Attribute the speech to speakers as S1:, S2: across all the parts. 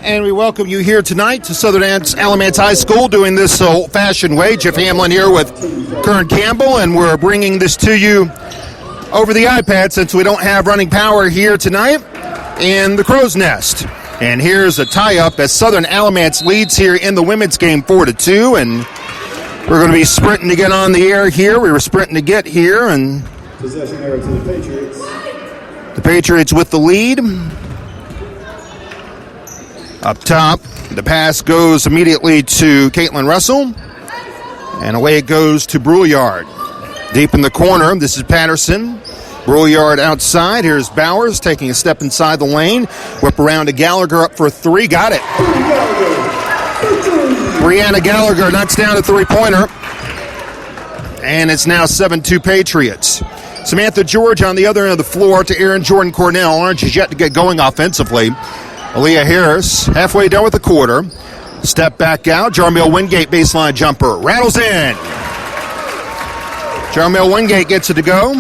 S1: And we welcome you here tonight to Southern Alamance High School, doing this old-fashioned way. Jeff Hamlin here with Kern Campbell, and we're bringing this to you over the iPad since we don't have running power here tonight in the Crow's Nest. And here's a tie-up as Southern Alamance leads here in the women's game 4-2, and we're going to be sprinting to get on the air here. We were sprinting to get here, and
S2: possession error to the Patriots.
S1: The Patriots with the lead. Up top, the pass goes immediately to Caitlin Russell, and away it goes to Brouillard. Deep in the corner, this is Patterson. Brouillard outside. Here's Bowers taking a step inside the lane. Whip around to Gallagher up for three. Got it. Brianna Gallagher knocks down a three-pointer. And it's now 7-2 Patriots. Samantha George on the other end of the floor to Aaron Jordan Cornell. Orange is yet to get going offensively. Aaliyah Harris, halfway done with the quarter. Step back out. Jarmel Wingate baseline jumper. Rattles in. Jarmel Wingate gets it to go.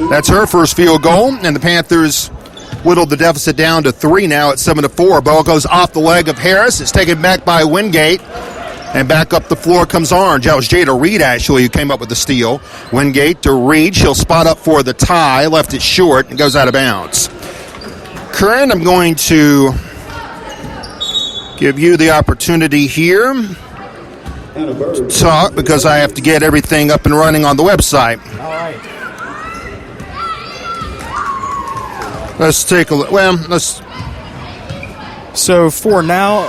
S1: That's her first field goal. And the Panthers whittled the deficit down to 3 now at 7-4. Ball goes off the leg of Harris. It's taken back by Wingate. And back up the floor comes Orange. That was Jada Reed, actually, who came up with the steal. Wingate to Reed. She'll spot up for the tie. Left it short and goes out of bounds. Curran, I'm going to give you the opportunity here to talk because I have to get everything up and running on the website.
S3: All right.
S1: Let's take a look. Well, let's.
S3: So for now,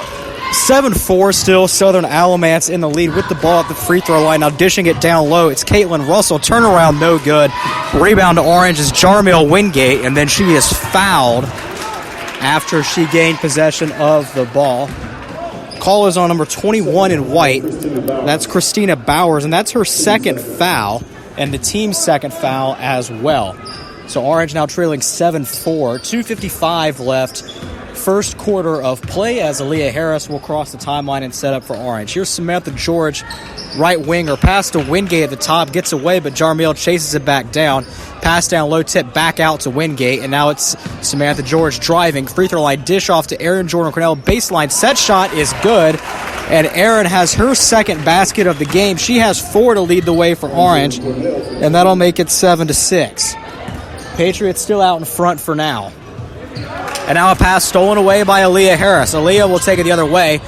S3: 7-4 still, Southern Alamance in the lead with the ball at the free throw line. Now dishing it down low, it's Caitlin Russell. Turnaround, no good. Rebound to Orange is Jarmel Wingate, and then she is fouled after she gained possession of the ball. Call is on number 21 in white. That's Christina Bowers, and that's her second foul, and the team's second foul as well. So Orange now trailing 7-4, 2:55 left. First quarter of play as Aaliyah Harris will cross the timeline and set up for Orange. Here's Samantha George, right winger. Pass to Wingate at the top, gets away, but Jarmel chases it back down. Pass down low, tip back out to Wingate, and now it's Samantha George driving. Free throw line, dish off to Aaron Jordan Cornell. Baseline set shot is good, and Aaron has her second basket of the game. She has 4 to lead the way for Orange, and that'll make it 7-6. Patriots still out in front for now. And now a pass stolen away by Aaliyah Harris. Aaliyah will take it the other way.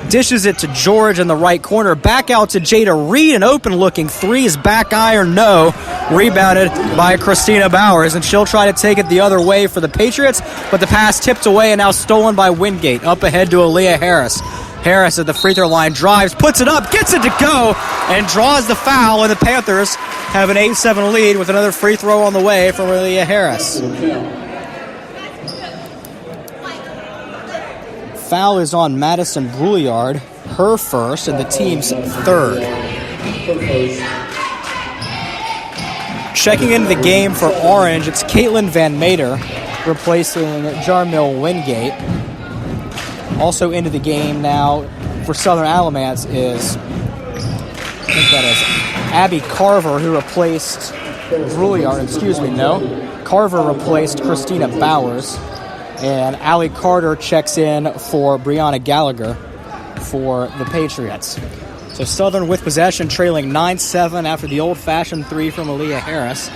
S3: Dishes it to George in the right corner. Back out to Jada Reed. An open-looking three is back iron, no. Rebounded by Christina Bowers, and she'll try to take it the other way for the Patriots, but the pass tipped away and now stolen by Wingate. Up ahead to Aaliyah Harris. Harris at the free throw line drives, puts it up, gets it to go, and draws the foul, and the Panthers have an 8-7 lead with another free throw on the way from Aaliyah Harris. Foul is on Madison Brouillard, her first, and the team's third. Checking into the game for Orange, it's Caitlin Van Mater replacing Jarmel Wingate. Also into the game now for Southern Alamance is, I think that is Abby Carver, who replaced Brouillard. Carver replaced Christina Bowers. And Allie Carter checks in for Brianna Gallagher for the Patriots. So Southern with possession, trailing 9-7 after the old-fashioned three from Aaliyah Harris.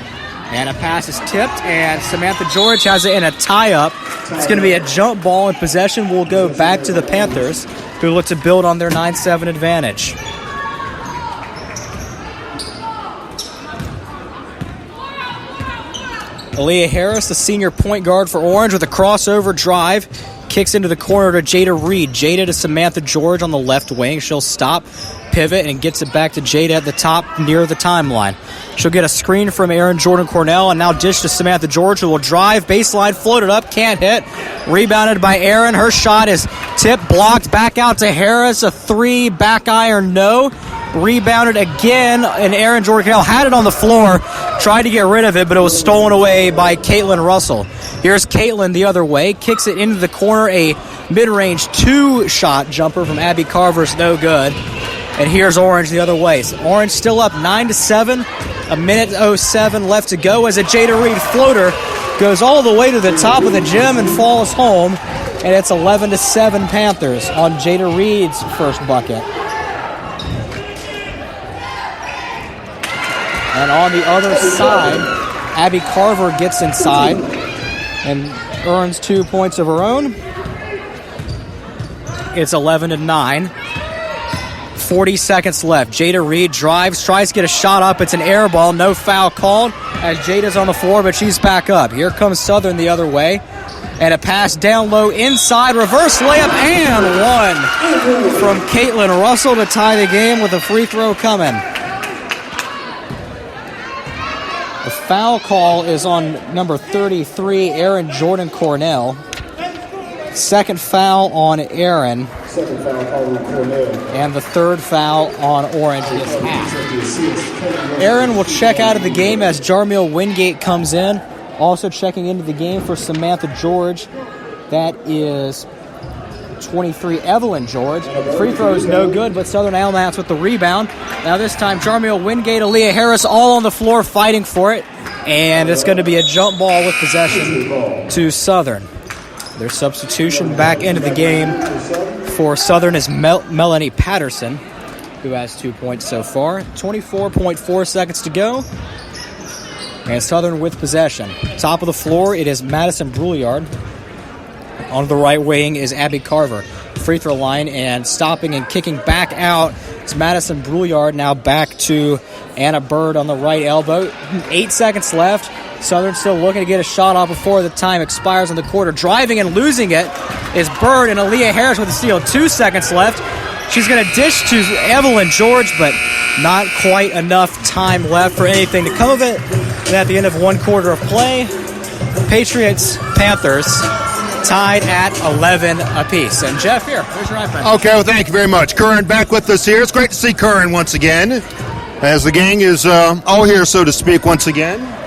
S3: And a pass is tipped, and Samantha George has it in a tie-up. It's going to be a jump ball, and possession will go back to the Panthers, who look to build on their 9-7 advantage. Aaliyah Harris, the senior point guard for Orange, with a crossover drive. Kicks into the corner to Jada Reed. Jada to Samantha George on the left wing. She'll stop, pivot, and gets it back to Jada at the top near the timeline. She'll get a screen from Aaron Jordan Cornell, and now dish to Samantha George, who will drive. Baseline, floated up, can't hit. Rebounded by Aaron. Her shot is tipped, blocked, back out to Harris. A three, back iron, no. Rebounded again, and Aaron Jordan Cornell had it on the floor. Tried to get rid of it, but it was stolen away by Caitlin Russell. Here's Caitlin the other way. Kicks it into the corner. A mid-range two-shot jumper from Abby Carver's no good. And here's Orange the other way. So Orange still up 9-7. A minute 07 left to go as a Jada Reed floater goes all the way to the top of the gym and falls home. And it's 11-7 Panthers on Jada Reed's first bucket. And on the other side, Abby Carver gets inside and earns 2 points of her own. It's 11-9. 40 seconds left. Jada Reed drives, tries to get a shot up. It's an air ball. No foul called as Jada's on the floor, but she's back up. Here comes Southern the other way. And a pass down low inside. Reverse layup and one from Caitlin Russell to tie the game with a free throw coming. The foul call is on number 33, Aaron Jordan Cornell. Second foul on Aaron.
S2: Second foul called on Cornell.
S3: And the third foul on Orange is half. Aaron will check out of the game as Jarmiel Wingate comes in. Also checking into the game for Samantha George. That is 23, Evelyn George. Free throw is no good, but Southern Alamance with the rebound. Now this time, Jarmiel Wingate, Aaliyah Harris all on the floor fighting for it. And it's going to be a jump ball with possession to Southern. Their substitution back into the game for Southern is Melanie Patterson, who has 2 points so far. 24.4 seconds to go. And Southern with possession. Top of the floor, it is Madison Brouillard. On the right wing is Abby Carver. Free throw line and stopping and kicking back out. It's Madison Brouillard now back to Anna Bird on the right elbow. 8 seconds left. Southern still looking to get a shot off before the time expires on the quarter. Driving and losing it is Bird and Aaliyah Harris with a steal. 2 seconds left. She's going to dish to Evelyn George, but not quite enough time left for anything to come of it. And at the end of one quarter of play, Patriots-Panthers tied at 11 apiece. And Jeff, here, here's your iPad.
S1: Okay, well, thank you very much. Curran back with us here. It's great to see Curran once again, as the gang is all here, so to speak, once again.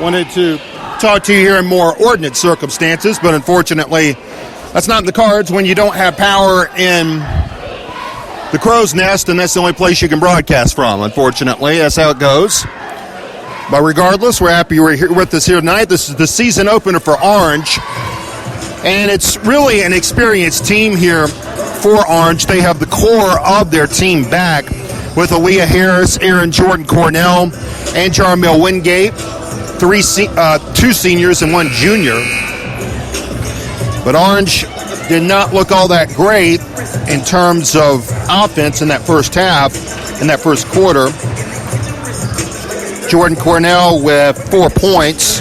S1: Wanted to talk to you here in more ordinate circumstances, but unfortunately, that's not in the cards when you don't have power in the crow's nest, and that's the only place you can broadcast from, unfortunately. That's how it goes. But regardless, we're happy you're here with us here tonight. This is the season opener for Orange, and it's really an experienced team here for Orange. They have the core of their team back with Aaliyah Harris, Aaron Jordan Cornell, and Jarmiel Wingate, two seniors and one junior. But Orange did not look all that great in terms of offense in that first half, in that first quarter. Jordan Cornell with 4 points.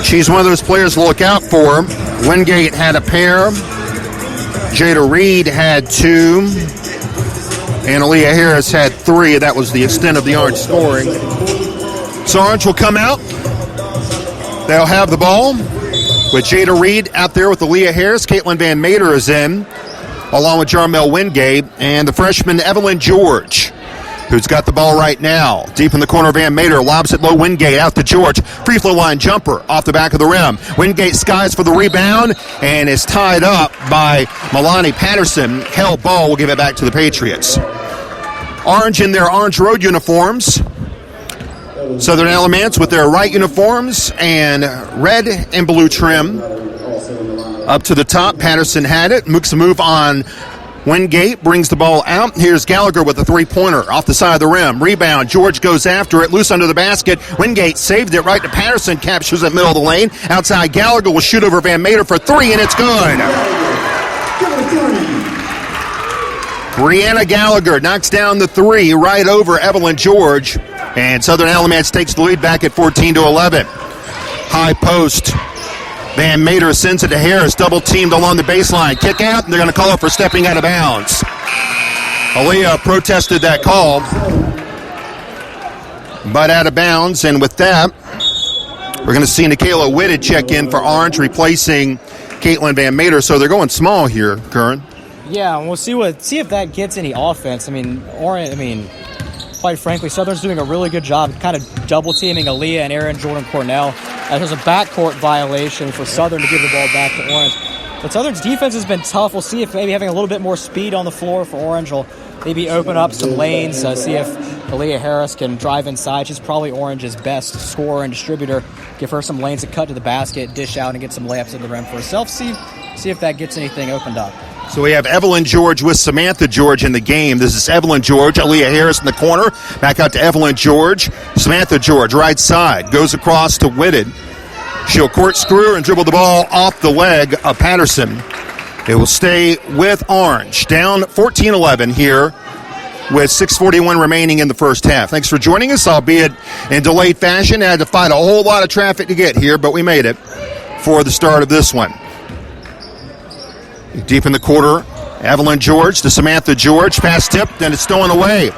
S1: She's one of those players to look out for. Wingate had a pair. Jada Reed had 2. And Aaliyah Harris had 3. That was the extent of the Orange scoring. So Orange will come out. They'll have the ball with Jada Reed out there with Aaliyah Harris. Caitlin Van Mater is in, along with Jarmiel Wingate, and the freshman Evelyn George, who's got the ball right now. Deep in the corner, Van Mater lobs it low. Wingate out to George. Free throw line jumper off the back of the rim. Wingate skies for the rebound and is tied up by Melanie Patterson. Held ball will give it back to the Patriots. Orange in their orange road uniforms. Southern Alamance with their right uniforms and red and blue trim. Up to the top, Patterson had it. Makes a move on Wingate, brings the ball out. Here's Gallagher with a three-pointer off the side of the rim. Rebound, George goes after it, loose under the basket. Wingate saved it right to Patterson, captures it middle of the lane. Outside, Gallagher will shoot over Van Mater for 3, and it's good. Brianna Gallagher knocks down the 3 right over Evelyn George. And Southern Alamance takes the lead back at 14-11. High post. Van Mater sends it to Harris. Double teamed along the baseline. Kick out, and they're going to call it for stepping out of bounds. Aaliyah protested that call. But out of bounds. And with that, we're going to see Nikayla Whitted check in for Orange, replacing Caitlin Van Mater. So they're going small here, Curran.
S3: Yeah, we'll see if that gets any offense. Quite frankly, Southern's doing a really good job kind of double-teaming Aaliyah and Aaron Jordan Cornell. There's a backcourt violation for Southern to give the ball back to Orange. But Southern's defense has been tough. We'll see if maybe having a little bit more speed on the floor for Orange will maybe open up some lanes, see if Aaliyah Harris can drive inside. She's probably Orange's best scorer and distributor. Give her some lanes to cut to the basket, dish out, and get some layups at the rim for herself. See if that gets anything opened up.
S1: So we have Evelyn George with Samantha George in the game. This is Evelyn George, Aaliyah Harris in the corner. Back out to Evelyn George. Samantha George, right side, goes across to Whitted. She'll corkscrew and dribble the ball off the leg of Patterson. It will stay with Orange. Down 14-11 here with 6:41 remaining in the first half. Thanks for joining us, albeit in delayed fashion. Had to fight a whole lot of traffic to get here, but we made it for the start of this one. Deep in the quarter, Evelyn George to Samantha George. Pass tipped, and it's stolen away.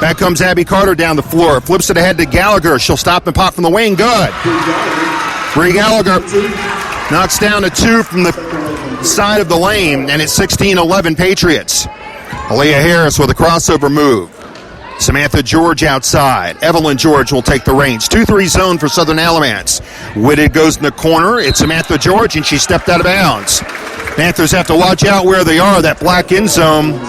S1: Back comes Abby Carter down the floor. Flips it ahead to Gallagher. She'll stop and pop from the wing. Good. Bree Gallagher knocks down a two from the side of the lane, and it's 16-11 Patriots. Aaliyah Harris with a crossover move. Samantha George outside. Evelyn George will take the range. 2-3 zone for Southern Alamance. Whitted goes in the corner. It's Samantha George, and she stepped out of bounds. Panthers have to watch out where they are. That black end zone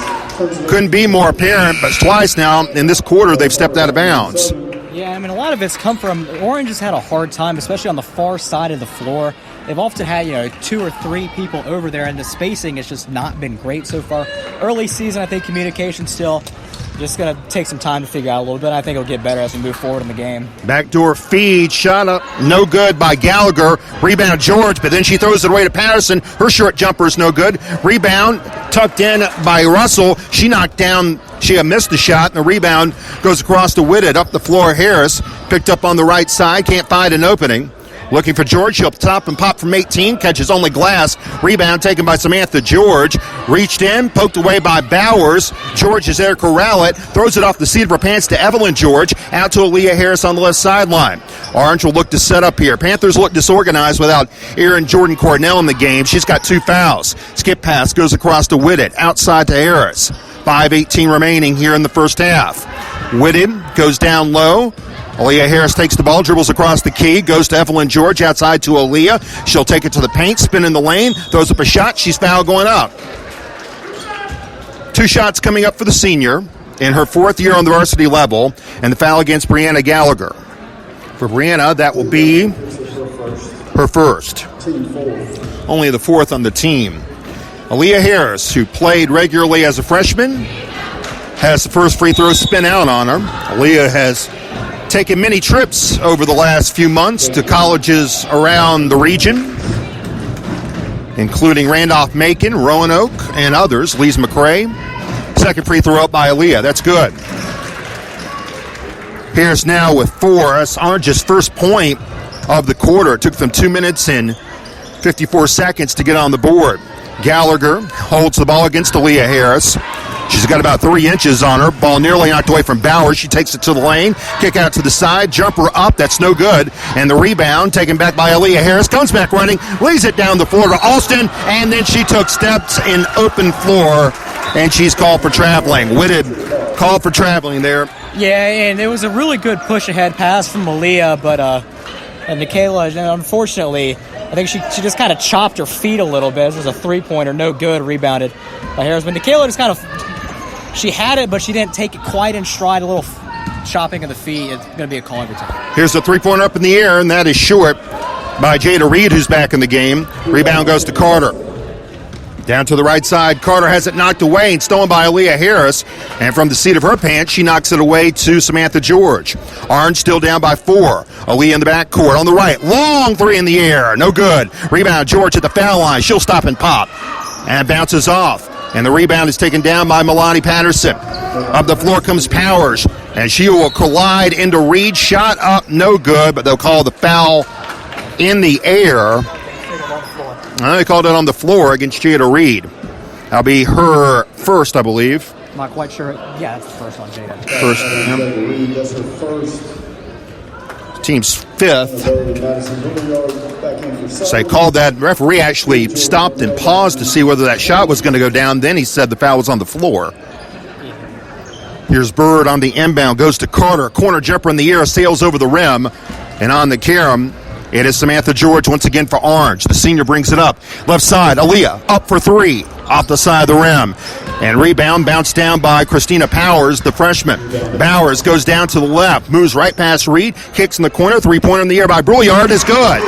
S1: couldn't be more apparent, but twice now in this quarter they've stepped out of bounds.
S3: Yeah, I mean, a lot of it's come from Orange has had a hard time, especially on the far side of the floor. They've often had, 2 or 3 people over there, and the spacing has just not been great so far. Early season, I think communication still just going to take some time to figure out a little bit. I think it'll get better as we move forward in the game.
S1: Backdoor feed, shot up, no good by Gallagher. Rebound George, but then she throws it away to Patterson. Her short jumper's no good. Rebound tucked in by Russell. She knocked down, she missed the shot, and the rebound goes across to Whitted. Up the floor, Harris picked up on the right side, can't find an opening. Looking for George. She'll top and pop from 18. Catches only glass. Rebound taken by Samantha George. Reached in. Poked away by Bowers. George is there to corral it. Throws it off the seat of her pants to Evelyn George. Out to Aaliyah Harris on the left sideline. Orange will look to set up here. Panthers look disorganized without Erin Jordan Cornell in the game. She's got 2 fouls. Skip pass goes across to Whitted. Outside to Harris. 5:18 remaining here in the first half. Whitted goes down low. Aaliyah Harris takes the ball, dribbles across the key, goes to Evelyn George, outside to Aaliyah. She'll take it to the paint, spin in the lane, throws up a shot. She's fouled going up. 2 shots coming up for the senior in her 4th year on the varsity level, and the foul against Brianna Gallagher. For Brianna, that will be her first. Only the 4th on the team. Aaliyah Harris, who played regularly as a freshman, has the first free throw spin out on her. Aaliyah has taken many trips over the last few months to colleges around the region, including Randolph-Macon, Roanoke, and others. Lees McRae. Second free throw up by Aaliyah. That's good. Harris now with 4. That's Orange's first point of the quarter. It took them 2 minutes and 54 seconds to get on the board. Gallagher holds the ball against Aaliyah Harris. She's got about 3 inches on her. Ball nearly knocked away from Bowers. She takes it to the lane. Kick out to the side. Jumper up. That's no good. And the rebound taken back by Aaliyah Harris. Comes back running. Lays it down the floor to Alston. And then she took steps in open floor. And she's called for traveling. Whitted called for traveling there.
S3: Yeah, and it was a really good push-ahead pass from Aaliyah, but and Nikayla, unfortunately, I think she just kind of chopped her feet a little bit. This was a 3-pointer, no good, rebounded by Harris. But Nikayla just kind of, she had it, but she didn't take it quite in stride. A little chopping of the feet. It's going to be a call every time.
S1: Here's a 3-pointer up in the air, and that is short by Jada Reed, who's back in the game. Rebound goes to Carter. Down to the right side, Carter has it knocked away and stolen by Aaliyah Harris. And from the seat of her pants, she knocks it away to Samantha George. Orange still down by 4. Aaliyah in the backcourt on the right. Long 3 in the air. No good. Rebound, George at the foul line. She'll stop and pop. And bounces off. And the rebound is taken down by Milani Patterson. Up the floor comes Powers. And she will collide into Reed. Shot up, no good. But they'll call the foul in the air. They called it on the floor against Jada Reed. That'll be her first, I believe.
S3: I'm not quite sure. Yeah, that's the first one, Jada.
S1: First,
S2: That's her first.
S1: Team's 5th. So they called that. Referee actually stopped and paused to see whether that shot was going to go down. Then he said the foul was on the floor. Here's Bird on the inbound. Goes to Carter. Corner jumper in the air. Sails over the rim. And on the carom, it is Samantha George once again for Orange. The senior brings it up. Left side, Aaliyah up for 3. Off the side of the rim. And rebound bounced down by Christina Bowers, the freshman. Bowers goes down to the left, moves right past Reed, kicks in the corner, three-pointer in the air by Brouillard is good.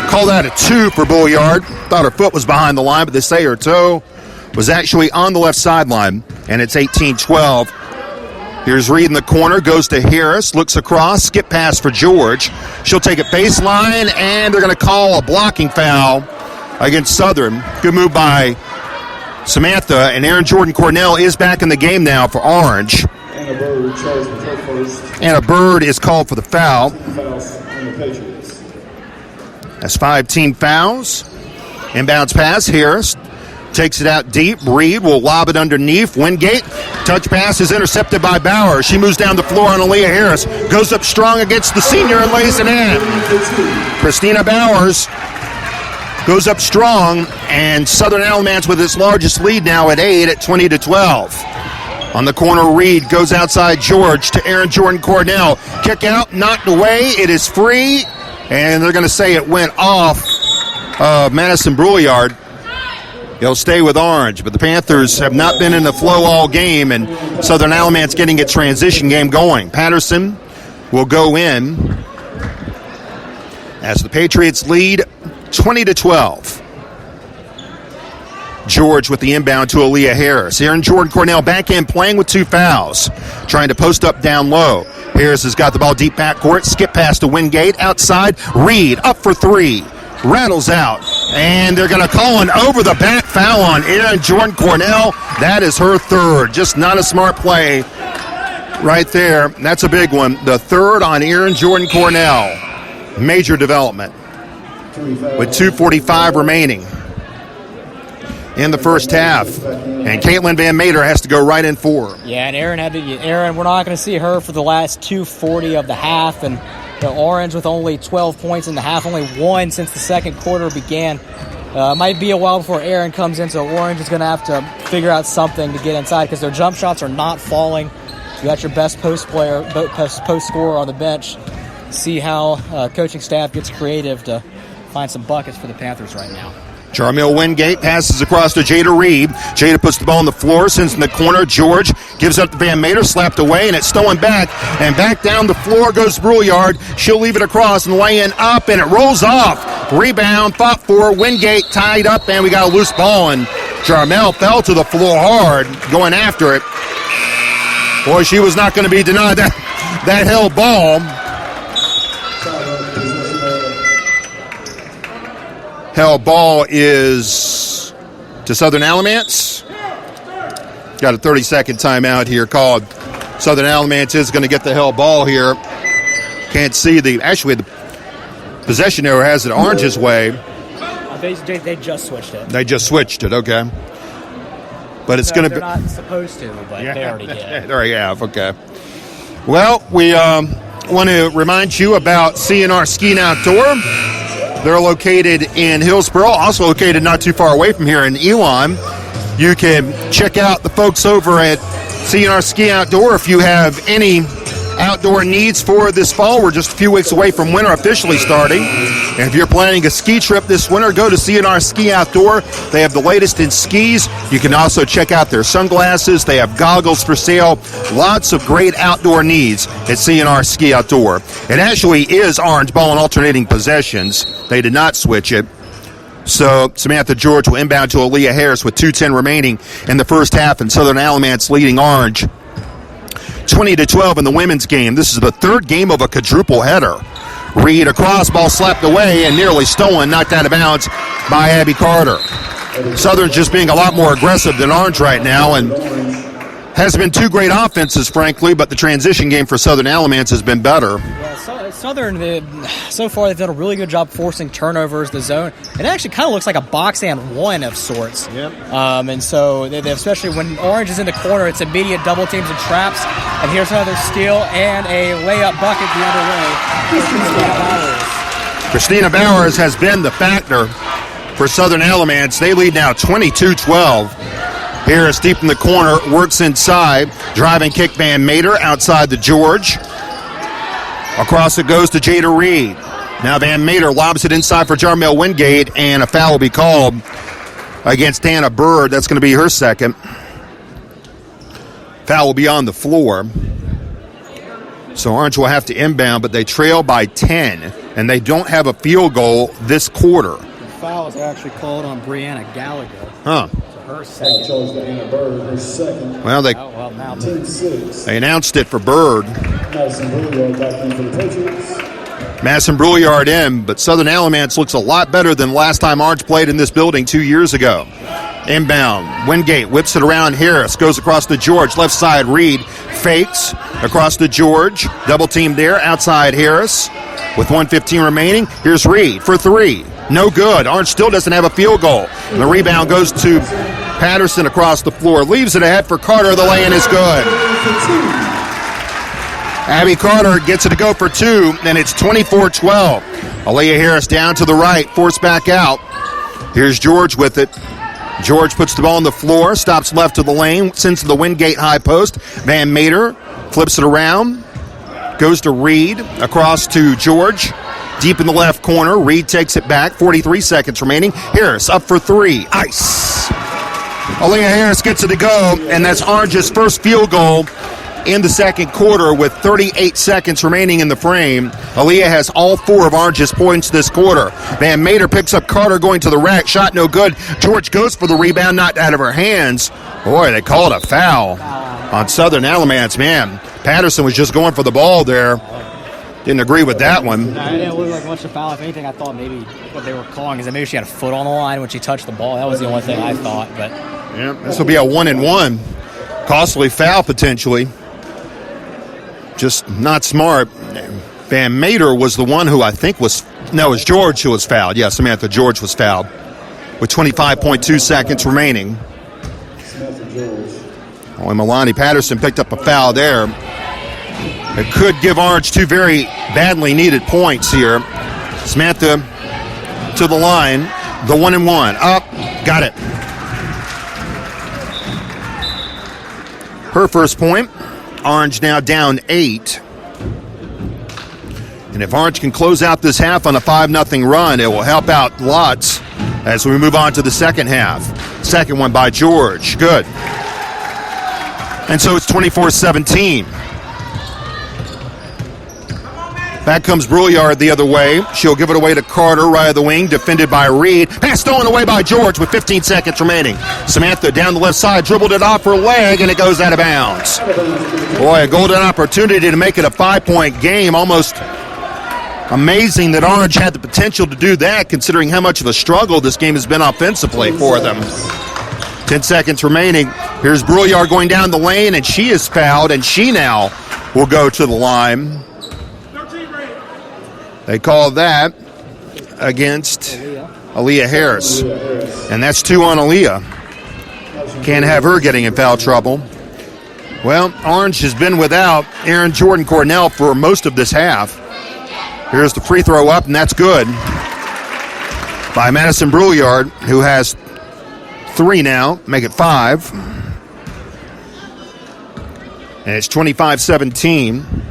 S1: Call that a 2 for Brouillard. Thought her foot was behind the line, but they say her toe was actually on the left sideline, and it's 18-12. Here's Reed in the corner, goes to Harris, looks across, skip pass for George. She'll take it baseline, and they're going to call a blocking foul against Southern. Good move by Samantha, and Aaron Jordan Cornell is back in the game now for Orange.
S2: And a bird charged with her first.
S1: And a bird is called for the foul.
S2: Fouls on the Patriots.
S1: That's 5 team fouls. Inbounds pass, Harris takes it out deep. Reed will lob it underneath. Wingate, touch pass is intercepted by Bauer. She moves down the floor on Aaliyah Harris. Goes up strong against the senior and lays it in. Christina Bowers goes up strong, and Southern Alamance with its largest lead now at 8 at 20-12. On the corner, Reed goes outside George to Aaron Jordan Cornell. Kick out, knocked away. It is free, and they're going to say it went off Madison Brouillard. He'll stay with Orange, but the Panthers have not been in the flow all game, and Southern Alamance getting its transition game going. Patterson will go in as the Patriots lead 20-12. George with the inbound to Aaliyah Harris. Aaron Jordan Cornell back in playing with 2 fouls, trying to post up down low. Harris has got the ball deep backcourt, skip pass to Wingate, outside, Reed up for 3. Rattles out, and they're going to call an over-the-back foul on Aaron Jordan Cornell. That is her 3rd. Just not a smart play right there. That's a big one. The 3rd on Aaron Jordan Cornell. Major development with 2:45 remaining in the first half. And Caitlin Van Mater has to go right in for her.
S3: Yeah, and Aaron, we're not going to see her for the last 2:40 of the half, and the Orange with only 12 points in the half, only 1 since the second quarter began. Might be a while before Aaron comes in, so Orange is going to have to figure out something to get inside because their jump shots are not falling. You got your best post scorer on the bench. See how coaching staff gets creative to find some buckets for the Panthers right now.
S1: Jarmil Wingate passes across to Jada Reed. Jada puts the ball on the floor, sends in the corner. George gives up to Van Mater, slapped away, and it's stolen back. And back down the floor goes Brouillard. She'll leave it across and lay in up, and it rolls off. Rebound, fought for. Wingate tied up, and we got a loose ball. And Jarmel fell to the floor hard, going after it. Boy, she was not going to be denied that held ball. Held ball is to Southern Alamance. Got a 30-second timeout here called. Southern Alamance is going to get the held ball here. Can't see the possession arrow has it Orange's way.
S3: They just switched it.
S1: They just switched it, okay. But it's going to be.
S3: They're not supposed to, but they already did.
S1: There you have, okay. Well, we want to remind you about CNR Ski and Outdoor. They're located in Hillsboro, also located not too far away from here in Elon. You can check out the folks over at CNR Ski Outdoor if you have any outdoor needs for this fall. We're just a few weeks away from winter officially starting. And if you're planning a ski trip this winter, go to CNR Ski Outdoor. They have the latest in skis. You can also check out their sunglasses. They have goggles for sale. Lots of great outdoor needs at CNR Ski Outdoor. It actually is orange ball and alternating possessions. They did not switch it. So Samantha George will inbound to Aaliyah Harris with 2:10 remaining in the first half, and Southern Alamance leading Orange 20-12 in the women's game. This is the 3rd game of a quadruple header. Reed across, ball slapped away and nearly stolen, knocked out of bounds by Abby Carter. Southern's just being a lot more aggressive than Orange right now, and hasn't been 2 great offenses, frankly, but the transition game for Southern Alamance has been better.
S3: Yeah, Southern, so far, they've done a really good job forcing turnovers, the zone. It actually kind of looks like a box and one of sorts. Yep. And so, they especially when Orange is in the corner, it's immediate double teams and traps. And here's another steal and a layup bucket the other way.
S1: Christina Bowers has been the factor for Southern Alamance. They lead now 22-12. Harris deep in the corner, works inside. Driving kick Van Mater outside the George. Across it goes to Jada Reed. Now Van Mater lobs it inside for Jarmel Wingate, and a foul will be called against Anna Bird. That's going to be her second. Foul will be on the floor. So Orange will have to inbound, but they trail by 10, and they don't have a field goal this quarter.
S3: The foul is actually called on Brianna Gallagher.
S1: Huh.
S3: So her second.
S2: Chose to Anna Bird, her second.
S1: Well,
S3: Now
S2: 10-6.
S1: they announced it for Bird.
S2: Madison Brouillard back in for the Patriots.
S1: Madison Brouillard in, but Southern Alamance looks a lot better than last time Orange played in this building 2 years ago. Inbound, Wingate whips it around. Harris goes across to George. Left side, Reed fakes across to George. Double team there, outside Harris. With 1:15 remaining, here's Reed for three. No good. Orange still doesn't have a field goal. And the rebound goes to Patterson across the floor. Leaves it ahead for Carter. The lay-in is good. Abby Carter gets it to go for two, and it's 24-12. Aaliyah Harris down to the right, forced back out. Here's George with it. George puts the ball on the floor, stops left of the lane, sends to the Wingate high post. Van Mater flips it around, goes to Reed, across to George. Deep in the left corner, Reed takes it back, 43 seconds remaining. Harris up for three, ice. Aaliyah Harris gets it to go, and that's Orange's first field goal in the second quarter with 38 seconds remaining in the frame. Aaliyah has all four of Orange's points this quarter. Van Mater picks up Carter going to the rack. Shot no good. George goes for the rebound, knocked out of her hands. Boy, they called a foul on Southern Alamance. Man, Patterson was just going for the ball there. Didn't agree with that one.
S3: It didn't look like much of a foul. If anything, I thought maybe what they were calling is that maybe she had a foot on the line when she touched the ball. That was the only thing I thought. But
S1: yeah, this will be a 1-and-1. Costly foul potentially. Just not smart. Van Mater was the one who I think was... No, it was George who was fouled. Yeah, Samantha George was fouled with 25.2 seconds remaining. Only Milani Patterson picked up a foul there. It could give Orange two very badly needed points here. Samantha to the line. The 1-and-1. Up. Got it. Her first point. Orange now down 8. And if Orange can close out this half on a 5-0 run, it will help out lots as we move on to the second half. Second one by George. Good. And so it's 24-17. Back comes Brouillard the other way. She'll give it away to Carter, right of the wing, defended by Reed. Pass stolen away by George with 15 seconds remaining. Samantha down the left side, dribbled it off her leg, and it goes out of bounds. Boy, a golden opportunity to make it a 5-point game. Almost amazing that Orange had the potential to do that, considering how much of a struggle this game has been offensively for them. 10 seconds remaining. Here's Brouillard going down the lane, and she is fouled, and she now will go to the line. They call that against Aaliyah Harris. And that's 2 on Aaliyah. Can't have her getting in foul trouble. Well, Orange has been without Aaron Jordan Cornell for most of this half. Here's the free throw up, and that's good by Madison Brouillard, who has 3 now, make it 5. And it's 25-17.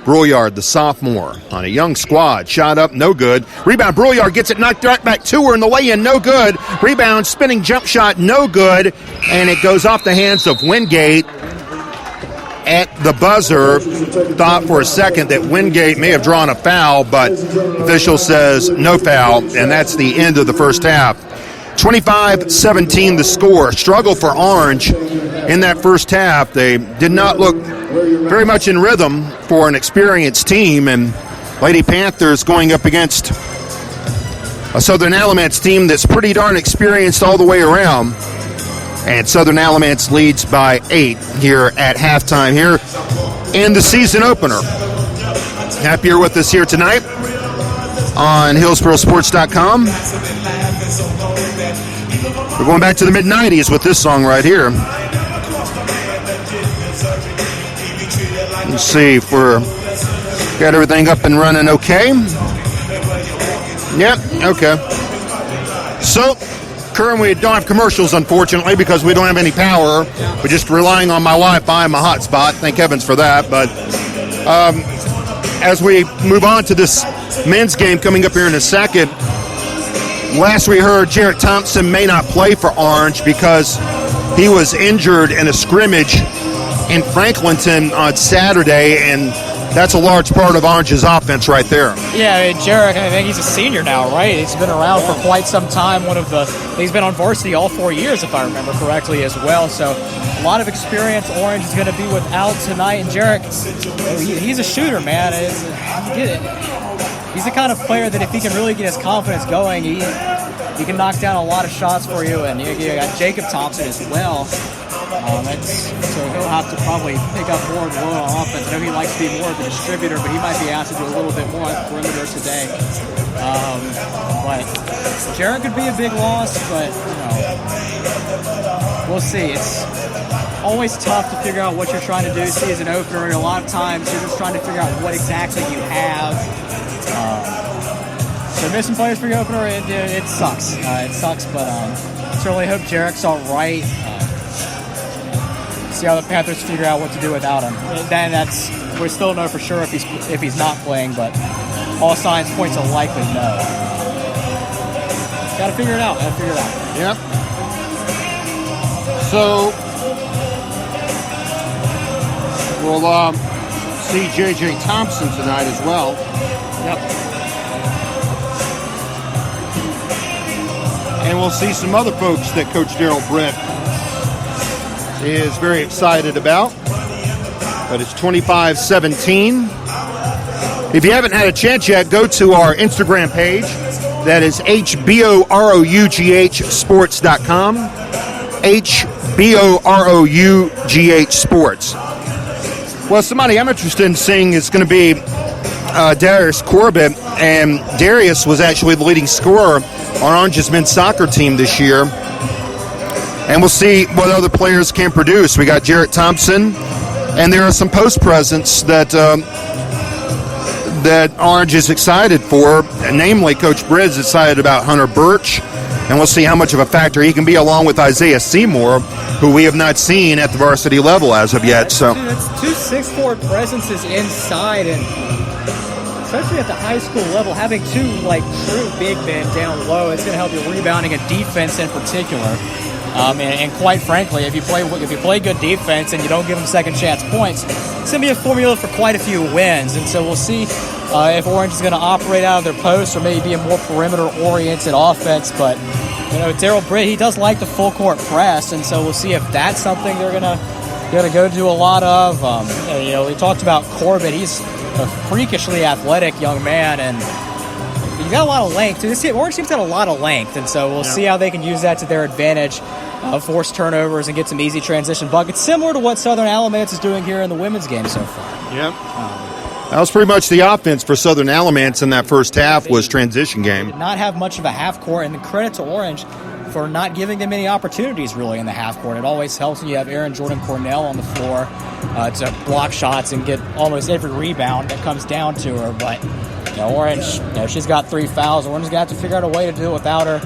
S1: Brouillard, the sophomore, on a young squad. Shot up, no good. Rebound, Brouillard gets it knocked right back to her, and the lay-in, no good. Rebound, spinning jump shot, no good. And it goes off the hands of Wingate at the buzzer. Thought for a second that Wingate may have drawn a foul, but official says no foul, and that's the end of the first half. 25-17 the score. Struggle for Orange in that first half. They did not look very much in rhythm for an experienced team, and Lady Panthers going up against a Southern Alamance team that's pretty darn experienced all the way around. And Southern Alamance leads by 8 here at halftime here in the season opener. Happy you're with us here tonight on HillsboroSports.com. We're going back to the mid-90s with this song right here. Let's see if we're got everything up and running okay. Yep, okay. So, currently we don't have commercials, unfortunately, because we don't have any power. We're just relying on my Wi-Fi and my hotspot. Thank heavens for that. But as we move on to this men's game coming up here in a second, Last we heard, Jarrett Thompson may not play for Orange because he was injured in a scrimmage in Franklinton on Saturday, and that's a large part of Orange's offense right there.
S3: Yeah, I mean, Jarrett, I think he's a senior now, right? He's been around for quite some time. He's been on varsity all 4 years, if I remember correctly, as well. So a lot of experience Orange is going to be without tonight. And Jarrett, he's a shooter, man. He's the kind of player that if he can really get his confidence going, he can knock down a lot of shots for you. And you got Jacob Thompson as well. So he'll have to probably pick up more and more on offense. I know he likes to be more of a distributor, but he might be asked to do a little bit more on the perimeter today. But Jarrett could be a big loss, but we'll see. It's always tough to figure out what you're trying to do. See, as an opener, a lot of times you're just trying to figure out what exactly you have. So missing players for your opener, it sucks. It sucks, but certainly hope Jarrett's all right. See how the Panthers figure out what to do without him. Then we still know for sure if he's not playing, but all signs point to likely no. Got to figure it out.
S1: Yep. So we'll see J.J. Thompson tonight as well.
S3: Yep.
S1: And we'll see some other folks that Coach Darrell Britt is very excited about. But it's 25-17. If you haven't had a chance yet, go to our Instagram page. That is HBOROUGH HBOROUGH Sports. Well, somebody I'm interested in seeing is going to be Darius Corbett. And Darius was actually the leading scorer on Orange's men's soccer team this year. And we'll see what other players can produce. We got Jarrett Thompson, and there are some post presence that Orange is excited for. Namely, Coach Britt is excited about Hunter Birch, and we'll see how much of a factor he can be, along with Isaiah Seymour, who we have not seen at the varsity level as of yet. So
S3: it's 2 6'4" presences inside, and especially at the high school level, having two true big men down low, it's going to help you rebounding and defense in particular. And quite frankly, if you play good defense and you don't give them second chance points, it's going to be a formula for quite a few wins. And so we'll see if Orange is going to operate out of their posts or maybe be a more perimeter-oriented offense. But Darrell Britt, he does like the full court press, and so we'll see if that's something they're going to go do a lot of. We talked about Corbett. He's a freakishly athletic young man, and he's got a lot of length. Orange team's got a lot of length, and so we'll see how they can use that to their advantage, force turnovers, and get some easy transition buckets, similar to what Southern Alamance is doing here in the women's game so far.
S1: Yep. That was pretty much the offense for Southern Alamance in that first half was transition game.
S3: Did not have much of a half court, and credit to Orange for not giving them any opportunities really in the half court. It always helps when you have Aaron Jordan Cornell on the floor to block shots and get almost every rebound that comes down to her, but Orange, she's got 3 fouls. Orange's going to have to figure out a way to do it without her.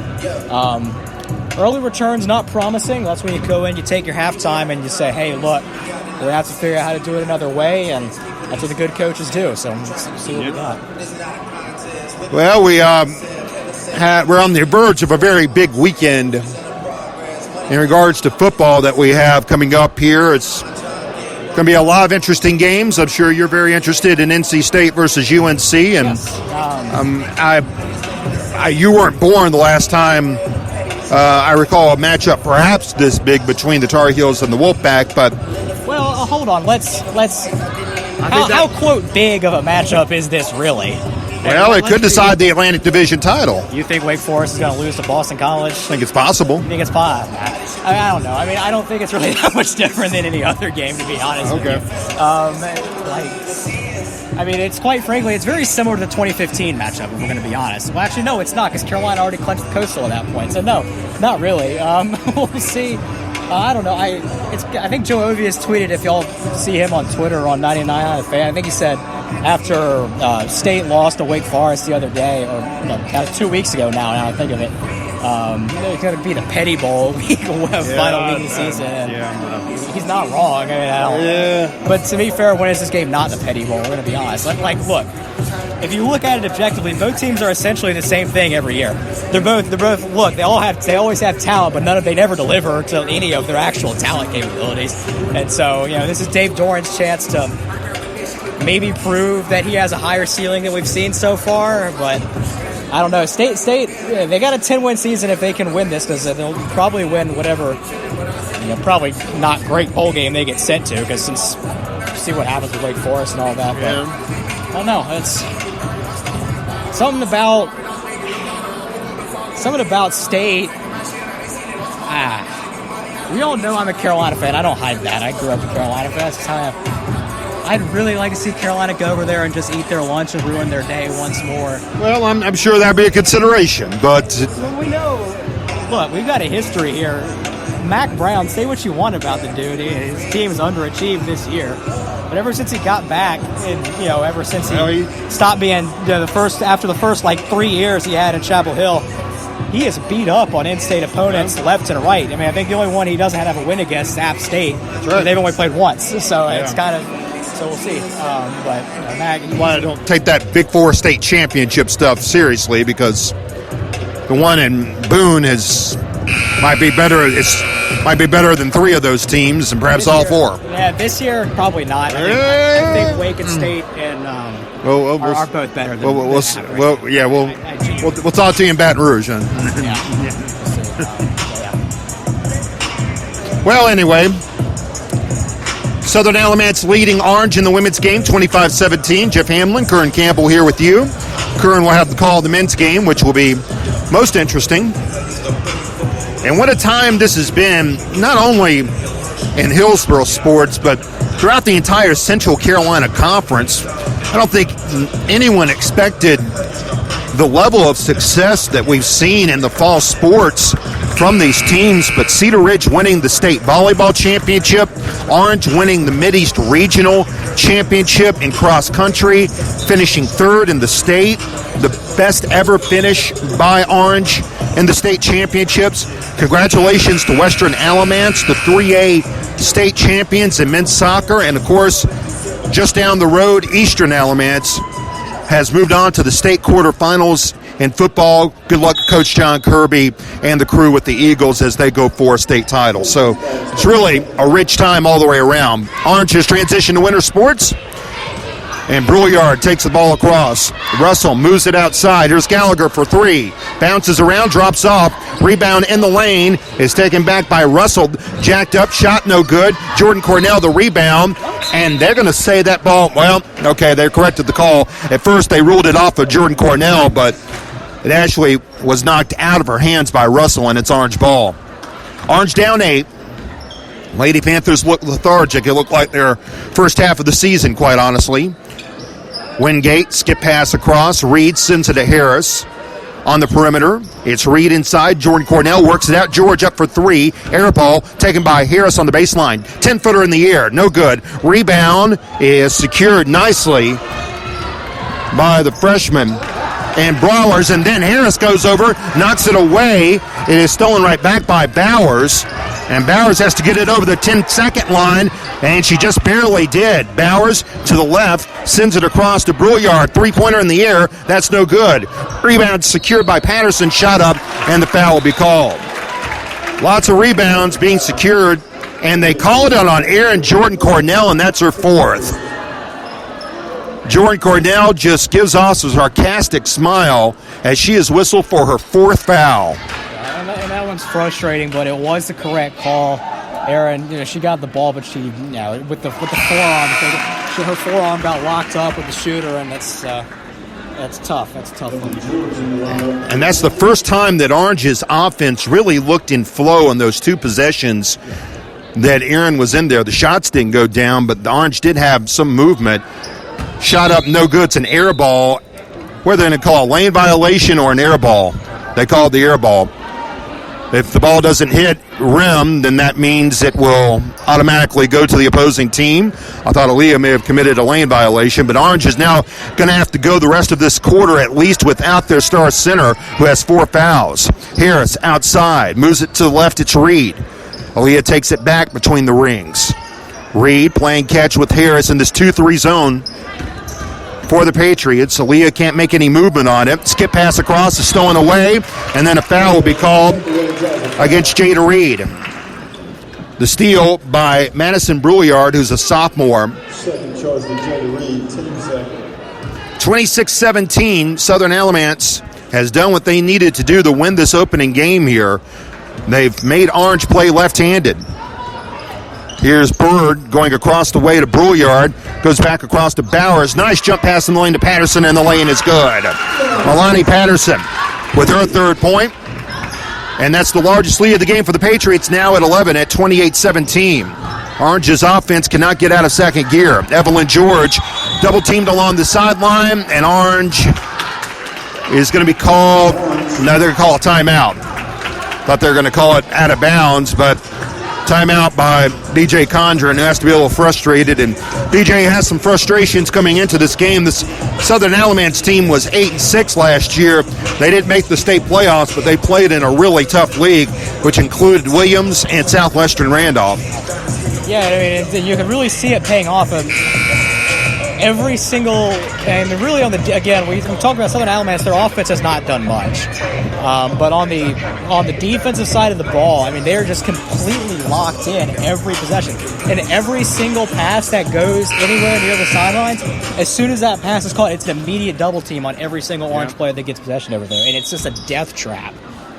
S3: Early returns not promising. That's when you go in, you take your halftime, and you say, hey, look, we're going to have to figure out how to do it another way, and that's what the good coaches do. So let's see what we got.
S1: Well, we're on the verge of a very big weekend in regards to football that we have coming up here. It's going to be a lot of interesting games. I'm sure you're very interested in NC State versus UNC, and yes. You weren't born the last time I recall a matchup perhaps this big between the Tar Heels and the Wolfpack. But
S3: hold on. How quote big of a matchup is this really?
S1: Well, it could decide the Atlantic Division title.
S3: You think Wake Forest is going to lose to Boston College?
S1: I think it's possible.
S3: You think it's possible? I don't know. I mean, I don't think it's really that much different than any other game, to be honest with you. It's quite frankly, it's very similar to the 2015 matchup, if we're going to be honest. Well, actually, no, it's not, because Carolina already clinched the Coastal at that point. So, no, not really. We'll see. I don't know. I think Joe Ovius tweeted, if y'all see him on Twitter on 99 Fan, I think he said after State lost to Wake Forest the other day, or 2 weeks ago now I think of it, It's going to be the Petty Bowl week, final week of the season. He's not wrong. But to be fair, when is this game not the Petty Bowl? We're going to be honest. Look, if you look at it objectively, both teams are essentially the same thing every year. They're both. Look, they always have talent, but they never deliver to any of their actual talent capabilities. And so, this is Dave Doran's chance to maybe prove that he has a higher ceiling than we've seen so far, but I don't know. State, they got a 10-win season if they can win this, because they'll probably win whatever, probably not great bowl game they get sent to, because since see what happens with Wake Forest and all that. But I don't know. It's something about State. We all know I'm a Carolina fan. I don't hide that. I grew up a Carolina fan. That's kind of. I'd really like to see Carolina go over there and just eat their lunch and ruin their day once more.
S1: Well, I'm sure that'd be a consideration, but...
S3: Well, we know... Look, we've got a history here. Mac Brown, say what you want about the dude. His team's underachieved this year. But ever since he got back, and, ever since he stopped being after the first 3 years he had in Chapel Hill, he is beat up on in-state opponents left and right. I mean, I think the only one he doesn't have a win against is App State. That's right. They've only played once, so it's kind of... So we'll see. But Mac,
S1: I don't take that Big Four state championship stuff seriously, because the one in Boone might be better than 3 of those teams, and perhaps all 4.
S3: Yeah, this year probably not. I think Wake and State and are both better than.
S1: We'll talk to you in Baton Rouge. Huh? Well, anyway. Southern Alamance leading Orange in the women's game, 25-17. Jeff Hamlin, Curran Campbell here with you. Curran will have the call of the men's game, which will be most interesting. And what a time this has been, not only in Hillsborough sports, but throughout the entire Central Carolina Conference. I don't think anyone expected the level of success that we've seen in the fall sports from these teams, but Cedar Ridge winning the state volleyball championship, Orange winning the Mideast Regional Championship in cross country, finishing 3rd in the state, the best ever finish by Orange in the state championships. Congratulations to Western Alamance, the 3A state champions in men's soccer, and of course, just down the road, Eastern Alamance has moved on to the state quarterfinals in football. Good luck to Coach John Kirby and the crew with the Eagles as they go for a state title. So it's really a rich time all the way around. Orange has transitioned to winter sports. And Brouillard takes the ball across. Russell moves it outside. Here's Gallagher for 3. Bounces around, drops off. Rebound in the lane is taken back by Russell. Jacked up, shot no good. Jordan Cornell the rebound. And they're going to say that ball, they corrected the call. At first they ruled it off of Jordan Cornell, but it actually was knocked out of her hands by Russell, and it's Orange ball. Orange down 8. Lady Panthers look lethargic. It looked like their first half of the season, quite honestly. Wingate, skip pass across. Reed sends it to Harris on the perimeter. It's Reed inside. Jordan Cornell works it out. George up for 3. Air ball taken by Harris on the baseline. 10-footer in the air. No good. Rebound is secured nicely by the freshman and Brawlers. And then Harris goes over, knocks it away. It is stolen right back by Bowers. And Bowers has to get it over the 10-second line, and she just barely did. Bowers to the left, sends it across to Brouillard. 3-pointer in the air. That's no good. Rebound secured by Patterson. Shot up, and the foul will be called. Lots of rebounds being secured, and they called it on Aaron Jordan Cornell, and that's her 4th. Jordan Cornell just gives off a sarcastic smile as she is whistled for her 4th foul.
S3: And that one's frustrating, but it was the correct call. Erin, she got the ball, but she, with the forearm, her forearm got locked up with the shooter, and that's tough. That's tough.
S1: And that's the first time that Orange's offense really looked in flow in those 2 possessions that Erin was in there. The shots didn't go down, but the Orange did have some movement. Shot up, no good. It's an air ball. Whether they're going to call a lane violation or an air ball, they called the air ball. If the ball doesn't hit rim, then that means it will automatically go to the opposing team. I thought Aaliyah may have committed a lane violation, but Orange is now going to have to go the rest of this quarter at least without their star center, who has 4 fouls. Harris outside, moves it to the left, it's Reed. Aaliyah takes it back between the rings. Reed playing catch with Harris in this 2-3 zone for the Patriots. Aaliyah can't make any movement on it. Skip pass across is stolen away, and then a foul will be called against Jada Reed. The steal by Madison Brouillard, who's a sophomore.
S2: Second charge for Jada Reed, 10 seconds.
S1: 26-17, Southern Alamance has done what they needed to do to win this opening game here. They've made Orange play left-handed. Here's Bird going across the way to Brouillard. Goes back across to Bowers. Nice jump pass in the lane to Patterson, and the lane is good. Milani Patterson with her 3rd point. And that's the largest lead of the game for the Patriots, now at 11 at 28-17. Orange's offense cannot get out of second gear. Evelyn George double-teamed along the sideline, and Orange is going to be called. No, they're going to call a timeout. Thought they were going to call it out of bounds, but timeout by DJ Condren, who has to be a little frustrated, and DJ has some frustrations coming into this game. This Southern Alamance team was 8-6 last year. They didn't make the state playoffs, but they played in a really tough league, which included Williams and Southwestern Randolph.
S3: Yeah, I mean, you can really see it paying off. Every single, and really again, we talked about Southern Alamance, their offense has not done much. But on the defensive side of the ball, I mean, they're just completely locked in every possession. And every single pass that goes anywhere near the sidelines, as soon as that pass is caught, it's an immediate double team on every single Orange player that gets possession over there. And it's just a death trap.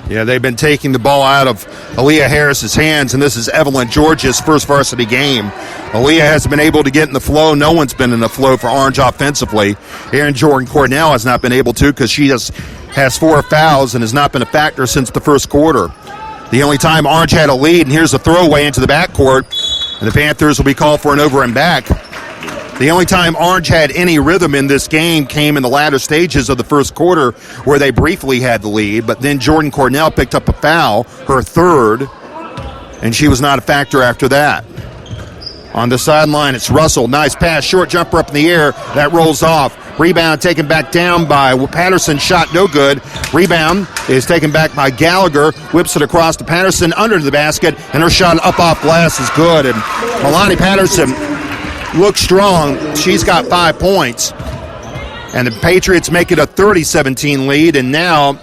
S1: Yeah, they've been taking the ball out of Aaliyah Harris's hands, and this is Evelyn George's first varsity game. Aaliyah hasn't been able to get in the flow. No one's been in the flow for Orange offensively. Aaron Jordan Cornell has not been able to because she has 4 fouls and has not been a factor since the first quarter. The only time Orange had a lead, and here's a throwaway into the backcourt, and the Panthers will be called for an over and back. The only time Orange had any rhythm in this game came in the latter stages of the first quarter, where they briefly had the lead, but then Jordan Cornell picked up a foul, her 3rd, and she was not a factor after that. On the sideline, it's Russell. Nice pass, short jumper up in the air. That rolls off. Rebound taken back down by Patterson. Shot no good. Rebound is taken back by Gallagher. Whips it across to Patterson under the basket, and her shot up off glass is good. And Milani Patterson looks strong. She's got 5 points. And the Patriots make it a 30-17 lead, and now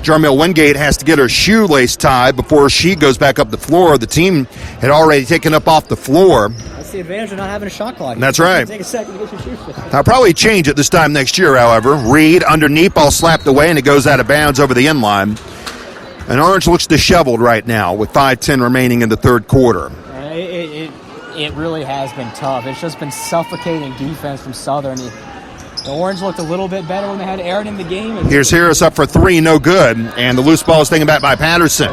S1: Jarmel Wingate has to get her shoelace tied before she goes back up the floor. The team had already taken up off the floor.
S3: That's the advantage of not having a shot clock.
S1: That's right.
S3: Take a second to get your shoes.
S1: I'll probably change it this time next year, however. Reed underneath, ball slapped away, and it goes out of bounds over the end line. And Orange looks disheveled right now with 5:10 remaining in the third quarter.
S3: It really has been tough. It's just been suffocating defense from Southern. The Orange looked a little bit better when they had Aaron in the game.
S1: Here's Harris up for 3, no good. And the loose ball is taken back by Patterson.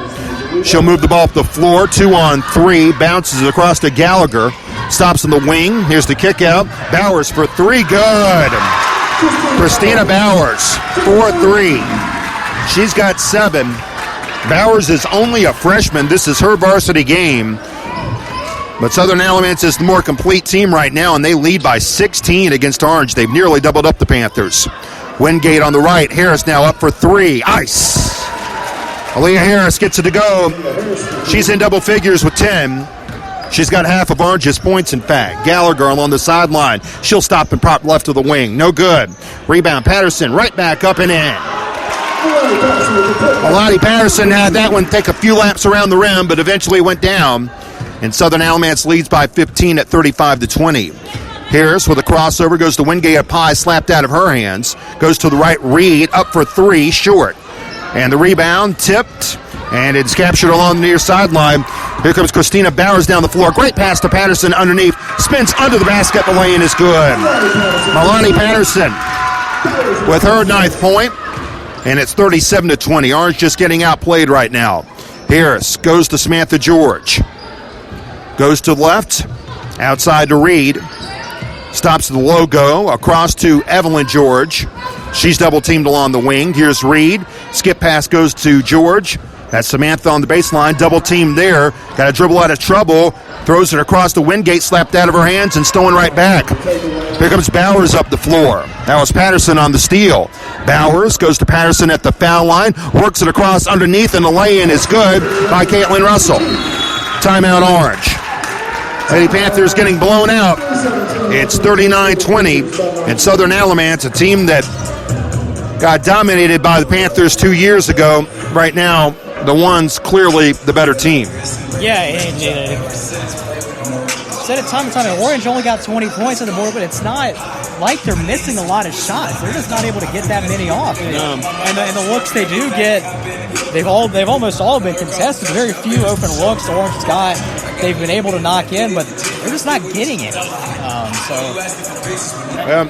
S1: She'll move the ball up the floor, 2-on-3, bounces it across to Gallagher. Stops in the wing. Here's the kick out. Bowers for 3, good. Christina Bowers, 4-3. She's got 7. Bowers is only a freshman. This is her varsity game. But Southern Alamance is the more complete team right now, and they lead by 16 against Orange. They've nearly doubled up the Panthers. Wingate on the right. Harris now up for 3. Ice. Aaliyah Harris gets it to go. She's in double figures with 10. She's got half of Orange's points, in fact. Gallagher along the sideline. She'll stop and prop left of the wing. No good. Rebound, Patterson right back up and in. Milani Patterson had that one take a few laps around the rim, but eventually went down. And Southern Alamance leads by 15 at 35-20. Harris with a crossover goes to Wingate, a pie slapped out of her hands. Goes to the right, Reed up for 3, short. And the rebound tipped, and it's captured along the near sideline. Here comes Christina Bowers down the floor. Great pass to Patterson underneath. Spins under the basket. The lane is good. Milani Patterson with her 9th point, and it's 37-20. Orange just getting outplayed right now. Harris goes to Samantha George. Goes to the left, outside to Reed. Stops the logo, across to Evelyn George. She's double-teamed along the wing. Here's Reed. Skip pass goes to George. That's Samantha on the baseline, double team there. Got to dribble out of trouble. Throws it across the Wingate, slapped out of her hands and stolen right back. Here comes Bowers up the floor. That was Patterson on the steal. Bowers goes to Patterson at the foul line, works it across underneath, and the lay-in is good by Caitlin Russell. Timeout Orange. Lady Panthers getting blown out. It's 39-20, and Southern Alamance, a team that got dominated by the Panthers 2 years ago. Right now, the one's clearly the better team.
S3: Yeah, and said it time and time. Orange only got 20 points on the board, but it's not like they're missing a lot of shots. They're just not able to get that many off. And the looks they do get, they've almost all been contested. Very few open looks Orange has got. They've been able to knock in, but they're just not getting it.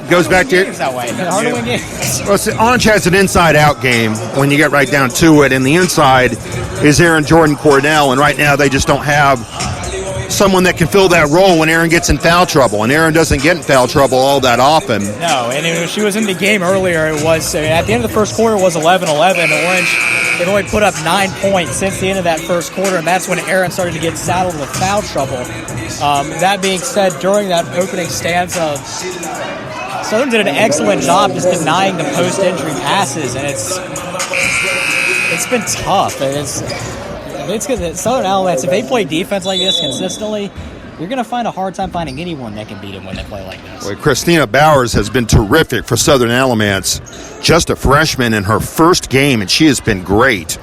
S1: Goes back to
S3: it that way. Hard to win games.
S1: Well, Orange has an inside-out game when you get right down to it, and the inside is Aaron Jordan Cornell, and right now they just don't have someone that can fill that role when Aaron gets in foul trouble, and Aaron doesn't get in foul trouble all that often.
S3: No, and when she was in the game earlier, it was at the end of the first quarter, it was 11-11. Orange, they've only put up 9 points since the end of that first quarter, and that's when Aaron started to get saddled with foul trouble. That being said, during that opening stanza, Southern did an excellent job just denying the post-injury passes, and it's been tough. It's because Southern Alamance, if they play defense like this consistently, you're going to find a hard time finding anyone that can beat them when they play like this.
S1: Well, Christina Bowers has been terrific for Southern Alamance. Just a freshman in her first game, and she has been great.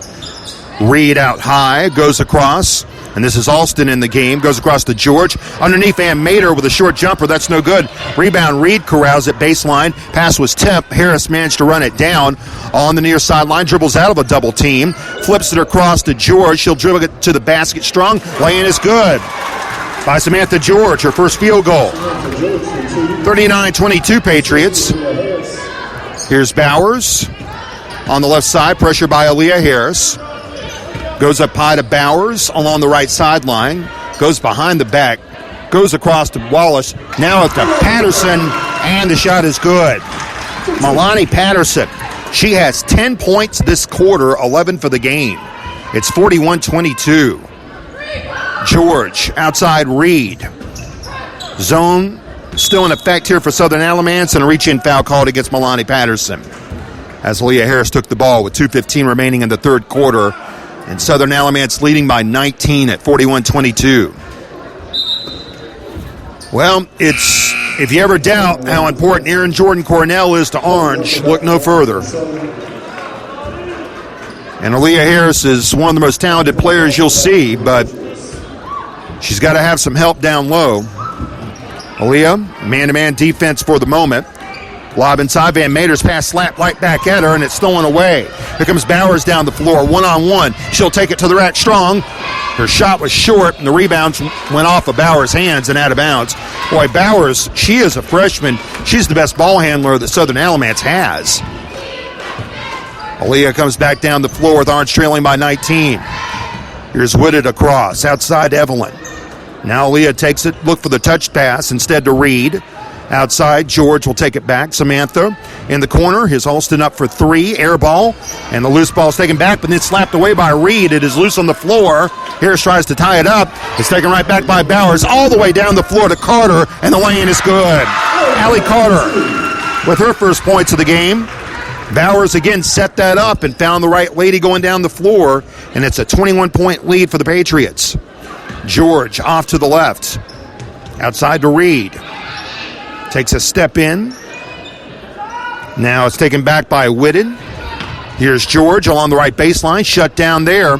S1: Reed out high, goes across, and this is Alston in the game, goes across to George. Underneath Van Mater with a short jumper, that's no good. Rebound, Reed corrals at baseline. Pass was tipped. Harris managed to run it down on the near sideline, dribbles out of a double team, flips it across to George. She'll dribble it to the basket strong. Lay-in is good by Samantha George, her first field goal. 39-22 Patriots. Here's Bowers on the left side, pressure by Aaliyah Harris. Goes up high to Bowers along the right sideline. Goes behind the back. Goes across to Wallace. Now it's to Patterson, and the shot is good. Milani Patterson. She has 10 points this quarter, 11 for the game. It's 41-22. George outside Reed. Zone still in effect here for Southern Alamance, and a reach-in foul called against Milani Patterson. As Leah Harris took the ball with 2:15 remaining in the third quarter. And Southern Alamance leading by 19 at 41-22. Well, if you ever doubt how important Aaron Jordan Cornell is to Orange, look no further. And Aaliyah Harris is one of the most talented players you'll see, but she's got to have some help down low. Aaliyah, man-to-man defense for the moment. Lob inside, Van Mater's pass slapped right back at her, and it's stolen away. Here comes Bowers down the floor, one-on-one. She'll take it to the rack strong. Her shot was short, and the rebounds went off of Bowers' hands and out of bounds. Boy, Bowers, she is a freshman. She's the best ball handler that Southern Alamance has. Aaliyah comes back down the floor with Orange trailing by 19. Here's Wooded across, outside Evelyn. Now Aaliyah takes it, look for the touch pass instead to Reed. Outside, George will take it back. Samantha in the corner. His Alston up for three. Air ball. And the loose ball is taken back, but then slapped away by Reed. It is loose on the floor. Harris tries to tie it up. It's taken right back by Bowers all the way down the floor to Carter, and the lay-in is good. Allie Carter with her first points of the game. Bowers again set that up and found the right lady going down the floor, and it's a 21-point lead for the Patriots. George off to the left. Outside to Reed. Takes a step in. Now it's taken back by Whitted. Here's George along the right baseline. Shut down there.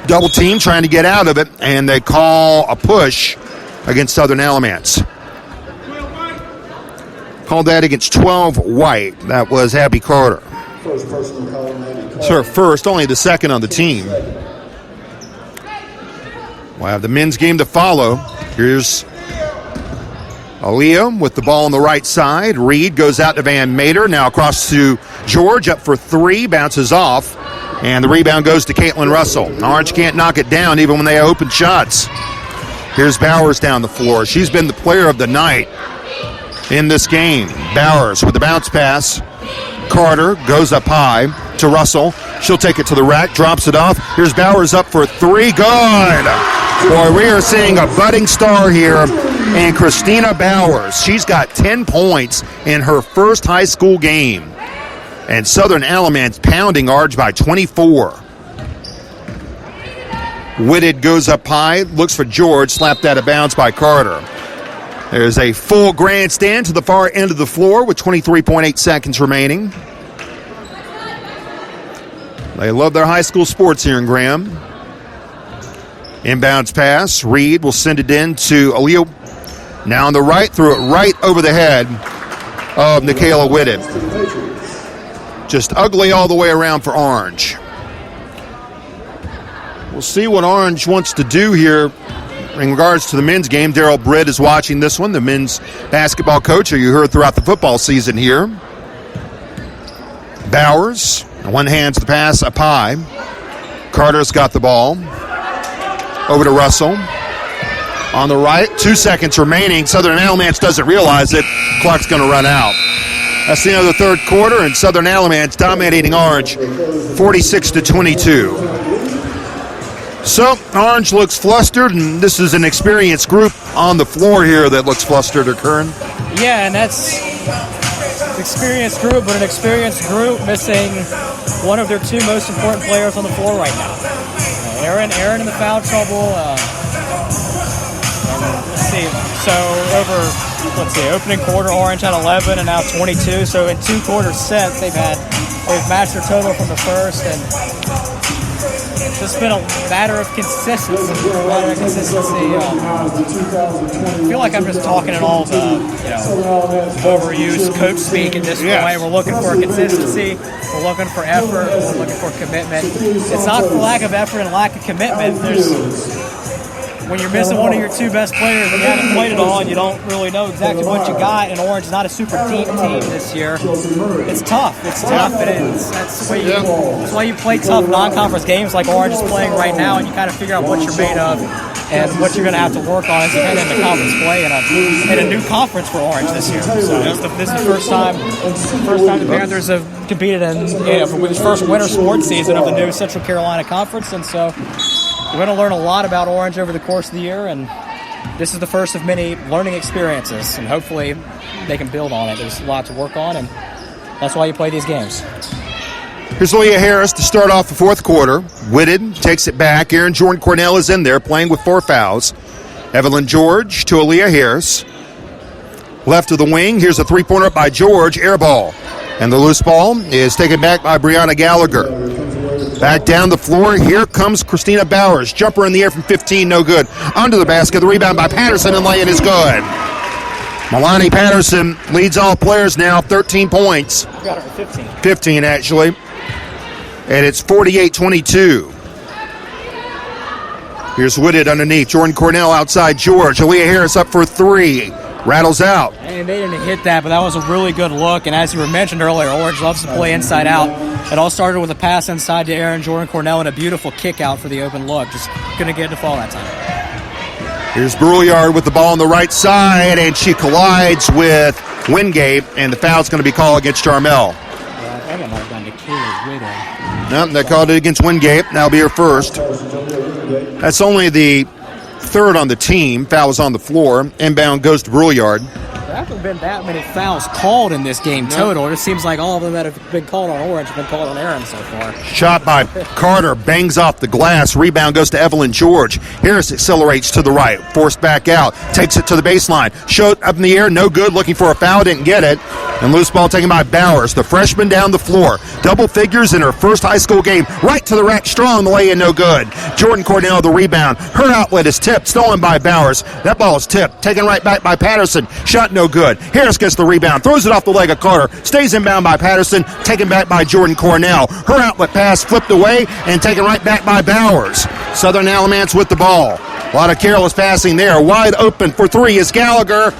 S1: Double team trying to get out of it, and they call a push against Southern Alamance. Called that against 12 White. That was Abby Carter. It's her first, only the second on the team. We'll have the men's game to follow. Here's Aaliyah with the ball on the right side. Reed goes out to Van Mater. Now across to George, up for three, bounces off. And the rebound goes to Caitlin Russell. Orange can't knock it down even when they open shots. Here's Bowers down the floor. She's been the player of the night in this game. Bowers with the bounce pass. Carter goes up high to Russell. She'll take it to the rack, drops it off. Here's Bowers up for three. Good. Boy, we are seeing a budding star here in Christina Bowers. She's got 10 points in her first high school game. And Southern Alamance pounding Orange by 24. Whitted goes up high, looks for George, slapped out of bounds by Carter. There's a full grandstand to the far end of the floor with 23.8 seconds remaining. They love their high school sports here in Graham. Inbounds pass. Reed will send it in to Aaliyah. Now on the right, threw it right over the head of Nikayla Whitted. Just ugly all the way around for Orange. We'll see what Orange wants to do here in regards to the men's game. Daryl Britt is watching this one, the men's basketball coach who you heard throughout the football season here. Bowers, one hands the pass up high. Carter's got the ball. Over to Russell. On the right, 2 seconds remaining. Southern Alamance doesn't realize it. Clock's going to run out. That's the end of the third quarter, and Southern Alamance dominating Orange 46-22. So, Orange looks flustered, and this is an experienced group on the floor here that looks flustered, or Kern.
S3: Yeah, and that's an experienced group, but an experienced group missing one of their two most important players on the floor right now. Aaron in the foul trouble. Opening quarter, Orange had 11 and now 22. So in 2 quarter sets, they've matched their total from the first, and it's just been a matter of consistency. I feel like I'm just talking in all the overused coach speak at this point. We're looking for consistency. We're looking for effort. We're looking for commitment. It's not for lack of effort and lack of commitment. When you're missing one of your two best players and you haven't played at all and you don't really know exactly what you got, and Orange is not a super deep team this year, it's tough. That's why you play tough non-conference games like Orange is playing right now, and you kind of figure out what you're made of and what you're going to have to work on as you head into conference play in a new conference for Orange this year. So this is the first time the Panthers have competed with the first winter sports season of the new Central Carolina Conference, and so we're going to learn a lot about Orange over the course of the year, and this is the first of many learning experiences, and hopefully they can build on it. There's a lot to work on, and that's why you play these games.
S1: Here's Leah Harris to start off the fourth quarter. Whitted takes it back. Aaron Jordan Cornell is in there playing with 4 fouls. Evelyn George to Aaliyah Harris. Left of the wing, here's a three-pointer by George, air ball. And the loose ball is taken back by Brianna Gallagher. Back down the floor, here comes Christina Bowers. Jumper in the air from 15, no good. Under the basket, the rebound by Patterson, and lay-in is good. Milani Patterson leads all players now, 13 points.
S3: Got her 15.
S1: 15, actually. And it's 48-22. Here's Whitted underneath. Jordan Cornell outside George. Aaliyah Harris up for 3. Rattles out.
S3: And they didn't hit that, but that was a really good look. And as you were mentioned earlier, Orange loves to play inside out. It all started with a pass inside to Aaron Jordan Cornell and a beautiful kick out for the open look. Just couldn't get it to fall that time.
S1: Here's Brouillard with the ball on the right side, and she collides with Wingate, and the foul's going to be called against Jarmel.
S3: Yeah, I think it might have gone to Kayla Whitted.
S1: No, they called it against Wingate. That'll be her first. That's only the third on the team. Foul is on the floor. Inbound goes to Brouillard.
S3: There haven't been that many fouls called in this game total. It seems like all of them that have been called on Orange have been called on Aaron so far.
S1: Shot by Carter, bangs off the glass. Rebound goes to Evelyn George. Harris accelerates to the right, forced back out, takes it to the baseline. Shot up in the air, no good, looking for a foul, didn't get it. And loose ball taken by Bowers, the freshman down the floor. Double figures in her first high school game. Right to the rack, strong, the lay-in, no good. Jordan Cornell, the rebound. Her outlet is tipped, stolen by Bowers. That ball is tipped, taken right back by Patterson. Shot no good. Harris gets the rebound, throws it off the leg of Carter. Stays inbound by Patterson, taken back by Jordan Cornell. Her outlet pass flipped away and taken right back by Bowers. Southern Alamance with the ball. A lot of careless passing there. Wide open for 3 is Gallagher.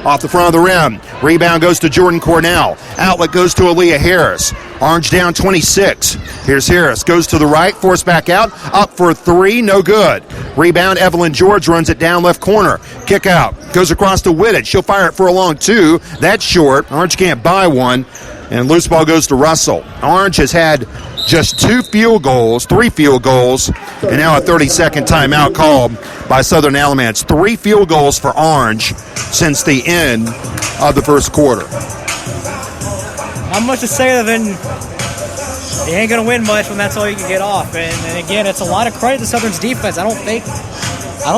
S1: Off the front of the rim. Rebound goes to Jordan Cornell. Outlet goes to Aaliyah Harris. Orange down 26. Here's Harris. Goes to the right. Forced back out. Up for 3. No good. Rebound. Evelyn George runs it down left corner. Kick out. Goes across to Whitted. She'll fire it for a long 2. That's short. Orange can't buy one. And loose ball goes to Russell. Orange has had just 3 field goals, and now a 30-second timeout called by Southern Alamance. 3 field goals for Orange since the end of the first quarter.
S3: Not much to say other than you ain't going to win much when that's all you can get off. And again, it's a lot of credit to Southern's defense. I don't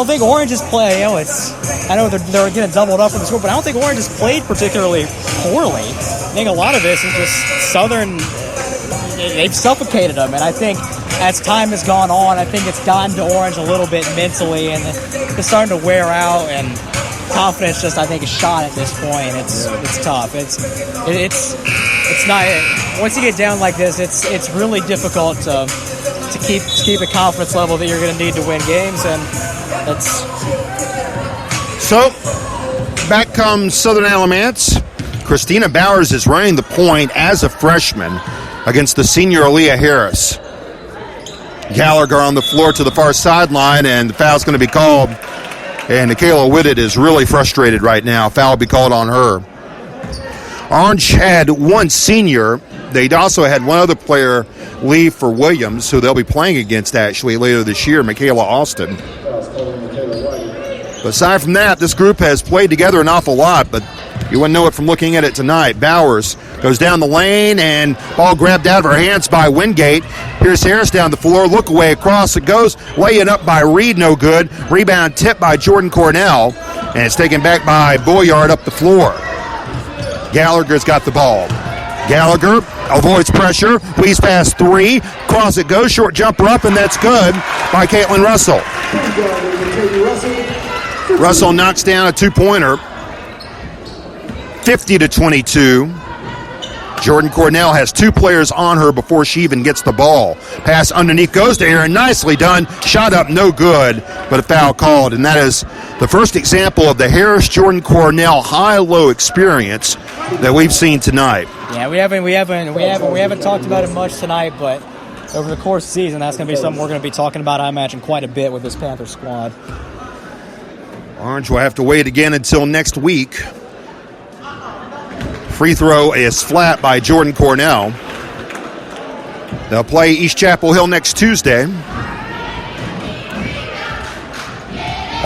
S3: think Orange has played. I know they're getting doubled up in the score, but I don't think Orange has played particularly poorly. I think a lot of this is just Southern. They've suffocated them, and I think as time has gone on, I think it's gotten to Orange a little bit mentally, and it's starting to wear out, and confidence just, I think, is shot at this point. It's tough. It's not, once you get down like this, it's really difficult to keep a confidence level that you're going to need to win games, and that's.
S1: So back comes Southern Alamance. Christina Bowers is running the point as a freshman against the senior Aaliyah Harris. Gallagher on the floor to the far sideline, and the foul's going to be called. And Nikayla Whitted is really frustrated right now. Foul will be called on her. Orange had one senior. They also had one other player leave for Williams, who they'll be playing against actually later this year, Michaela Austin. But aside from that, this group has played together an awful lot, but you wouldn't know it from looking at it tonight. Bowers goes down the lane, and ball grabbed out of her hands by Wingate. Here's Harris down the floor. Look away across it goes. Laying up by Reed, no good. Rebound tipped by Jordan Cornell, and it's taken back by Boyard up the floor. Gallagher's got the ball. Gallagher avoids pressure. Weaves past 3. Cross it goes. Short jumper up, and that's good by Caitlin Russell. Russell knocks down a 2-pointer. 50-22. Jordan Cornell has 2 players on her before she even gets the ball. Pass underneath goes to Aaron. Nicely done. Shot up, no good, but a foul called. And that is the first example of the Harris-Jordan Cornell high-low experience that we've seen tonight.
S3: Yeah, we haven't talked about it much tonight, but over the course of the season, that's going to be something we're going to be talking about, I imagine, quite a bit with this Panther squad.
S1: Orange will have to wait again until next week. Free throw is flat by Jordan Cornell. They'll play East Chapel Hill next Tuesday.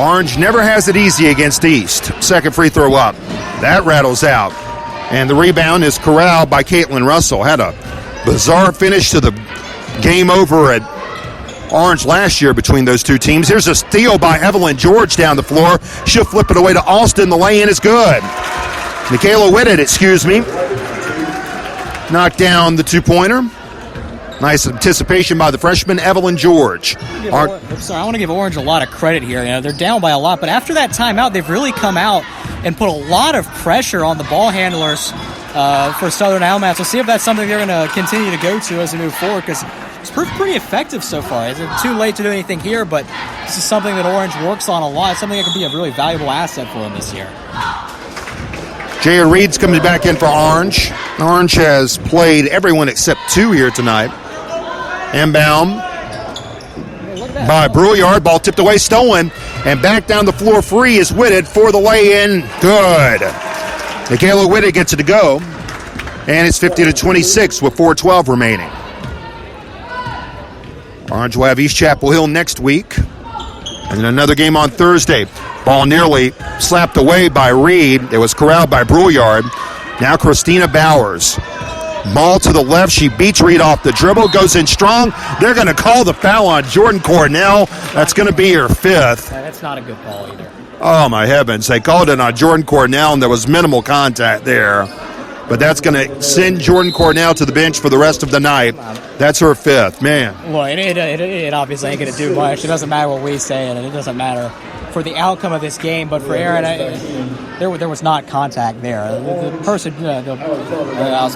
S1: Orange never has it easy against East. Second free throw up. That rattles out. And the rebound is corralled by Caitlin Russell. Had a bizarre finish to the game over at Orange last year between those two teams. Here's a steal by Evelyn George down the floor. She'll flip it away to Austin. The lay-in is good. Nikayla Whitted, knocked down the 2-pointer. Nice anticipation by the freshman, Evelyn George.
S3: I want to give Orange a lot of credit here. They're down by a lot, but after that timeout, they've really come out and put a lot of pressure on the ball handlers for Southern Alamance. We'll see if that's something they're going to continue to go to as we move forward, because it's proved pretty effective so far. It's too late to do anything here, but this is something that Orange works on a lot. It's something that could be a really valuable asset for them this year.
S1: Jaya Reed's coming back in for Orange. Orange has played everyone except 2 here tonight. Inbound by Brouillard. Ball tipped away, stolen. And back down the floor free is Whitted for the lay-in. Good. Nikayla Whitted gets it to go. And it's 50-26 with 4:12 remaining. Orange will have East Chapel Hill next week. And then another game on Thursday. Ball nearly slapped away by Reed. It was corralled by Brouillard. Now Christina Bowers. Ball to the left. She beats Reed off the dribble. Goes in strong. They're going to call the foul on Jordan Cornell. That's going to be her 5th.
S3: That's not a good call either.
S1: Oh, my heavens. They called it on Jordan Cornell, and there was minimal contact there. But that's going to send Jordan Cornell to the bench for the rest of the night. That's her 5th. Man.
S3: Well, it obviously ain't going to do much. It doesn't matter what we say, and it doesn't matter for the outcome of this game. But for Aaron, there was not contact there. The person,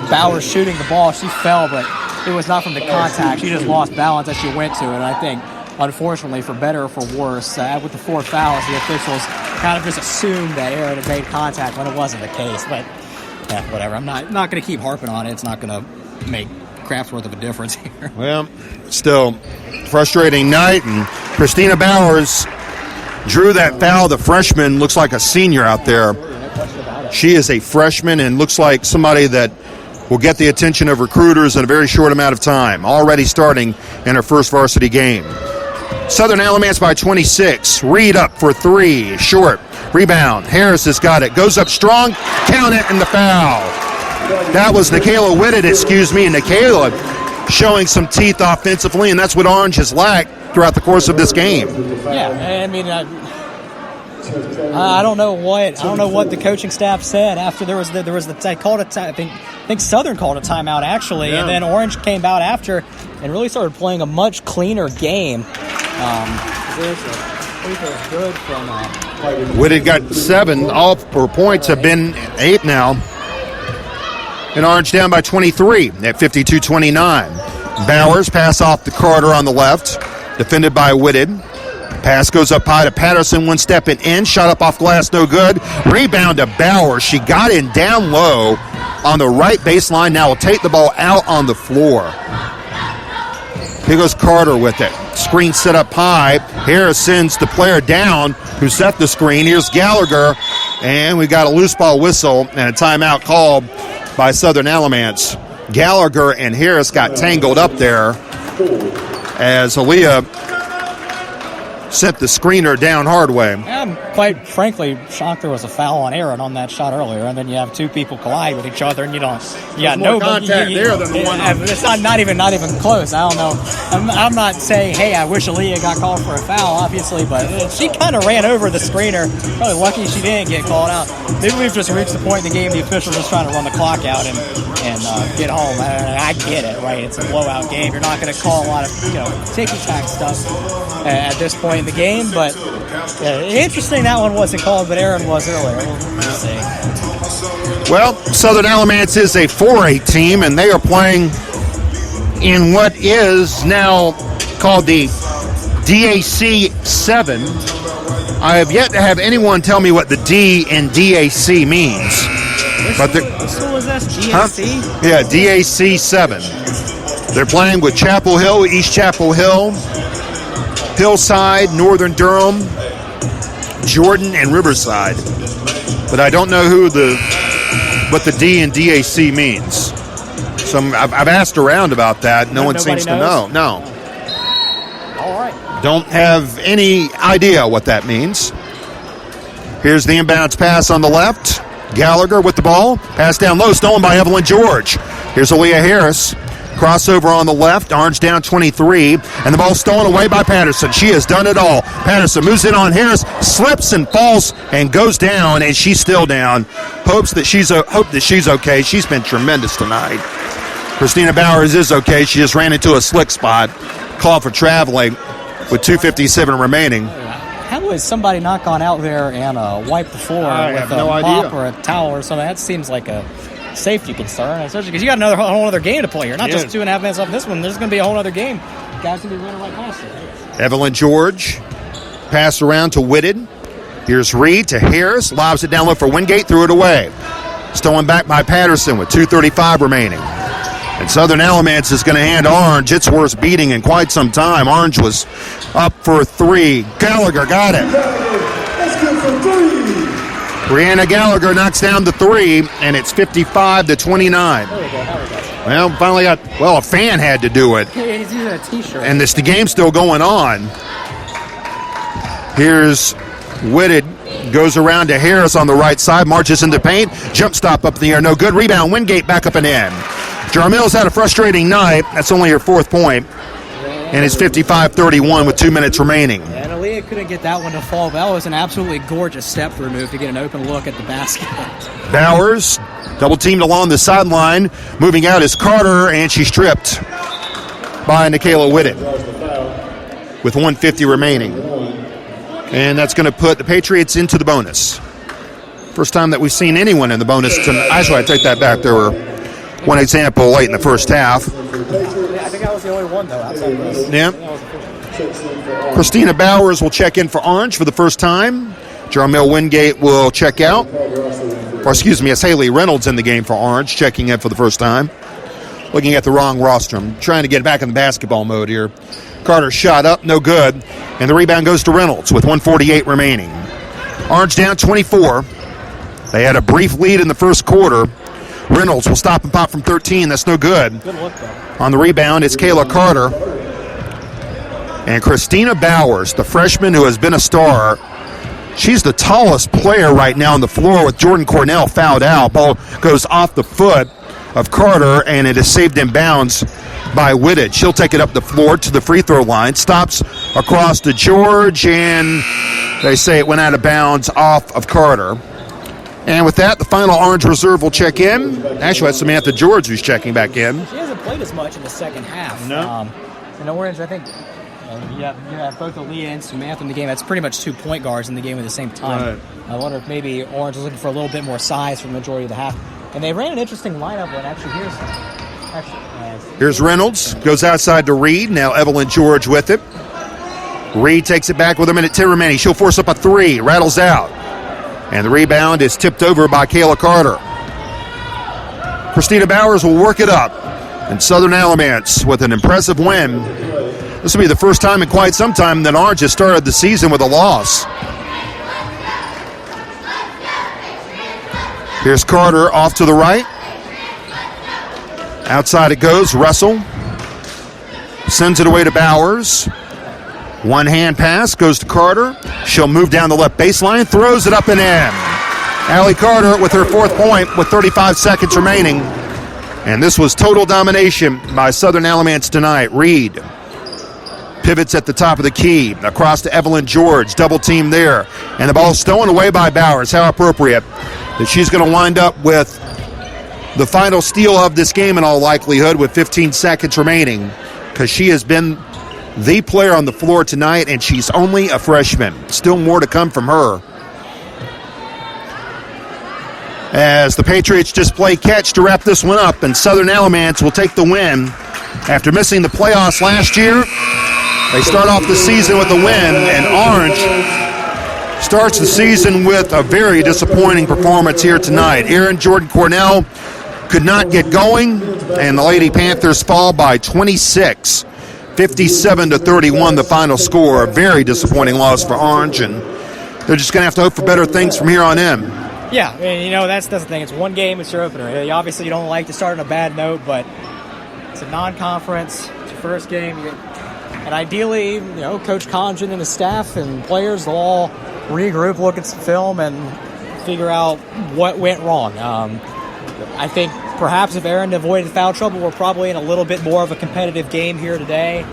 S3: Bowers shooting the ball, she fell, but it was not from the contact. She just lost balance as she went to it. And I think, unfortunately, for better or for worse, with the 4 fouls, the officials kind of just assumed that Aaron had made contact when it wasn't the case. But yeah, whatever. I'm not going to keep harping on it. It's not going to make crap's worth of a difference here.
S1: Well, still frustrating night, and Christina Bowers drew that foul. The freshman looks like a senior out there. She is a freshman and looks like somebody that will get the attention of recruiters in a very short amount of time, already starting in her first varsity game. Southern Alamance by 26. Reed up for three. Short. Rebound. Harris has got it. Goes up strong. Count it, and the foul. That was Nikayla Whitted, Nikayla showing some teeth offensively, and that's what Orange has lacked throughout the course of this game.
S3: Yeah, I mean, I don't know what the coaching staff said after they called it. I think Southern called a timeout actually, and then Orange came out after and really started playing a much cleaner game. Good from
S1: Whitted got 7. All her points have been 8 now. And Orange down by 23 at 52-29. Bowers pass off to Carter on the left, defended by Whitted. Pass goes up high to Patterson, one step in, shot up off glass, no good. Rebound to Bowers. She got in down low on the right baseline. Now will take the ball out on the floor. Here goes Carter with it. Screen set up high. Harris sends the player down who set the screen. Here's Gallagher, and we got a loose ball whistle and a timeout called by Southern Alamance. Gallagher and Harris got tangled up there as Aaliyah sent the screener down hard way.
S3: I'm quite frankly shocked there was a foul on Aaron on that shot earlier, and then you have two people collide with each other, and you got no
S1: contact there than the one.
S3: It's not even close. I don't know. I'm not saying, hey, I wish Aaliyah got called for a foul, obviously, but she kind of ran over the screener. Probably lucky she didn't get called out. Maybe we've just reached the point in the game the officials just trying to run the clock out and get home. I get it, right? It's a blowout game. You're not going to call a lot of ticky-tack stuff at this point in the game, but interesting that one wasn't called, but Aaron was earlier. We'll see.
S1: Well, Southern Alamance is a 4A team, and they are playing in what is now called the DAC 7. I have yet to have anyone tell me what the D in DAC means.
S3: What school is this? DAC?
S1: Yeah, DAC 7. They're playing with Chapel Hill, East Chapel Hill, Hillside, Northern Durham, Jordan, and Riverside. But I don't know what the D in DAC means. So I've asked around about that. No one seems to know. No.
S3: All right.
S1: Don't have any idea what that means. Here's the inbounds pass on the left. Gallagher with the ball. Pass down low, stolen by Evelyn George. Here's Aaliyah Harris. Crossover on the left, Orange down 23, and the ball stolen away by Patterson. She has done it all. Patterson moves in on Harris, slips and falls and goes down, and she's still down. Hope that she's okay. She's been tremendous tonight. Christina Bowers is okay. She just ran into a slick spot. Call for traveling with 2:57 remaining.
S3: How would somebody not gone out there and wipe the floor with a mop or a towel or something? That seems like a safety concern, especially because you got a whole other game to play here. Not just 2.5 minutes off this one. There's going to be a whole other game. Guys going to be running like last year.
S1: Evelyn George, pass around to Whitted. Here's Reed to Harris. Lobs it down low for Wingate. Threw it away. Stolen back by Patterson with 2:35 remaining. And Southern Alamance is going to hand Orange its worst beating in quite some time. Orange was up for 3. Gallagher got it.
S2: Let's go for 3.
S1: Brianna Gallagher knocks down the 3, and it's 55-29. Well, finally a fan had to do it.
S3: He's using a T-shirt.
S1: And the game's still going on. Here's Whitted. Goes around to Harris on the right side. Marches into paint. Jump stop up in the air. No good. Rebound. Wingate back up and in. Jarmil's had a frustrating night. That's only her 4th point. And it's 55-31 with 2 minutes remaining.
S3: And Aaliyah couldn't get that one to fall. That was an absolutely gorgeous step-through move to get an open look at the basket.
S1: Bowers, double-teamed along the sideline. Moving out is Carter, and she's tripped by Nikayla Whitted with 1:50 remaining. And that's going to put the Patriots into the bonus. First time that we've seen anyone in the bonus tonight. Actually, I take that back. There were one example late in the first half.
S3: I think that was the only one, though, outside this.
S1: Yeah. Christina Bowers will check in for Orange for the first time. Jarmil Wingate will check out. Or, it's Haley Reynolds in the game for Orange, checking in for the first time. Looking at the wrong roster. I'm trying to get back in the basketball mode here. Carter shot up, no good. And the rebound goes to Reynolds with 1:48 remaining. Orange down 24. They had a brief lead in the first quarter. Reynolds will stop and pop from 13. That's no good.
S3: Good look, though.
S1: On the rebound, it's Kayla Carter. And Christina Bowers, the freshman who has been a star. She's the tallest player right now on the floor with Jordan Cornell fouled out. Ball goes off the foot of Carter, and it is saved in bounds by Whitted. She'll take it up the floor to the free throw line. Stops across to George, and they say it went out of bounds off of Carter. And with that, the final Orange reserve will check in. Actually, that's Samantha George who's checking back in.
S3: She hasn't played as much in the second half.
S1: No.
S3: In Orange, I think you have both Aaliyah and Samantha in the game. That's pretty much 2 point guards in the game at the same time. Right. I wonder if maybe Orange is looking for a little bit more size for the majority of the half. And they ran an interesting lineup when
S1: here's Reynolds. Goes outside to Reed. Now Evelyn George with it. Reed takes it back with a minute 10 remaining. She'll force up a three. Rattles out. And the rebound is tipped over by Kayla Carter. Christina Bowers will work it up. And Southern Alamance with an impressive win. This will be the first time in quite some time that Orange has started the season with a loss. Here's Carter off to the right. Outside it goes. Russell sends it away to Bowers. One hand pass goes to Carter. She'll move down the left baseline, throws it up and in. Allie Carter with her 4th point with 35 seconds remaining. And this was total domination by Southern Alamance tonight. Reed pivots at the top of the key. Across to Evelyn George. Double team there. And the ball stolen away by Bowers. How appropriate that she's going to wind up with the final steal of this game in all likelihood with 15 seconds remaining, because she has been the player on the floor tonight, and she's only a freshman. Still more to come from her. As the Patriots just play catch to wrap this one up, and Southern Alamance will take the win. After missing the playoffs last year, they start off the season with a win, and Orange starts the season with a very disappointing performance here tonight. Jordan Cornell could not get going, and the Lady Panthers fall by 26. 57-31 the final score. A very disappointing loss for Orange, and they're just going to have to hope for better things from here on in.
S3: Yeah, and that's the thing. It's one game, it's your opener. Obviously, you don't like to start on a bad note, but it's a non-conference. It's your first game. And ideally, Coach Conjun and his staff and players, they'll all regroup, look at some film, and figure out what went wrong. I think perhaps if Aaron avoided foul trouble, we're probably in a little bit more of a competitive game here today.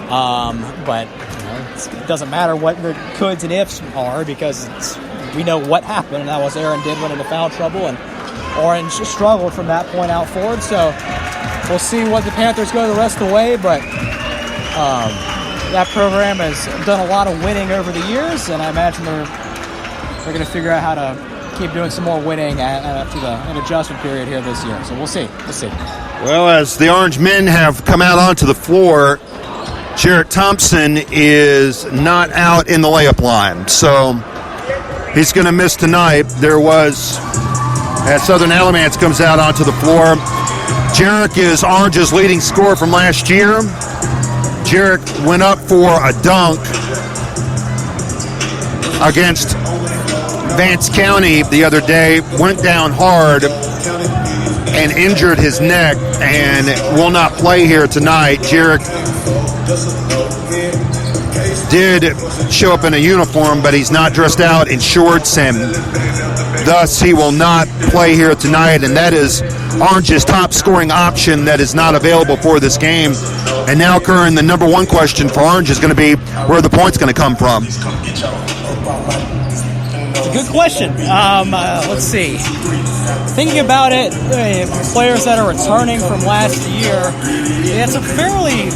S3: But it doesn't matter what the coulds and ifs are, because we know what happened, and that was Aaron did run into foul trouble, and Orange struggled from that point out forward. So we'll see what the Panthers go the rest of the way, but that program has done a lot of winning over the years, and I imagine they're going to figure out how to keep doing some more winning after an adjustment period here this year. So we'll see.
S1: Well, as the Orange men have come out onto the floor, Jarrett Thompson is not out in the layup line, so he's going to miss tonight. There was, as Southern Alamance comes out onto the floor, Jarrett is Orange's leading scorer from last year. Jarrett went up for a dunk against Vance County the other day, went down hard and injured his neck and will not play here tonight. Jarrett did show up in a uniform, but he's not dressed out in shorts, and thus he will not play here tonight, and that is Orange's top scoring option that is not available for this game. And now, Curran, the number one question for Orange is going to be where the point's going to come from.
S3: Good question. Let's see. Thinking about it, players that are returning from last year, it's a fairly...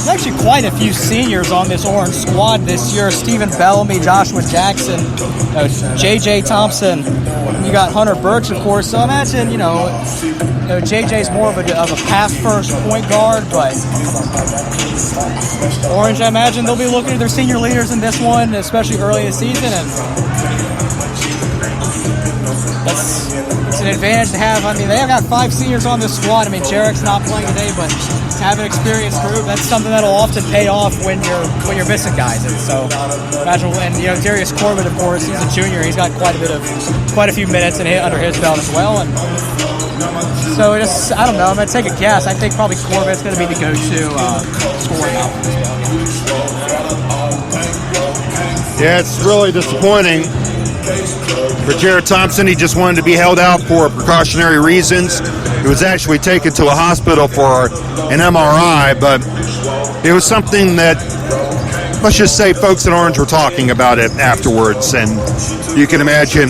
S3: There's actually quite a few seniors on this Orange squad this year. Stephen Bellamy, Joshua Jackson, J.J. Thompson. You got Hunter Birch, of course. So I imagine, J.J.'s more of a pass-first point guard, but Orange, I imagine they'll be looking at their senior leaders in this one, especially early in the season. And it's an advantage to have. I mean, they've got 5 seniors on this squad. I mean, Jarek's not playing today, but to have an experienced group, that's something that'll often pay off when you're missing guys. And so imagine when Darius Corbett, of course, he's a junior. He's got quite a few minutes under his belt as well. And so I don't know. I'm gonna take a guess. I think probably Corbett's gonna be the go-to scoring out for this ball game.
S1: Yeah, it's really disappointing for Jared Thompson. He just wanted to be held out for precautionary reasons. He was actually taken to a hospital for an MRI, but it was something that, let's just say, folks at Orange were talking about it afterwards, and you can imagine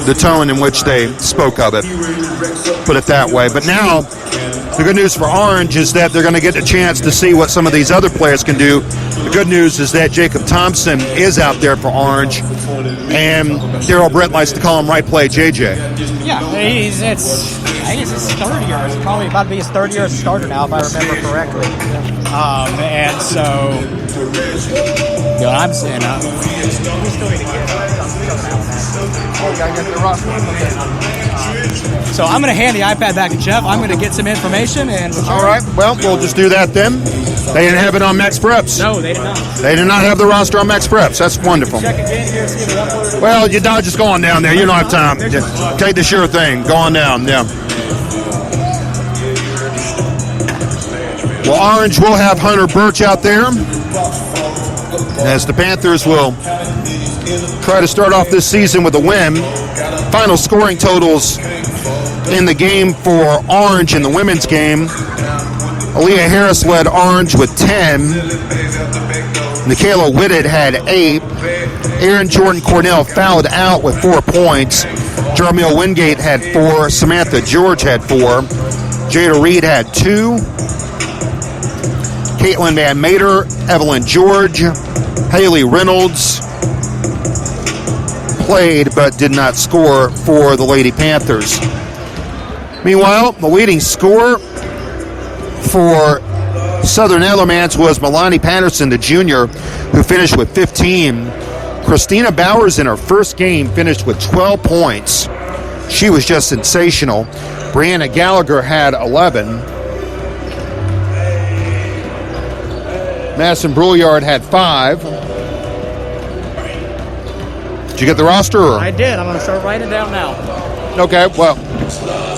S1: the tone in which they spoke of it, put it that way. But now, the good news for Orange is that they're going to get a chance to see what some of these other players can do. The good news is that Jacob Thompson is out there for Orange, and Darryl Britt likes to call him right play JJ.
S3: Yeah, I think it's his third year. It's probably about to be his third year as a starter now, if I remember correctly. And so, I'm saying, we still need to get so I'm going to hand the iPad back to Jeff. I'm going to get some information.
S1: All right, well, we'll just do that then. They didn't have it on Max Preps.
S3: No, they did not.
S1: They did not have the roster on Max Preps. That's wonderful. Well, you just go on down there. You don't have time. Just take the sure thing. Go on down, yeah. Well, Orange will have Hunter Birch out there, as the Panthers will try to start off this season with a win. Final scoring totals in the game for Orange in the women's game. Aaliyah Harris led Orange with 10. Nikayla Whitted had 8. Aaron Jordan Cornell fouled out with 4 points. Jarmiel Wingate had 4. Samantha George had 4. Jada Reed had 2. Caitlin Van Mater, Evelyn George, Haley Reynolds played but did not score for the Lady Panthers. Meanwhile, the leading scorer for Southern Alamance was Milani Patterson, the junior, who finished with 15. Christina Bowers in her first game finished with 12 points. She was just sensational. Brianna Gallagher had 11. Madison Brouillard had 5. Did you get the roster? Or?
S3: I did. I'm going to start writing it down now.
S1: Okay, well,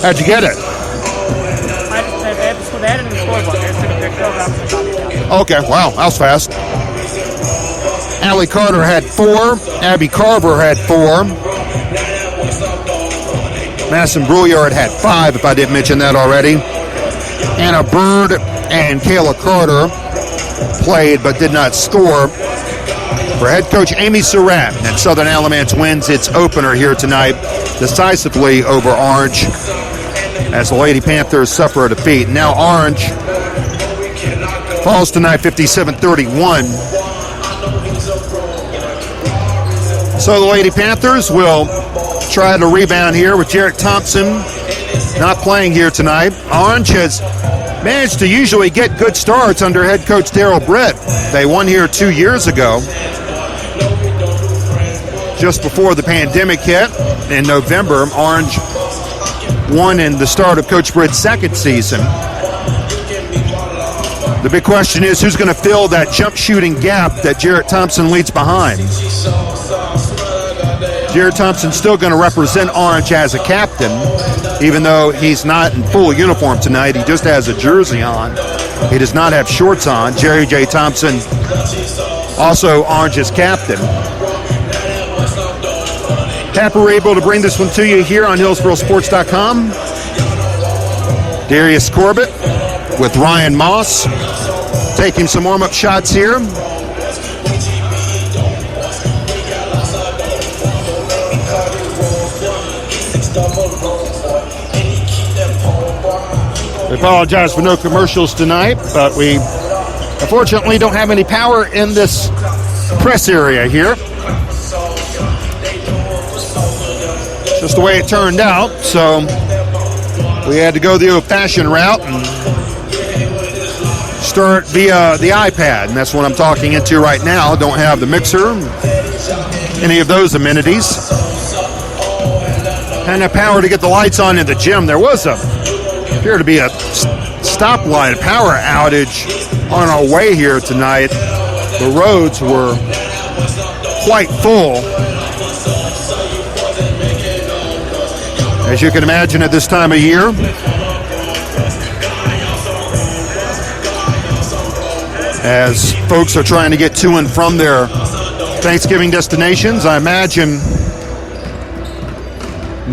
S1: how'd you get it?
S3: I just put that in the scorebook. I just took a picture of it.
S1: Okay, wow, that was fast. Allie Carter had 4. Abby Carver had 4. Madison Brouillard had 5, if I didn't mention that already. Anna Bird and Kayla Carter played but did not score. For head coach Amy Surratt, and Southern Alamance wins its opener here tonight decisively over Orange as the Lady Panthers suffer a defeat. Now Orange falls tonight 57-31. So the Lady Panthers will try to rebound here with Jarrett Thompson not playing here tonight. Orange has managed to usually get good starts under head coach Darryl Britt. They won here 2 years ago, just before the pandemic hit in November. Orange won in the start of Coach Britt's second season. The big question is, who's going to fill that jump shooting gap that Jarrett Thompson leads behind? Jarrett Thompson's still going to represent Orange as a captain, even though he's not in full uniform tonight. He just has a jersey on. He does not have shorts on. Jerry J. Thompson, also Orange's captain. Tapper were able to bring this one to you here on HillsboroSports.com. Darius Corbett with Ryan Moss taking some warm-up shots here. We apologize for no commercials tonight, but we unfortunately don't have any power in this press area here. Just the way it turned out, so we had to go the old-fashioned route and start via the iPad, and that's what I'm talking into right now. Don't have the mixer, any of those amenities. and the power to get the lights on in the gym. There was appeared to be a stoplight, a power outage on our way here tonight. The roads were quite full. As you can imagine at this time of year, as folks are trying to get to and from their Thanksgiving destinations, I imagine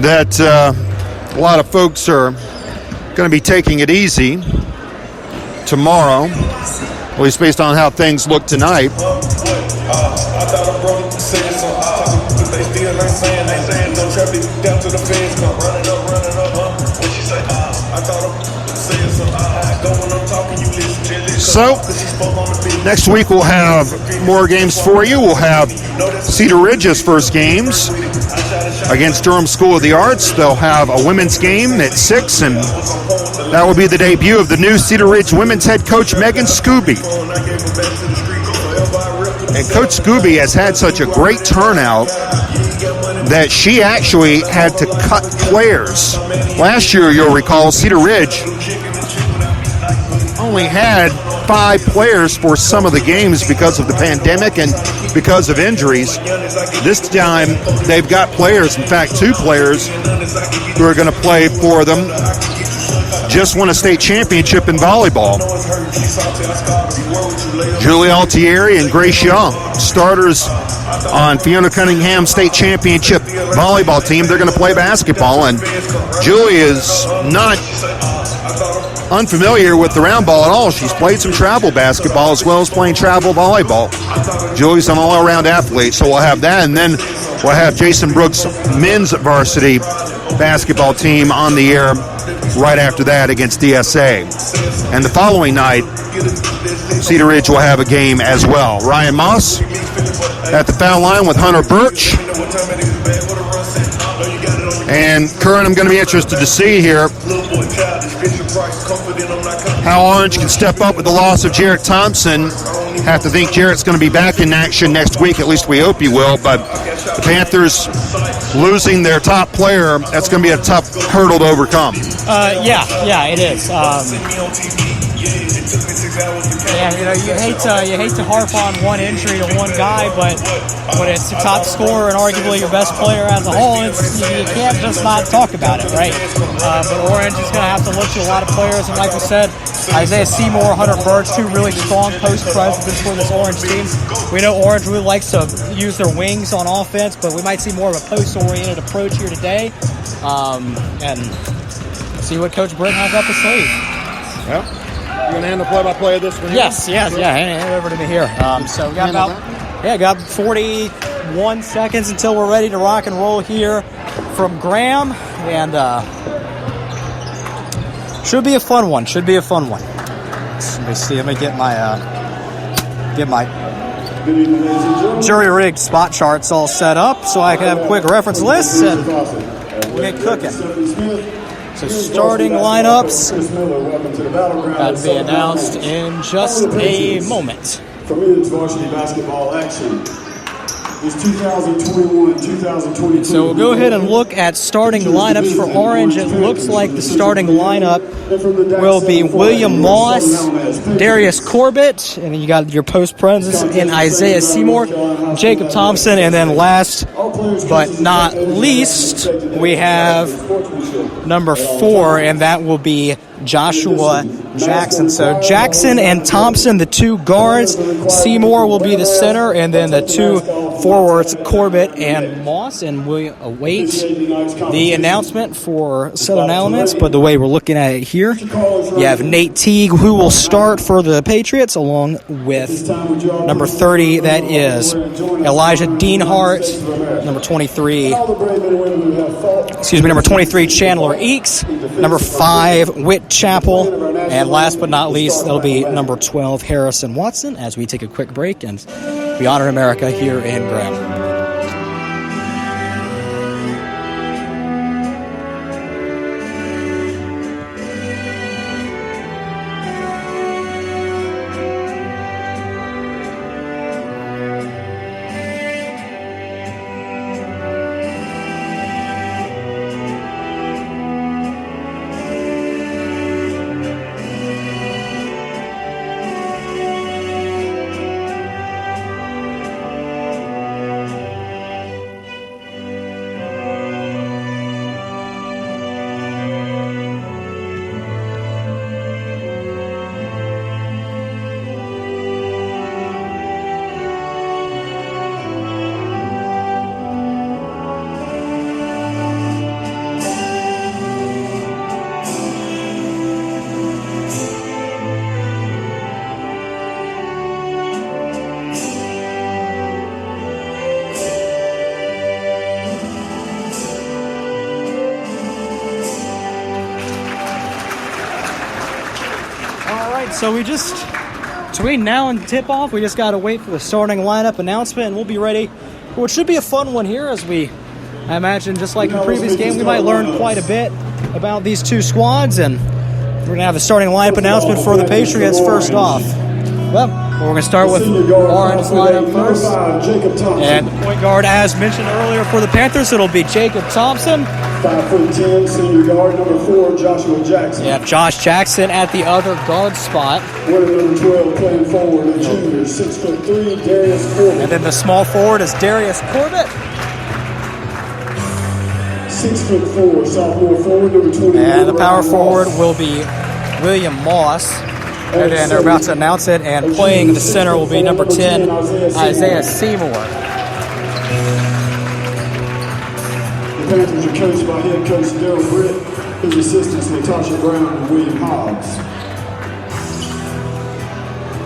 S1: that a lot of folks are going to be taking it easy tomorrow, at least based on how things look tonight. So, next week we'll have more games for you. We'll have Cedar Ridge's first games against Durham School of the Arts. They'll have a women's game at 6, and that will be the debut of the new Cedar Ridge women's head coach, Megan Scooby. And Coach Scooby has had such a great turnout that she actually had to cut players. Last year, you'll recall, Cedar Ridge only had 5 players for some of the games because of the pandemic and because of injuries. This time, they've got players, in fact, 2 players who are going to play for them. Just won a state championship in volleyball. Julie Altieri and Grace Young, starters on Fiona Cunningham's state championship volleyball team. They're going to play basketball, and Julie is not unfamiliar with the round ball at all. She's played some travel basketball as well as playing travel volleyball. Julie's an all-around athlete, so we'll have that, and then we'll have Jason Brooks' men's varsity basketball team on the air right after that against DSA. And the following night, Cedar Ridge will have a game as well. Ryan Moss at the foul line with Hunter Birch. And Curran, I'm going to be interested to see here how Orange can step up with the loss of Jarrett Thompson. Have to think Jarrett's going to be back in action next week. At least we hope he will. But the Panthers losing their top player, that's going to be a tough hurdle to overcome.
S3: Yeah, it is. You hate to harp on one injury to one guy, but when it's your top scorer and arguably your best player as a whole, you can't just not talk about it, right? But Orange is going to have to look to a lot of players, and like we said, Isaiah Seymour, Hunter Birch, 2 really strong post presidents for this Orange team. We know Orange really likes to use their wings on offense, but we might see more of a post-oriented approach here today, and see what Coach Britt has up his sleeve.
S1: Well, you going to hand the play-by-play of this one?
S3: Yes. Hand it over to me here. So we got 41 seconds until we're ready to rock and roll here from Graham, and should be a fun one. Let me see. Let me get my jury-rigged spot charts all set up so I can have quick reference lists and we'll get cooking. So starting lineups that'll be announced in just a moment.
S2: From men's varsity basketball action is 2021-2022.
S3: So we'll go ahead and look at starting lineups for Orange. It looks like the starting lineup will be William Moss, Darius Corbett, and then you got your post presence in Isaiah Seymour, Jacob Thompson, and then last but not least, we have number 4, and that will be Joshua Jackson. So Jackson and Thompson, the 2 guards. Seymour will be the center, and then the 2 forwards, Corbett and Moss. And we await the announcement for Southern Alamance. But the way we're looking at it here, you have Nate Teague, who will start for the Patriots, along with number 30, that is Elijah Deanhart, number 23, Chandler Eakes, number 5, Whit Chappell, and last but not least, that'll be number 12, Harrison Watson, as we take a quick break and we honor America here in Graham. right, so we just, between now and tip-off, we just got to wait for the starting lineup announcement, and we'll be ready for what should be a fun one here as I imagine, just like in the previous game, we might learn quite a bit about these two squads, and we're going to have the starting lineup announcement for the Patriots first off. Well, we're going to start with Orange lineup first. And the point guard, as mentioned earlier for the Panthers, it'll be Jacob Thompson.
S2: 5'10", senior guard, number 4, Joshua Jackson.
S3: You have Josh Jackson at the other guard spot.
S2: Wearing number 12, playing forward, a junior, 6'3", Darius Corbett.
S3: And then the small forward is Darius Corbett.
S2: 6'4", sophomore forward, number 21.
S3: And the power forward will be William Moss. And then they're about to announce it, and playing in the center will be number 10, Isaiah Seymour.
S2: The Panthers are coached by head coach Daryl Britt, his assistants Latasha Brown and William Hobbs.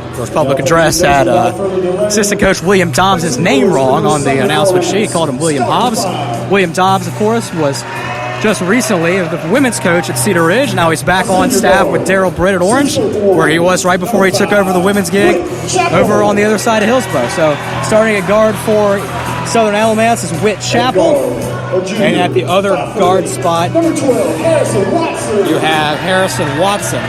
S3: Of course, public address had assistant coach William Dobbs' name wrong on the announcement sheet. He called him William Hobbs. William Dobbs, of course, was just recently the women's coach at Cedar Ridge. Now he's back on staff with Daryl Britt at Orange, where he was right before he took over the women's gig over on the other side of Hillsborough. So starting at guard for Southern Alamance is Whit Chappell. And at the other guard spot, you have Harrison Watson.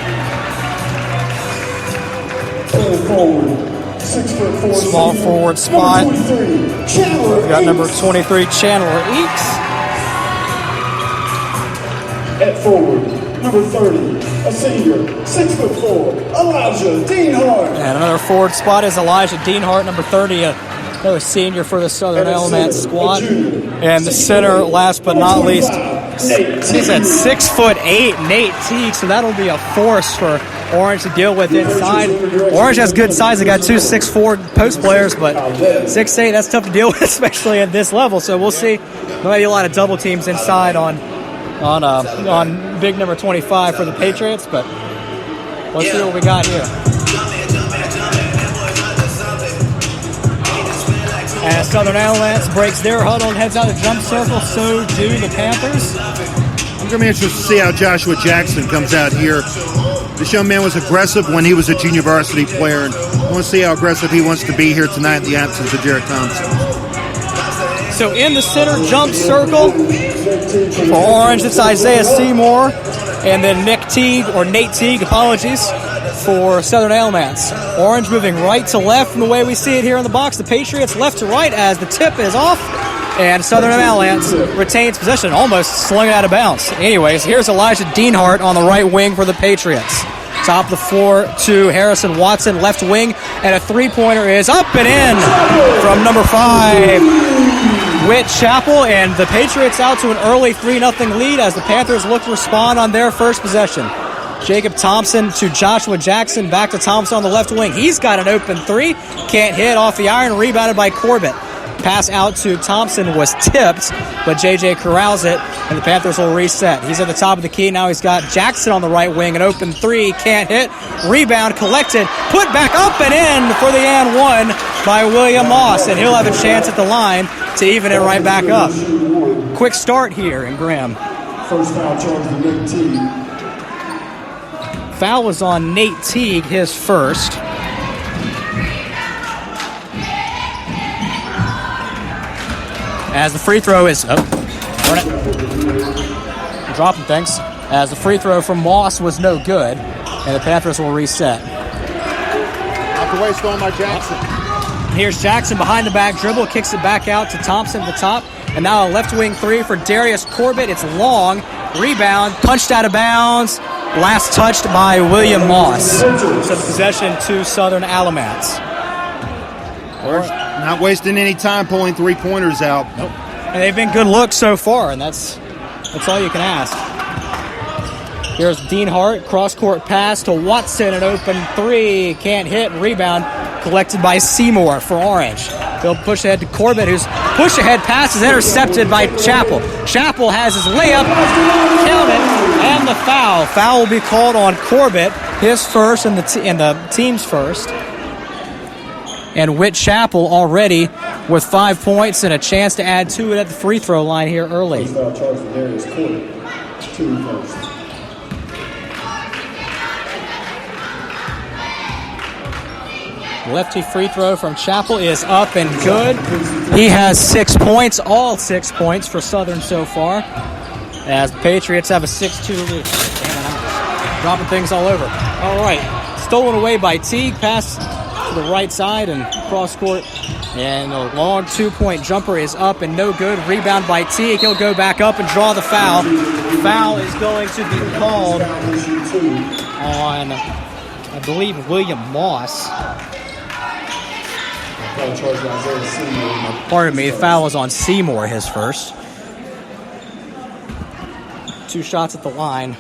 S3: Small forward spot. We've got number 23, Chandler Eakes.
S2: At forward, number 30, a senior, 6'4", Elijah Deanhart.
S3: And another forward spot is Elijah Deanhart, number 30, another senior for the Southern Alamance squad. And the center, last but not least, he's at 6'8", Nate Teague, so that'll be a force for Orange to deal with inside. Orange has good size. They got two 6'4" post players, but 6'8", that's tough to deal with, especially at this level. So we'll see. There might be a lot of double teams inside on big number 25 for the Patriots, but let's see what we got here. As Southern Alamance breaks their huddle and heads out to jump circle, so do the Panthers.
S1: I'm going to be interested to see how Joshua Jackson comes out here. This young man was aggressive when he was a junior varsity player, and I want to see how aggressive he wants to be here tonight in the absence of Jarrett Thompson.
S3: So in the center jump circle for Orange, it's Isaiah Seymour, and then Nate Teague, apologies, for Southern Alamance. Orange moving right to left from the way we see it here in the box. The Patriots left to right as the tip is off, and Southern Alamance retains possession, almost slung it out of bounds. Anyways, here's Elijah Deanhart on the right wing for the Patriots. Top of the floor to Harrison Watson, left wing, and a three-pointer is up and in from number 5, Whit Chappell, and the Patriots out to an early 3-0 lead as the Panthers look to respond on their first possession. Jacob Thompson to Joshua Jackson, back to Thompson on the left wing. He's got an open three, can't hit, off the iron, rebounded by Corbett. Pass out to Thompson was tipped, but JJ corrals it, and the Panthers will reset. He's at the top of the key. Now he's got Jackson on the right wing. An open three, can't hit. Rebound collected, put back up and in for the and one by William Moss, and he'll have a chance at the line to even it right back up. Quick start here in Graham.
S2: First foul charge to Nate Teague.
S3: Foul was on Nate Teague, his first. As the free throw is dropping things. As the free throw from Moss was no good, and the Panthers will reset.
S1: Off the waist on by Jackson.
S3: Here's Jackson behind the back dribble, kicks it back out to Thompson at the top, and now a left wing three for Darius Corbett. It's long, rebound, punched out of bounds, last touched by William Moss. So the possession to Southern Alamance.
S1: Not wasting any time pulling three-pointers out.
S3: Nope. And they've been good looks so far, and that's all you can ask. Here's Deanhart, cross-court pass to Watson, an open three, can't hit, rebound, collected by Seymour for Orange. They'll push ahead to Corbett, whose push-ahead pass is intercepted by Chappell. Chappell has his layup, count it, and the foul. Foul will be called on Corbett, his first and the team's first. And Whit Chappell already with 5 points and a chance to add to it at the free throw line here early.
S2: First foul charge for Darius Corbett. 2 first.
S3: Lefty free throw from Chapel is up and good. He has 6 points, all 6 points for Southern so far, as the Patriots have a 6-2 lead. Damn it, I'm dropping things all over. All right, stolen away by Teague. Pass to the right side and cross court. And a long 2-point jumper is up and no good. Rebound by Teague. He'll go back up and draw the foul. Foul is going to be called on, I believe, William Moss. Pardon me, the foul is on Seymour, his first. 2 shots at the line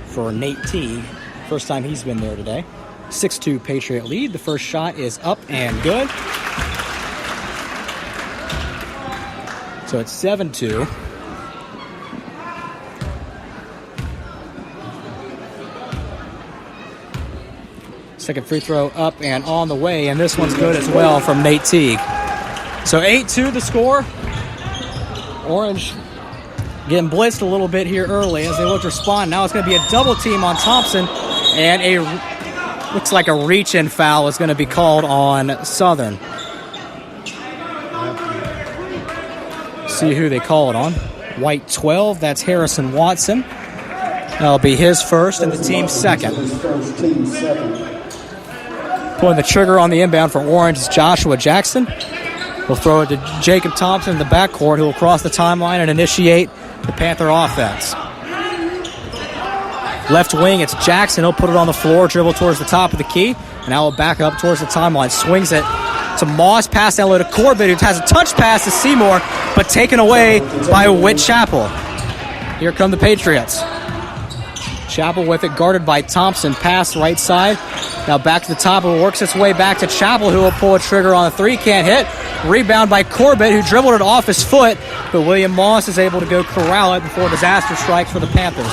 S3: for Nate Teague. First time he's been there today. 6-2 Patriot lead. The first shot is up and good. So it's 7-2. Second free throw up and on the way, and this one's good as well from Nate Teague. So 8-2 the score. Orange getting blitzed a little bit here early as they look to respond. Now it's going to be a double team on Thompson, and looks like a reach-in foul is going to be called on Southern. See who they call it on. White 12, that's Harrison Watson. That'll be his first and the team's second. Pulling the trigger on the inbound for Orange is Joshua Jackson. We'll throw it to Jacob Thompson in the backcourt, who will cross the timeline and initiate the Panther offense. Left wing, it's Jackson. He'll put it on the floor, dribble towards the top of the key, and now he'll back up towards the timeline. Swings it to Moss, pass down low to Corbett, who has a touch pass to Seymour, but taken away by Whit Chapel. Here come the Patriots. Chapel with it, guarded by Thompson. Pass right side. Now back to the top. It works its way back to Chapel, who will pull a trigger on a 3. Can't hit. Rebound by Corbett, who dribbled it off his foot, but William Moss is able to go corral it before disaster strikes for the Panthers.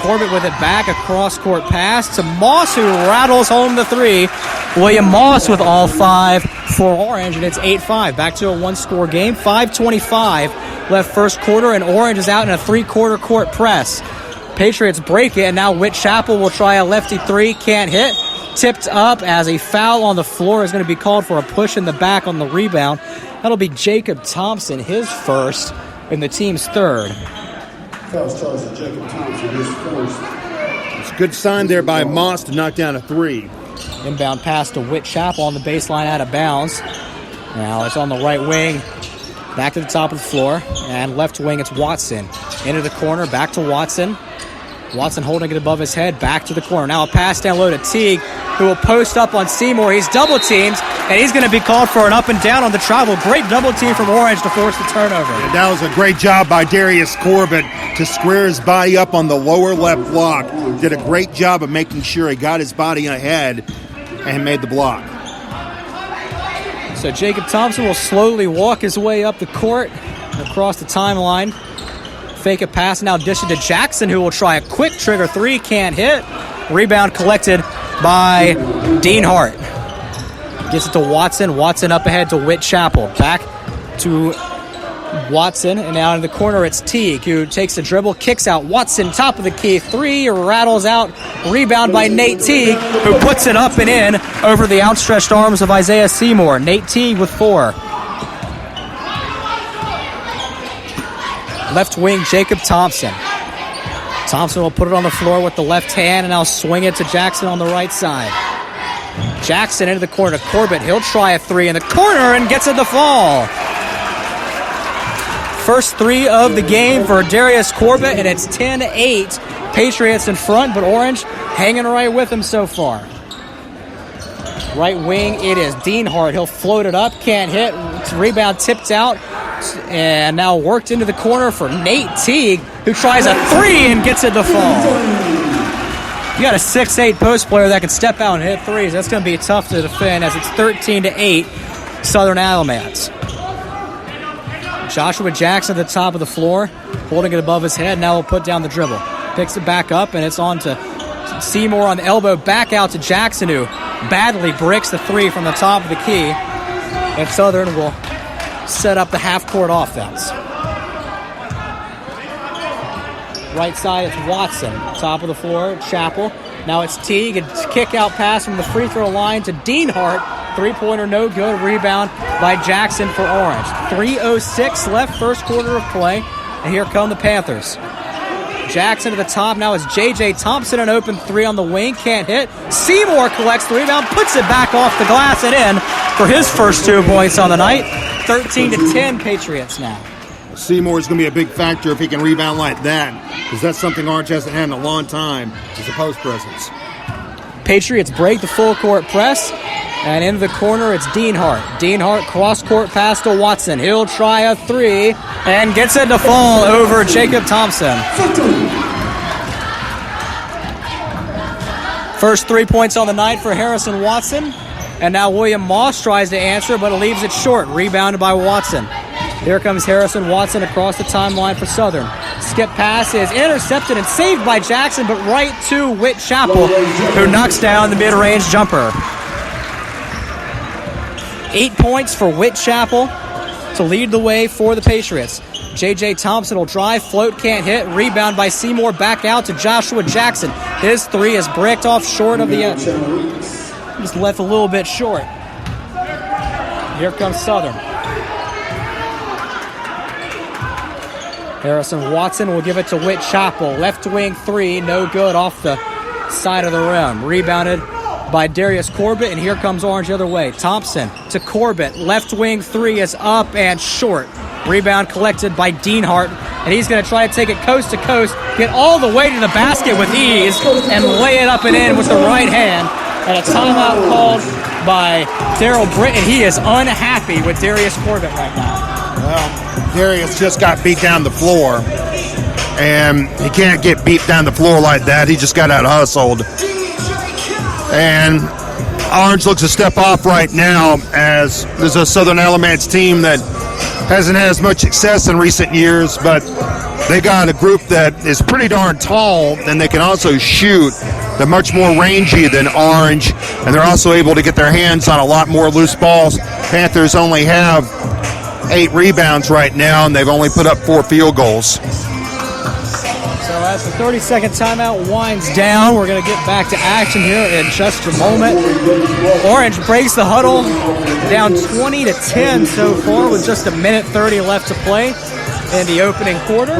S3: Corbett with it back, a cross-court pass to Moss, who rattles home the 3. William Moss with all 5 for Orange, and it's 8-5. Back to a 1-score game. 5:25 left first quarter, and Orange is out in a 3-quarter court press. Patriots break it, and now Whit Chapel will try a lefty 3. Can't hit. Tipped up as a foul on the floor is going to be called for a push in the back on the rebound. That'll be Jacob Thompson, his first, and the team's third.
S2: Foul's charged to Jacob Thompson, his first.
S1: It's a good sign there by Moss to knock down a 3.
S3: Inbound pass to Whit Chapel on the baseline, out of bounds. Now it's on the right wing. Back to the top of the floor. And left wing, it's Watson. Into the corner, back to Watson. Watson holding it above his head, back to the corner. Now a pass down low to Teague, who will post up on Seymour. He's double teamed, and he's going to be called for an up and down on the travel. Great double team from Orange to force the turnover.
S1: And that was a great job by Darius Corbett to square his body up on the lower left block. Did a great job of making sure he got his body ahead and made the block.
S3: So Jacob Thompson will slowly walk his way up the court, across the timeline. Fake a pass, now dish it to Jackson, who will try a quick trigger 3. Can't hit. Rebound collected by Dean Hart. Gets it to Watson. Watson up ahead to Whit Chapel. Back to Watson, and now in the corner it's Teague, who takes the dribble, kicks out. Watson, top of the key, 3, rattles out. Rebound by Nate Teague, who puts it up and in over the outstretched arms of Isaiah Seymour. Nate Teague with 4. Left wing, Jacob Thompson. Thompson will put it on the floor with the left hand, and now swing it to Jackson on the right side. Jackson into the corner to Corbett. He'll try a 3 in the corner and gets it to fall. First 3 of the game for Darius Corbett, and it's 10-8. Patriots in front, but Orange hanging right with him so far. Right wing, it is Dean Hart. He'll float it up, can't hit. Rebound tipped out, and now worked into the corner for Nate Teague, who tries a 3 and gets it to fall. You got a 6'8" post player that can step out and hit 3s. That's going to be tough to defend, as it's 13-8 Southern Alamance. Joshua Jackson at the top of the floor, holding it above his head. Now he'll put down the dribble. Picks it back up, and it's on to Seymour on the elbow. Back out to Jackson, who badly bricks the 3 from the top of the key. And Southern will set up the half-court offense. Right side, it's Watson. Top of the floor, Chapel. Now it's Teague. A kick-out pass from the free throw line to Dean Hart, Three-pointer no good. Rebound by Jackson for Orange. 3:06 left, first quarter of play. And here come the Panthers. Jackson to the top now is J.J. Thompson, an open three on the wing, can't hit. Seymour collects the rebound, puts it back off the glass and in for his first 2 points on the night. 13-10 Patriots now.
S1: Seymour is going to be a big factor if he can rebound like that, because that's something Orange hasn't had in a long time, is a post presence.
S3: Patriots break the full court press, and into the corner it's Deanhart. Deanhart cross-court pass to Watson. He'll try a three and gets it to fall over Jacob Thompson. First 3 points on the night for Harrison Watson, and now William Moss tries to answer, but leaves it short. Rebounded by Watson. Here comes Harrison Watson across the timeline for Southern. Skip pass is intercepted and saved by Jackson, but right to Whit Chapel, who knocks down the mid-range jumper. 8 points for Whit Chapel to lead the way for the Patriots. J.J. Thompson will drive, float, can't hit. Rebound by Seymour, back out to Joshua Jackson. His three is bricked off short of the edge. Just left a little bit short. Here comes Southern. Harrison Watson will give it to Whit Chapel. Left wing three, no good off the side of the rim. Rebounded by Darius Corbett, and here comes Orange the other way. Thompson to Corbett. Left wing three is up and short. Rebound collected by Deanhart, and he's going to try to take it coast to coast, get all the way to the basket with ease, and lay it up and in with the right hand. And a timeout called by Daryl Britt, and he is unhappy with Darius Corbett right now.
S1: Well, Darius just got beat down the floor, and he can't get beat down the floor like that. He just got out hustled. And Orange looks a step off right now, as there's a Southern Alamance team that hasn't had as much success in recent years, but they got a group that is pretty darn tall, and they can also shoot. They're much more rangy than Orange, and they're also able to get their hands on a lot more loose balls. Panthers only have 8 rebounds right now, and they've only put up 4 field goals.
S3: So as the 30-second timeout winds down, we're going to get back to action here in just a moment. Orange breaks the huddle, down 20-10 so far with just 1:30 left to play in the opening quarter.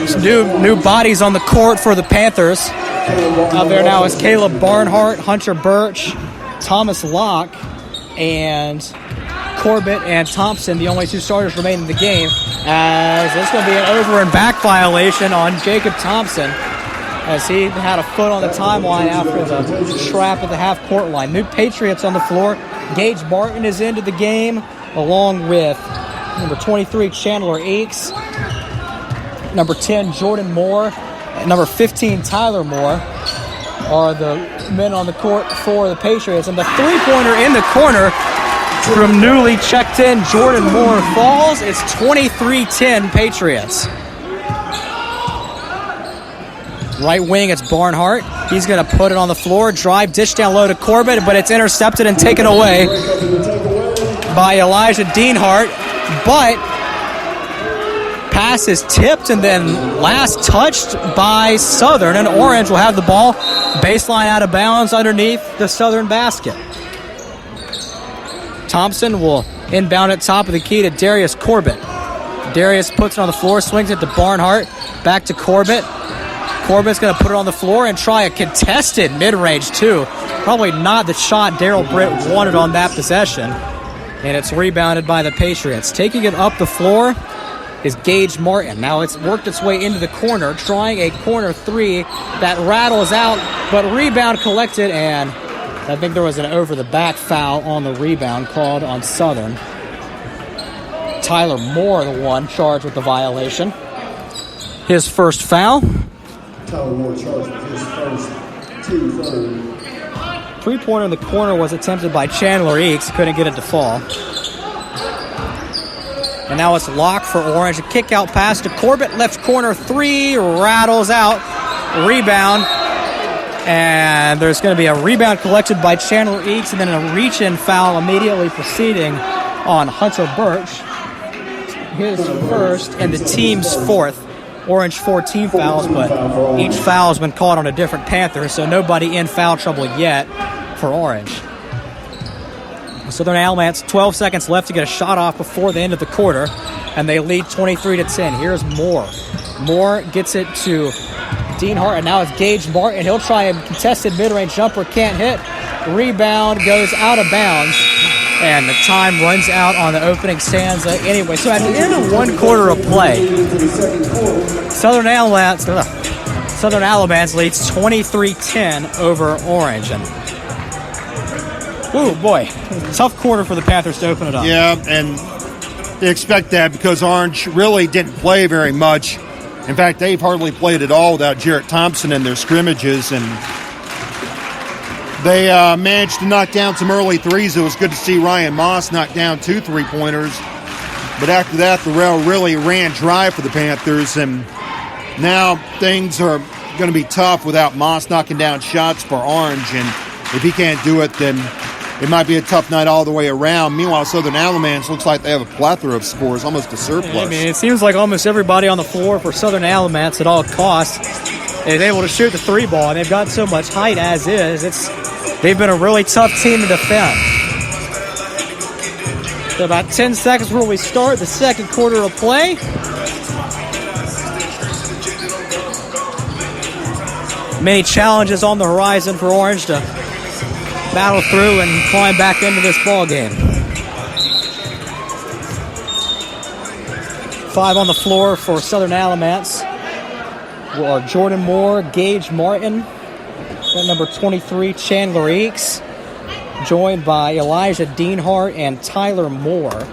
S3: Some new bodies on the court for the Panthers. Out there now is Caleb Barnhart, Hunter Birch, Thomas Locke, and Corbett and Thompson, the only 2 starters remaining in the game, as there's going to be an over and back violation on Jacob Thompson, as he had a foot on the timeline after the trap at the half-court line. New Patriots on the floor. Gage Martin is into the game, along with number 23, Chandler Akes, number 10, Jordan Moore, and number 15, Tyler Moore, are the men on the court for the Patriots. And the three-pointer in the corner from newly checked in Jordan Moore falls. It's 23-10 Patriots. Right wing, it's Barnhart. He's going to put it on the floor. Drive, dish down low to Corbett, but it's intercepted and taken away by Elijah Deanhart. But pass is tipped and then last touched by Southern, and Orange will have the ball baseline out of bounds underneath the Southern basket. Thompson will inbound at top of the key to Darius Corbett. Darius puts it on the floor, swings it to Barnhart, back to Corbett. Corbett's going to put it on the floor and try a contested mid-range too. Probably not the shot Daryl Britt wanted on that possession. And it's rebounded by the Patriots. Taking it up the floor is Gage Martin. Now it's worked its way into the corner, trying a corner three that rattles out, but rebound collected, and I think there was an over-the-back foul on the rebound called on Southern. Tyler Moore, the one charged with the violation. His first foul.
S2: Tyler Moore charged with his first 2 fouls.
S3: Three-pointer in the corner was attempted by Chandler Eakes. Couldn't get it to fall. And now it's Locke for Orange. A kick-out pass to Corbett. Left corner three. Rattles out. Rebound. And there's going to be a rebound collected by Chandler Eakes, and then a reach-in foul immediately proceeding on Hunter Birch. His first and the team's fourth. Orange 14 fouls, but each foul has been called on a different Panther, so nobody in foul trouble yet for Orange. Southern Alamance, 12 seconds left to get a shot off before the end of the quarter, and they lead 23-10. Here's Moore. Moore gets it to Dean Hart, and now it's Gage Martin. He'll try a contested mid-range jumper, can't hit. Rebound goes out of bounds, and the time runs out on the opening stanza anyway. So at the end of one quarter of play, Southern Alamance leads 23-10 over Orange. And oh boy, tough quarter for the Panthers to open it up.
S1: Yeah, and they expect that because Orange really didn't play very much. In fact, they've hardly played at all without Jarrett Thompson in their scrimmages, and they managed to knock down some early threes. It was good to see Ryan Moss knock down 2 3-pointers. But after that, the rail really ran dry for the Panthers, and now things are going to be tough without Moss knocking down shots for Orange. And if he can't do it, then it might be a tough night all the way around. Meanwhile, Southern Alamance looks like they have a plethora of scores, almost a surplus.
S3: I mean, it seems like almost everybody on the floor for Southern Alamance at all costs is able to shoot the 3-ball, and they've got so much height as is. They've been a really tough team to defend. So about 10 seconds before we start the second quarter of play. Many challenges on the horizon for Orange to battle through and climb back into this ball game. 5 on the floor for Southern Alamance are Jordan Moore, Gage Martin, at number 23, Chandler Eakes, joined by Elijah Deanhart and Tyler Moore.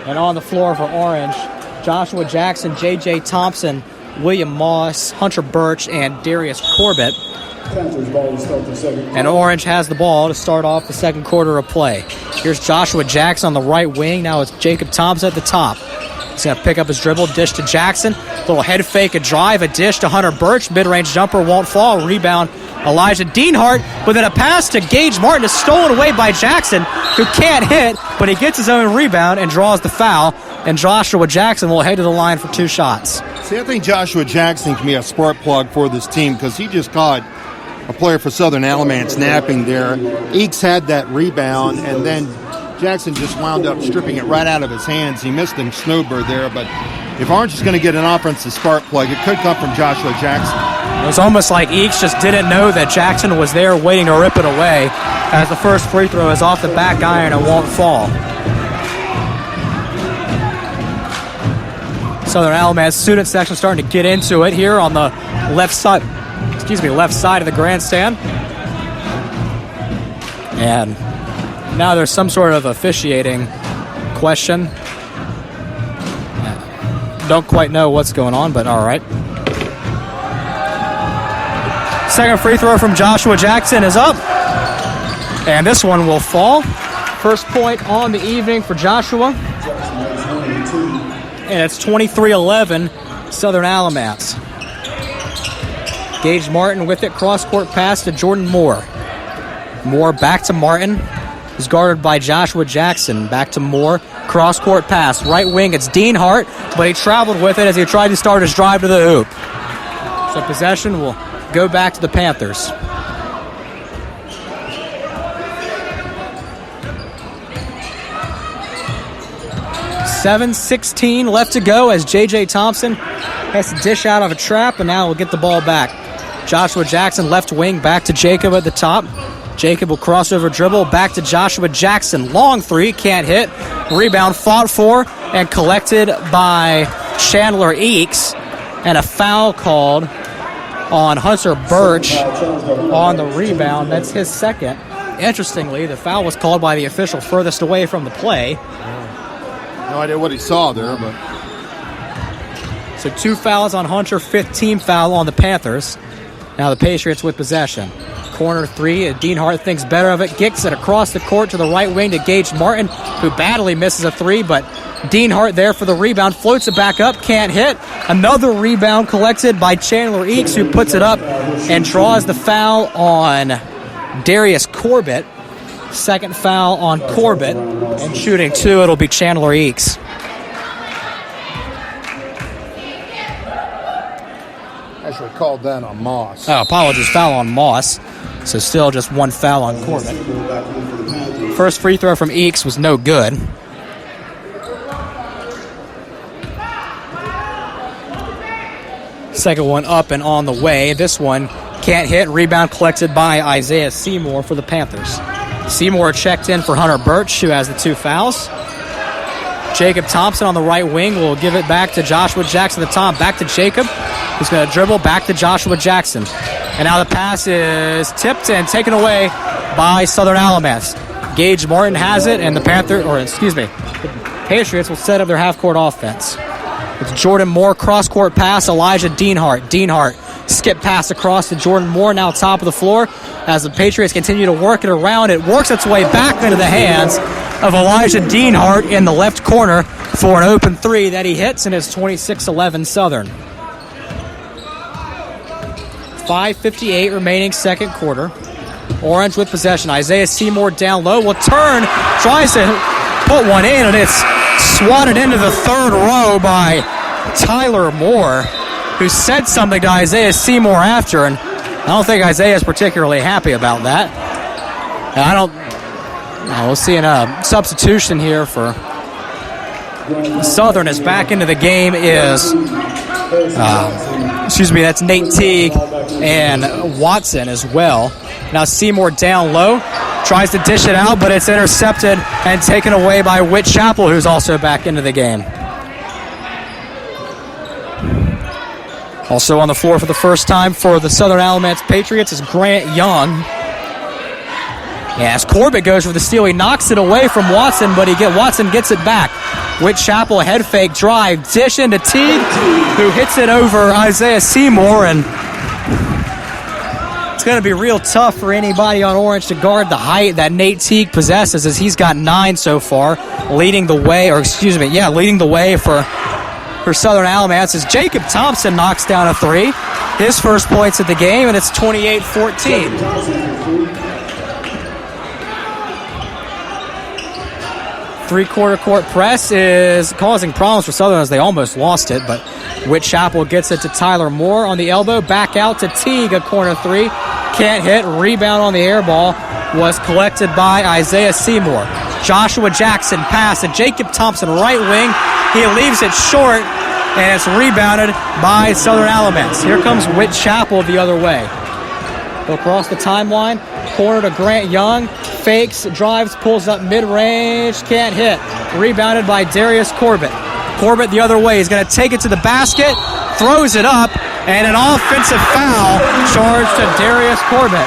S3: And on the floor for Orange, Joshua Jackson, J.J. Thompson, William Moss, Hunter Birch, and Darius Corbett. And Orange has the ball to start off the second quarter of play. Here's Joshua Jackson on the right wing. Now it's Jacob Thompson at the top. He's going to pick up his dribble, dish to Jackson. Little head fake, a drive, a dish to Hunter Birch. Mid-range jumper won't fall. Rebound, Elijah Deanhart. But then a pass to Gage Martin is stolen away by Jackson, who can't hit, but he gets his own rebound and draws the foul. And Joshua Jackson will head to the line for 2 shots.
S1: See, I think Joshua Jackson can be a spark plug for this team because he just caught a player for Southern Alamance napping there. Eakes had that rebound, and then Jackson just wound up stripping it right out of his hands. He missed a snowbird there, but if Orange is going to get an offensive spark plug, it could come from Joshua Jackson.
S3: It was almost like Eakes just didn't know that Jackson was there waiting to rip it away, as the first free throw is off the back iron and won't fall. Southern Alamance student section starting to get into it here on the left side of the grandstand. And now there's some sort of officiating question. Don't quite know what's going on, but all right. Second free throw from Joshua Jackson is up. And this one will fall. First point on the evening for Joshua. And it's 23-11, Southern Alamance. Gage Martin with it, cross-court pass to Jordan Moore. Moore back to Martin, who's guarded by Joshua Jackson. Back to Moore, cross-court pass. Right wing, it's Deanhart, but he traveled with it as he tried to start his drive to the hoop. So possession will go back to the Panthers. .16 left to go as J.J. Thompson has to dish out of a trap, and now we'll get the ball back. Joshua Jackson left wing, back to Jacob at the top. Jacob will cross over dribble, back to Joshua Jackson. Long three, can't hit. Rebound fought for and collected by Chandler Eakes. And a foul called on Hunter Birch on the rebound. That's his second. Interestingly, the foul was called by the official furthest away from the play.
S1: No idea what he saw there, but...
S3: So 2 fouls on Hunter, 15 foul on the Panthers. Now the Patriots with possession. Corner 3, Deanhart thinks better of it, kicks it across the court to the right wing to Gage Martin, who badly misses a 3, but Deanhart there for the rebound, floats it back up, can't hit. Another rebound collected by Chandler Eakes, who puts it up and draws the foul on Darius Corbett. Second foul on Corbett, and shooting 2, it'll be Chandler Eakes.
S4: Actually called that on Moss.
S3: Oh, apologies. Foul on Moss. So still just one foul on Corbett. First free throw from Eakes was no good. Second one up and on the way. This one can't hit. Rebound collected by Isaiah Seymour for the Panthers. Seymour checked in for Hunter Birch, who has the 2 fouls. Jacob Thompson on the right wing will give it back to Joshua Jackson at the top. Back to Jacob, who's going to dribble back to Joshua Jackson. And now the pass is tipped and taken away by Southern Alamance. Gage Martin has it, and the Patriots will set up their half-court offense. It's Jordan Moore, cross-court pass, Elijah Deanhart. Deanhart skip pass across to Jordan Moore, now top of the floor. As the Patriots continue to work it around, it works its way back into the hands of Elijah Deanhart in the left corner for an open 3 that he hits, and it's 26-11 Southern. 5:58 remaining second quarter. Orange with possession. Isaiah Seymour down low will turn, tries to put one in, and it's swatted into the third row by Tyler Moore, who said something to Isaiah Seymour after, and I don't think Isaiah is particularly happy about that. We'll see a substitution here for Southern as back into the game is, that's Nate Teague and Watson as well. Now Seymour down low, tries to dish it out, but it's intercepted and taken away by Whit Chapel, who's also back into the game. Also on the floor for the first time for the Southern Alamance Patriots is Grant Young. As Corbett goes for the steal, he knocks it away from Watson, but Watson gets it back. Whit Chapel head fake drive, dish into Teague, who hits it over Isaiah Seymour, and it's going to be real tough for anybody on Orange to guard the height that Nate Teague possesses, as he's got 9 so far, leading the way for Southern Alamance as Jacob Thompson knocks down a 3. His first points of the game, and it's 28-14. Three-quarter court press is causing problems for Southern as they almost lost it, but Whit Chapel gets it to Tyler Moore on the elbow. Back out to Teague, a corner 3. Can't hit. Rebound on the air ball was collected by Isaiah Seymour. Joshua Jackson pass to Jacob Thompson, right wing. He leaves it short, and it's rebounded by Southern Alamance. Here comes Whit Chapel the other way. He'll cross the timeline. Corner to Grant Young. Fakes, drives, pulls up mid-range. Can't hit. Rebounded by Darius Corbett. Corbett the other way. He's going to take it to the basket. Throws it up. And an offensive foul charged to Darius Corbett.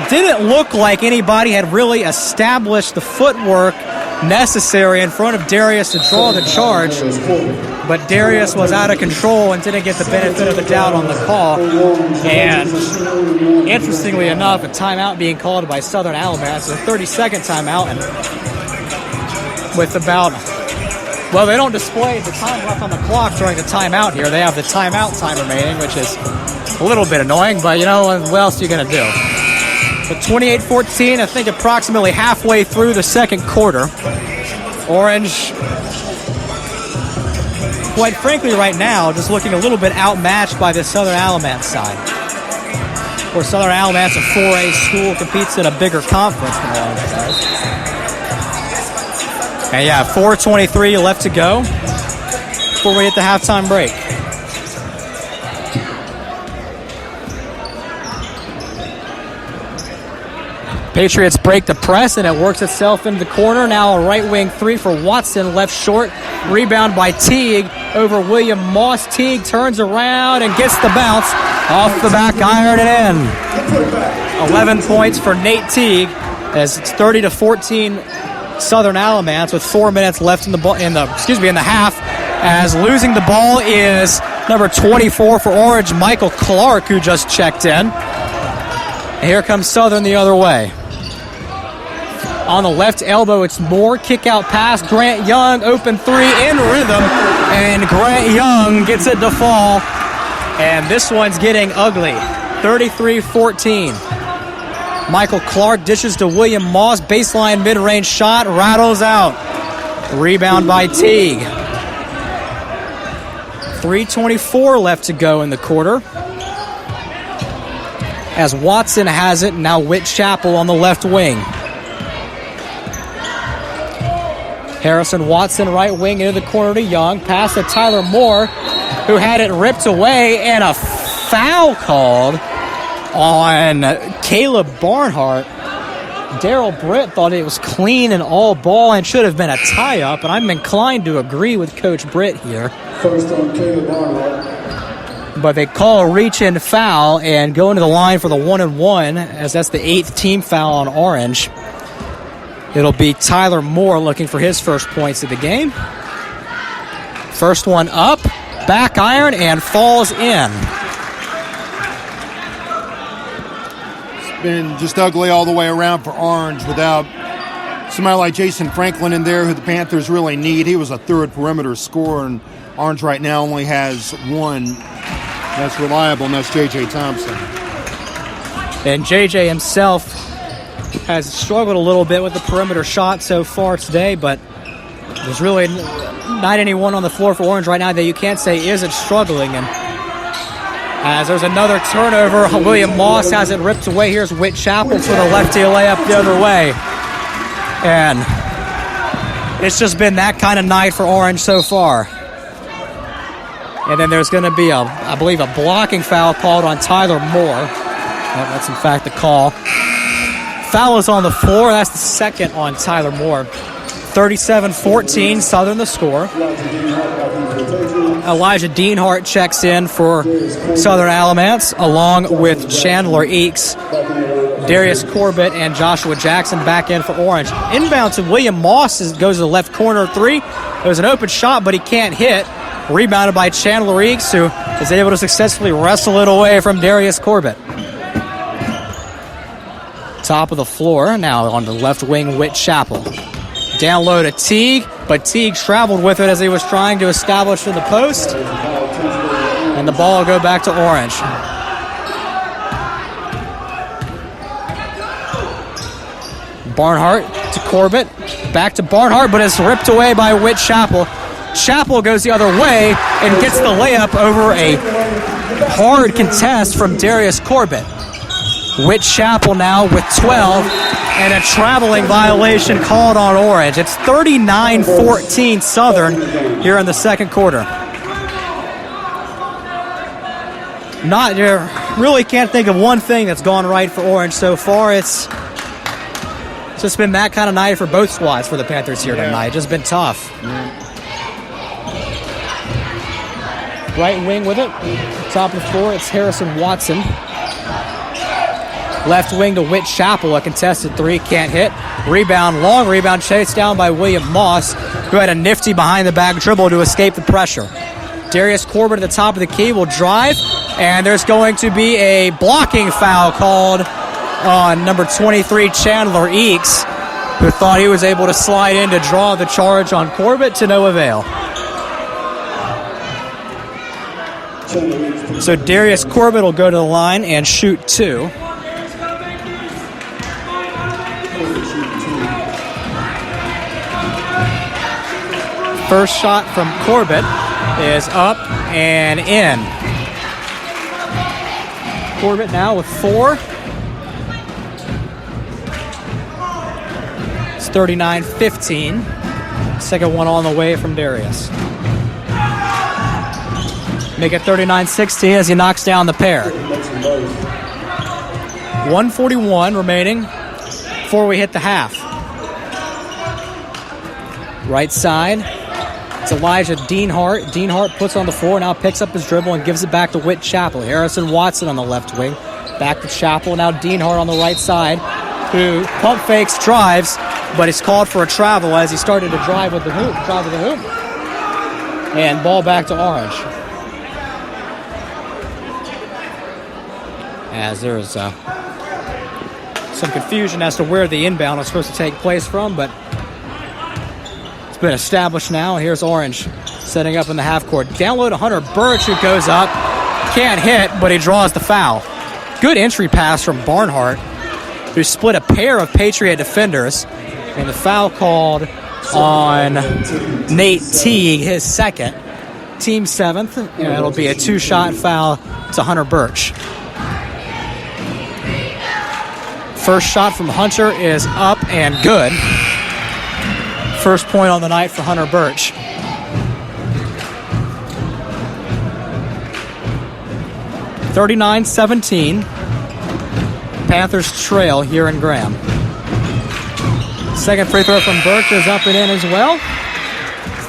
S3: Didn't look like anybody had really established the footwork necessary in front of Darius to draw the charge, but Darius was out of control and didn't get the benefit of the doubt on the call. And interestingly enough, a timeout being called by Southern Alamance, a 30-second timeout, and with they don't display the time left on the clock during the timeout here. They have the timeout time remaining, which is a little bit annoying, but what else are you going to do? But 28-14, I think approximately halfway through the second quarter. Orange, quite frankly right now, just looking a little bit outmatched by the Southern Alamance side. Of course, Southern Alamance, a 4A school, competes in a bigger conference than Orange does. And 4:23 left to go before we hit the halftime break. Patriots break the press, and it works itself into the corner. Now a right wing 3 for Watson, left short. Rebound by Teague over William Moss. Teague turns around and gets the bounce off the back iron and in. 11 points for Nate Teague as it's 30-14 Southern Alamance with 4 minutes left in the half. As losing the ball is number 24 for Orange, Michael Clark, who just checked in. And here comes Southern the other way. On the left elbow, it's Moore. Kick out pass. Grant Young, open 3 in rhythm. And Grant Young gets it to fall. And this one's getting ugly. 33-14. Michael Clark dishes to William Moss. Baseline mid-range shot. Rattles out. Rebound by Teague. 3:24 left to go in the quarter. As Watson has it, now Whit Chapel on the left wing. Harrison Watson, right wing into the corner to Young. Pass to Tyler Moore, who had it ripped away, and a foul called on Caleb Barnhart. Darrell Britt thought it was clean and all ball and should have been a tie-up, and I'm inclined to agree with Coach Britt here.
S2: First on Caleb Barnhart.
S3: But they call a reach-in foul and go into the line for the 1-and-1, as that's the 8th team foul on Orange. It'll be Tyler Moore looking for his first points of the game. First one up, back iron, and falls in.
S1: It's been just ugly all the way around for Orange without somebody like Jason Franklin in there, who the Panthers really need. He was a third perimeter scorer, and Orange right now only has one that's reliable, and that's J.J. Thompson.
S3: And J.J. himself has struggled a little bit with the perimeter shot so far today, but there's really not anyone on the floor for Orange right now that you can't say isn't struggling. And as there's another turnover, William Moss has it ripped away. Here's Whit Chapel for the lefty layup the other way. And it's just been that kind of night for Orange so far. And then there's going to be, I believe, a blocking foul called on Tyler Moore. That's, in fact, the call. Foul is on the floor. That's the second on Tyler Moore. 37-14, Southern the score. Elijah Deanhart checks in for Southern Alamance, along with Chandler Eakes. Darius Corbett and Joshua Jackson back in for Orange. Inbound to William Moss goes to the left corner three. It was an open shot, but he can't hit. Rebounded by Chandler Eakes, who is able to successfully wrestle it away from Darius Corbett. Top of the floor, now on the left wing, Whit Chapel. Down low to Teague, but Teague traveled with it as he was trying to establish to the post. And the ball will go back to Orange. Barnhart to Corbett. Back to Barnhart, but it's ripped away by Whit Chapel. Chapel goes the other way and gets the layup over a hard contest from Darius Corbett. Whit Chapel now with 12 and a traveling violation called on Orange. It's 39-14 Southern here in the second quarter. You really can't think of one thing that's gone right for Orange so far. It's just been that kind of night for both squads for the Panthers here tonight. It's just been tough. Right wing with it. Top of the floor, it's Harrison Watson. Left wing to Whit Chapel, a contested three, can't hit. Rebound, long rebound, chased down by William Moss, who had a nifty behind-the-back dribble to escape the pressure. Darius Corbett at the top of the key will drive, and there's going to be a blocking foul called on number 23, Chandler Eakes, who thought he was able to slide in to draw the charge on Corbett to no avail. So Darius Corbett will go to the line and shoot two. First shot from Corbett is up and in. Corbett now with 4. It's 39-15. Second one on the way from Darius. Make it 39-16 as he knocks down the pair. 1:41 remaining before we hit the half. Right side. It's Elijah Deanhart. Deanhart puts on the floor, now picks up his dribble and gives it back to Whit Chapel. Harrison Watson on the left wing. Back to Chapel. Now Deanhart on the right side, who pump fakes, drives, but he's called for a travel as he started to drive with the hoop. And ball back to Orange. As there's some confusion as to where the inbound was supposed to take place from, but it's been established now. Here's Orange setting up in the half court. Down low to Hunter Birch, who goes up. Can't hit, but he draws the foul. Good entry pass from Barnhart, who split a pair of Patriot defenders. And the foul called on Nate Teague, his second. team 7th, and it'll be a 2-shot foul to Hunter Birch. First shot from Hunter is up and good. First point on the night for Hunter Birch. (39-17). Panthers trail here in Graham. Second free throw from Birch is up and in as well.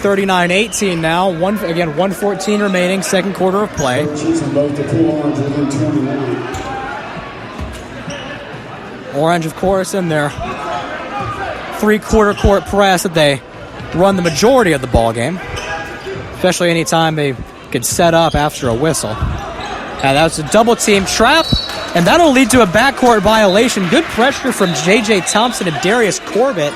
S3: 39-18 now. 1:14 remaining, second quarter of play. Orange, of course, in their three-quarter court press that they run the majority of the ball game, especially anytime they could set up after a whistle. And that's a double-team trap, and that'll lead to a backcourt violation. Good pressure from J.J. Thompson and Darius Corbett.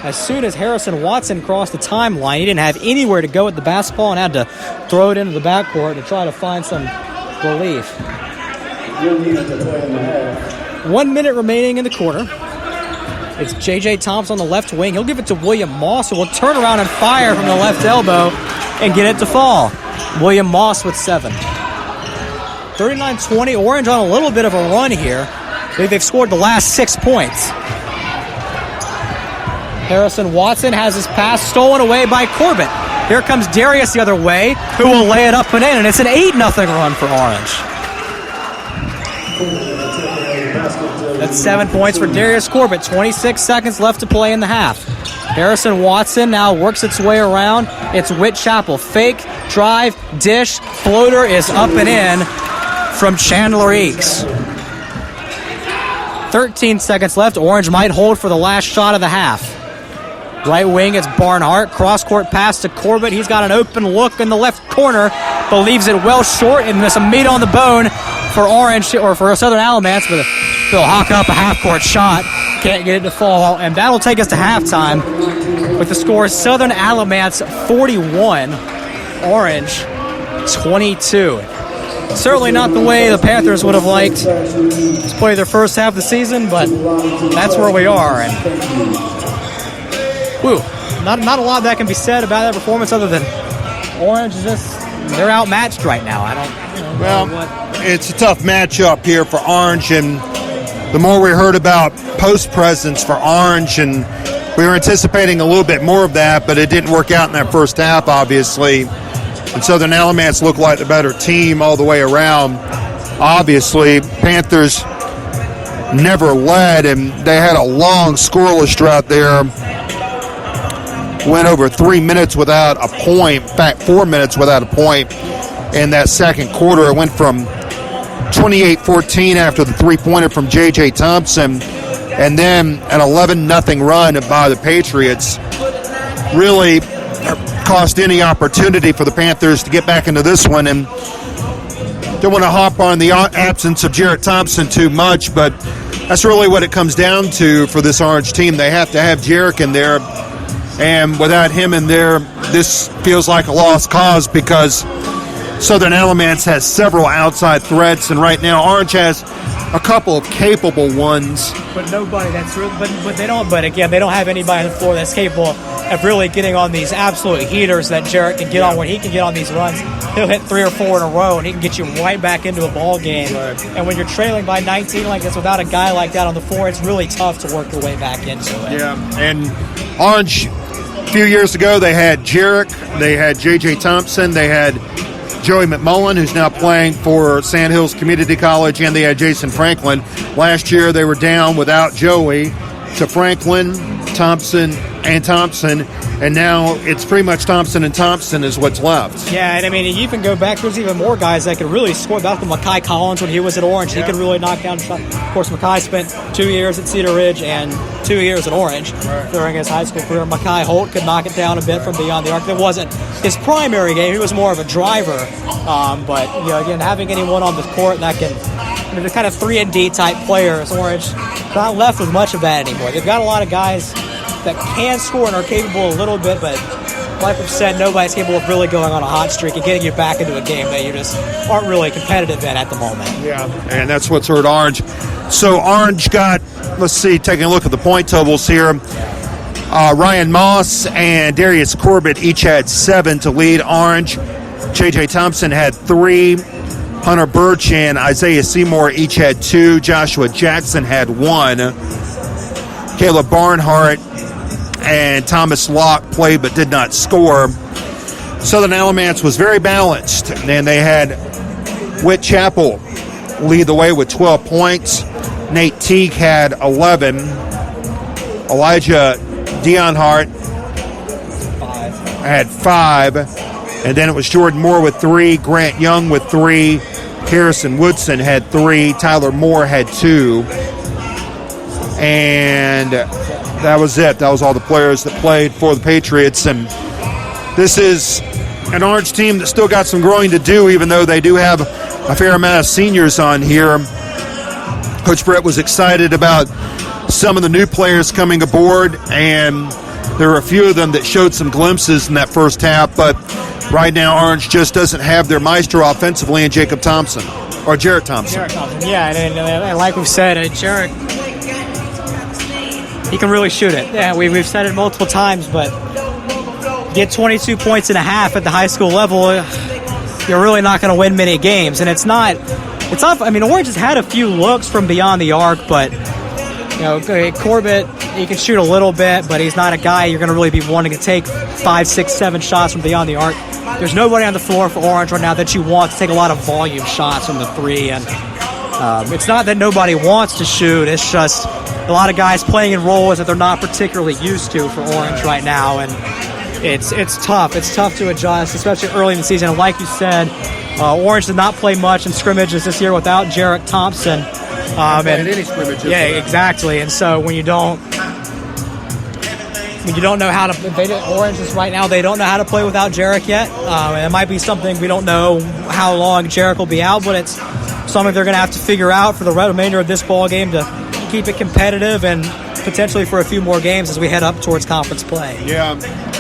S3: As soon as Harrison Watson crossed the timeline, he didn't have anywhere to go with the basketball and had to throw it into the backcourt to try to find some relief. 1 minute remaining in the quarter. It's J.J. Thompson on the left wing. He'll give it to William Moss, who will turn around and fire from the left elbow and get it to fall. William Moss with 7. 39-20, Orange on a little bit of a run here. I believe they've scored the last 6 points. Harrison Watson has his pass stolen away by Corbett. Here comes Darius the other way, who will lay it up and in, and it's an 8-0 run for Orange. That's 7 points for Darius Corbett. 26 seconds left to play in the half. Harrison Watson now works its way around. It's Whitchapel. Fake, drive, dish, floater is up and in from Chandler Eakes. 13 seconds left. Orange might hold for the last shot of the half. Right wing, it's Barnhart. Cross-court pass to Corbett. He's got an open look in the left corner, but leaves it well short, and there's some meat on the bone for Orange, or for Southern Alamance, but they'll hawk up a half-court shot. Can't get it to fall, and that'll take us to halftime with the score Southern Alamance 41, Orange 22. Certainly not the way the Panthers would have liked to play their first half of the season, but that's where we are. And not a lot that can be said about that performance other than Orange is they're outmatched right now.
S1: It's a tough matchup here for Orange, and the more we heard about post presence for Orange, and we were anticipating a little bit more of that, but it didn't work out in that first half, obviously. And Southern Alamance looked like the better team all the way around. Obviously, Panthers never led, and they had a long scoreless drought there. Went over 3 minutes without a point. In fact, 4 minutes without a point in that second quarter. It went from 28-14 after the three-pointer from J.J. Thompson, and then an 11-0 run by the Patriots really cost any opportunity for the Panthers to get back into this one. And don't want to hop on the absence of Jarrett Thompson too much, but that's really what it comes down to for this Orange team. They have to have Jarrett in there, and without him in there, this feels like a lost cause because Southern Alamance has several outside threats, and right now Orange has a couple of capable ones.
S3: But nobody that's real. But they don't. But again, they don't have anybody on the floor that's capable of really getting on these absolute heaters that Jarrett can get on. When he can get on these runs, he'll hit 3 or 4 in a row, and he can get you right back into a ball game. Right. And when you're trailing by 19 like this, without a guy like that on the floor, it's really tough to work your way back into it.
S1: Yeah, and Orange, a few years ago, they had Jarrett, they had J.J. Thompson, they had Joey McMullen, who's now playing for Sandhills Community College, and they had Jason Franklin. Last year, they were down without Joey to Franklin, Thompson, and now it's pretty much Thompson and Thompson is what's left.
S3: Yeah, and I mean, you can go back. There's even more guys that could really score. Back to Makai Collins when he was at Orange. He could really knock down shots. Of course, Makai spent 2 years at Cedar Ridge and 2 years at Orange during his high school career. Makai Holt could knock it down a bit from beyond the arc. That wasn't his primary game. He was more of a driver. But, again, having anyone on the court that can, the kind of 3-and-D type players, Orange not left with much of that anymore. They've got a lot of guys that can score and are capable a little bit, but like we've said, nobody's capable of really going on a hot streak and getting you back into a game that you just aren't really competitive in at the moment.
S1: Yeah, and that's what's hurt Orange. So Orange got, let's see, taking a look at the point totals here. Ryan Moss and Darius Corbett each had 7 to lead Orange. J.J. Thompson had 3. Hunter Birch and Isaiah Seymour each had 2. Joshua Jackson had 1. Caleb Barnhart and Thomas Locke played but did not score. Southern Alamance was very balanced, and they had Whit Chapel lead the way with 12 points. Nate Teague had 11. Elijah Dionhart had 5. And then it was Jordan Moore with 3, Grant Young with 3, Harrison Woodson had 3, Tyler Moore had 2. And that was it. That was all the players that played for the Patriots. And this is an Orange team that still got some growing to do, even though they do have a fair amount of seniors on here. Coach Brett was excited about some of the new players coming aboard, and there were a few of them that showed some glimpses in that first half, but right now Orange just doesn't have their maestro offensively in Jacob Thompson, or Jarrett Thompson.
S3: Jarrett Thompson, yeah, and like we've said, Jarrett, he can really shoot it. Yeah, we've said it multiple times, but get 22 points and a half at the high school level, you're really not going to win many games. And it's not. I mean, Orange has had a few looks from beyond the arc, but Corbett, he can shoot a little bit, but he's not a guy you're going to really be wanting to take 5, 6, 7 shots from beyond the arc. There's nobody on the floor for Orange right now that you want to take a lot of volume shots from the 3, and it's not that nobody wants to shoot. It's just a lot of guys playing in roles that they're not particularly used to for Orange right now, and it's tough. It's tough to adjust, especially early in the season. And like you said, Orange did not play much in scrimmages this year without Jarrett Thompson.
S1: And any scrimmages.
S3: Yeah, exactly. And so when you don't know how to, Orange is right now, they don't know how to play without Jarrett yet. And it might be something, we don't know how long Jarrett will be out, but it's something they're going to have to figure out for the remainder of this ball game to keep it competitive and potentially for a few more games as we head up towards conference play.
S1: Yeah,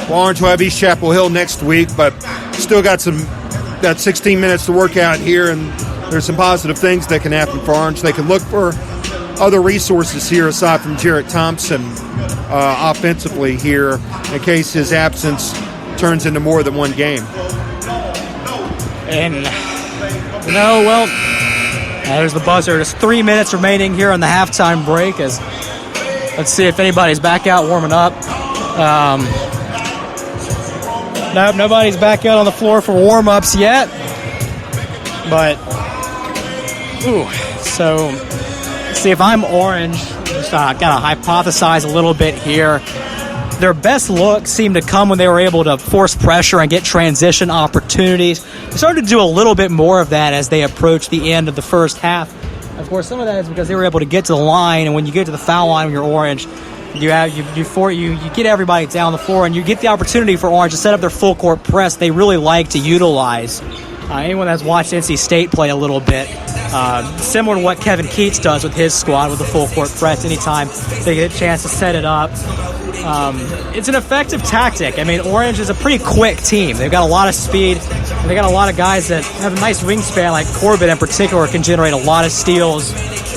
S1: well, Orange will have East Chapel Hill next week, but still got 16 minutes to work out here, and there's some positive things that can happen for Orange. They can look for other resources here aside from Jarrett Thompson offensively here in case his absence turns into more than one game.
S3: And, there's the buzzer. There's 3 minutes remaining here on the halftime break. Let's see if anybody's back out warming up. Nope, nobody's back out on the floor for warm-ups yet. But, so let's see if I'm Orange. Just got to hypothesize a little bit here. Their best looks seemed to come when they were able to force pressure and get transition opportunities. They started to do a little bit more of that as they approached the end of the first half. Of course, some of that is because they were able to get to the line, and when you get to the foul line when you're Orange, you get everybody down the floor, and you get the opportunity for Orange to set up their full court press. They really like to utilize. Anyone that's watched NC State play a little bit, similar to what Kevin Keats does with his squad with the full court press, anytime they get a chance to set it up. It's an effective tactic. I mean, Orange is a pretty quick team. They've got a lot of speed, and they got a lot of guys that have a nice wingspan, like Corbett in particular, can generate a lot of steals.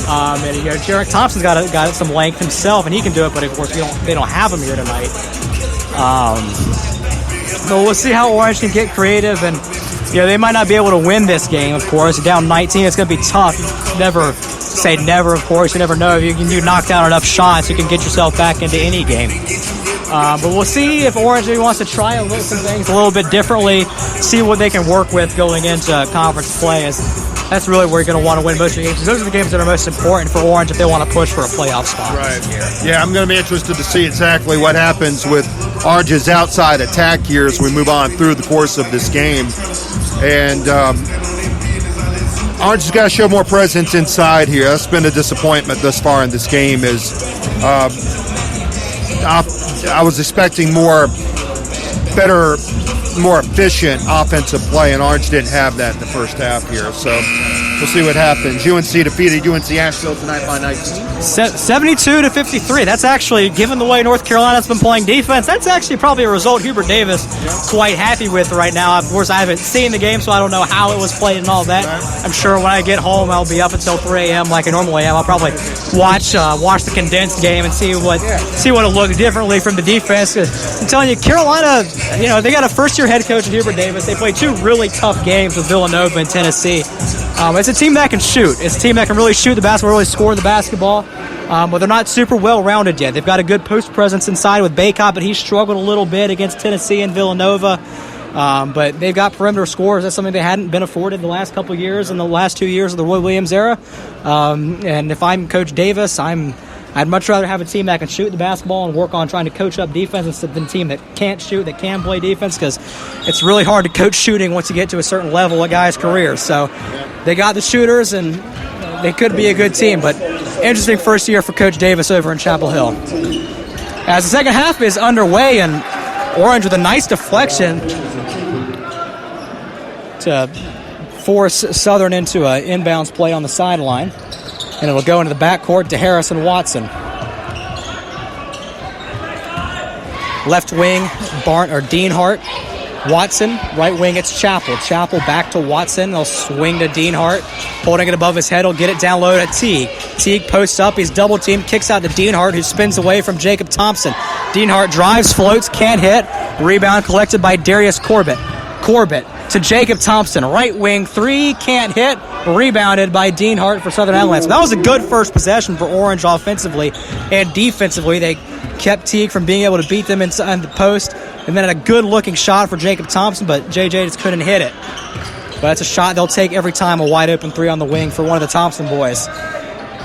S3: And Jarrett Thompson's got some length himself, and he can do it, but of course they don't have him here tonight. So we'll see how Orange can get creative, and they might not be able to win this game, of course. Down 19, it's going to be tough. Never say never, of course. You never know. If you knock down enough shots, you can get yourself back into any game. But we'll see if Orange maybe wants to try some things a little bit differently, see what they can work with going into conference play. That's really where you're going to want to win most of the games. Those are the games that are most important for Orange if they want to push for a playoff spot.
S1: Right. Yeah, I'm going to be interested to see exactly what happens with Orange's outside attack here as we move on through the course of this game. And Orange has got to show more presence inside here. That's been a disappointment thus far in this game. I was expecting better, more efficient offensive play, and Orange didn't have that in the first half here. So We'll see what happens. UNC defeated UNC Asheville tonight by 19.
S3: 72-53. That's actually, given the way North Carolina's been playing defense, that's actually probably a result Hubert Davis quite happy with right now. Of course, I haven't seen the game, so I don't know how it was played and all that. I'm sure when I get home, I'll be up until 3 a.m. like I normally am. I'll probably watch the condensed game and see what it'll look differently from the defense. I'm telling you, Carolina, they got a first-year head coach, Hubert Davis. They played 2 really tough games with Villanova and Tennessee. It's a team that can shoot. It's a team that can really shoot the basketball, really score the basketball. But they're not super well-rounded yet. They've got a good post presence inside with Baycott, but he struggled a little bit against Tennessee and Villanova. But they've got perimeter scorers. That's something they hadn't been afforded the last couple of years in the last 2 years of the Roy Williams era. And if I'm Coach Davis, I'd much rather have a team that can shoot the basketball and work on trying to coach up defense instead than a team that can't shoot, that can play defense, because it's really hard to coach shooting once you get to a certain level of guys' careers. So they got the shooters, and they could be a good team. But interesting first year for Coach Davis over in Chapel Hill. As the second half is underway, and Orange with a nice deflection to force Southern into an inbounds play on the sideline. And it'll go into the backcourt to Harrison Watson. Left wing, Deanhart. Watson, right wing, it's Chappell. Chappell back to Watson. They'll swing to Deanhart. Holding it above his head, he'll get it down low to Teague. Teague posts up, he's double teamed, kicks out to Deanhart, who spins away from Jacob Thompson. Deanhart drives, floats, can't hit. Rebound collected by Darius Corbett. Corbett to Jacob Thompson, right wing, 3, can't hit. Rebounded by Deanhart for Southern Alamance. That was a good first possession for Orange offensively and defensively. They kept Teague from being able to beat them inside the post, and then a good-looking shot for Jacob Thompson, but JJ just couldn't hit it. But that's a shot they'll take every time, a wide-open 3 on the wing for one of the Thompson boys.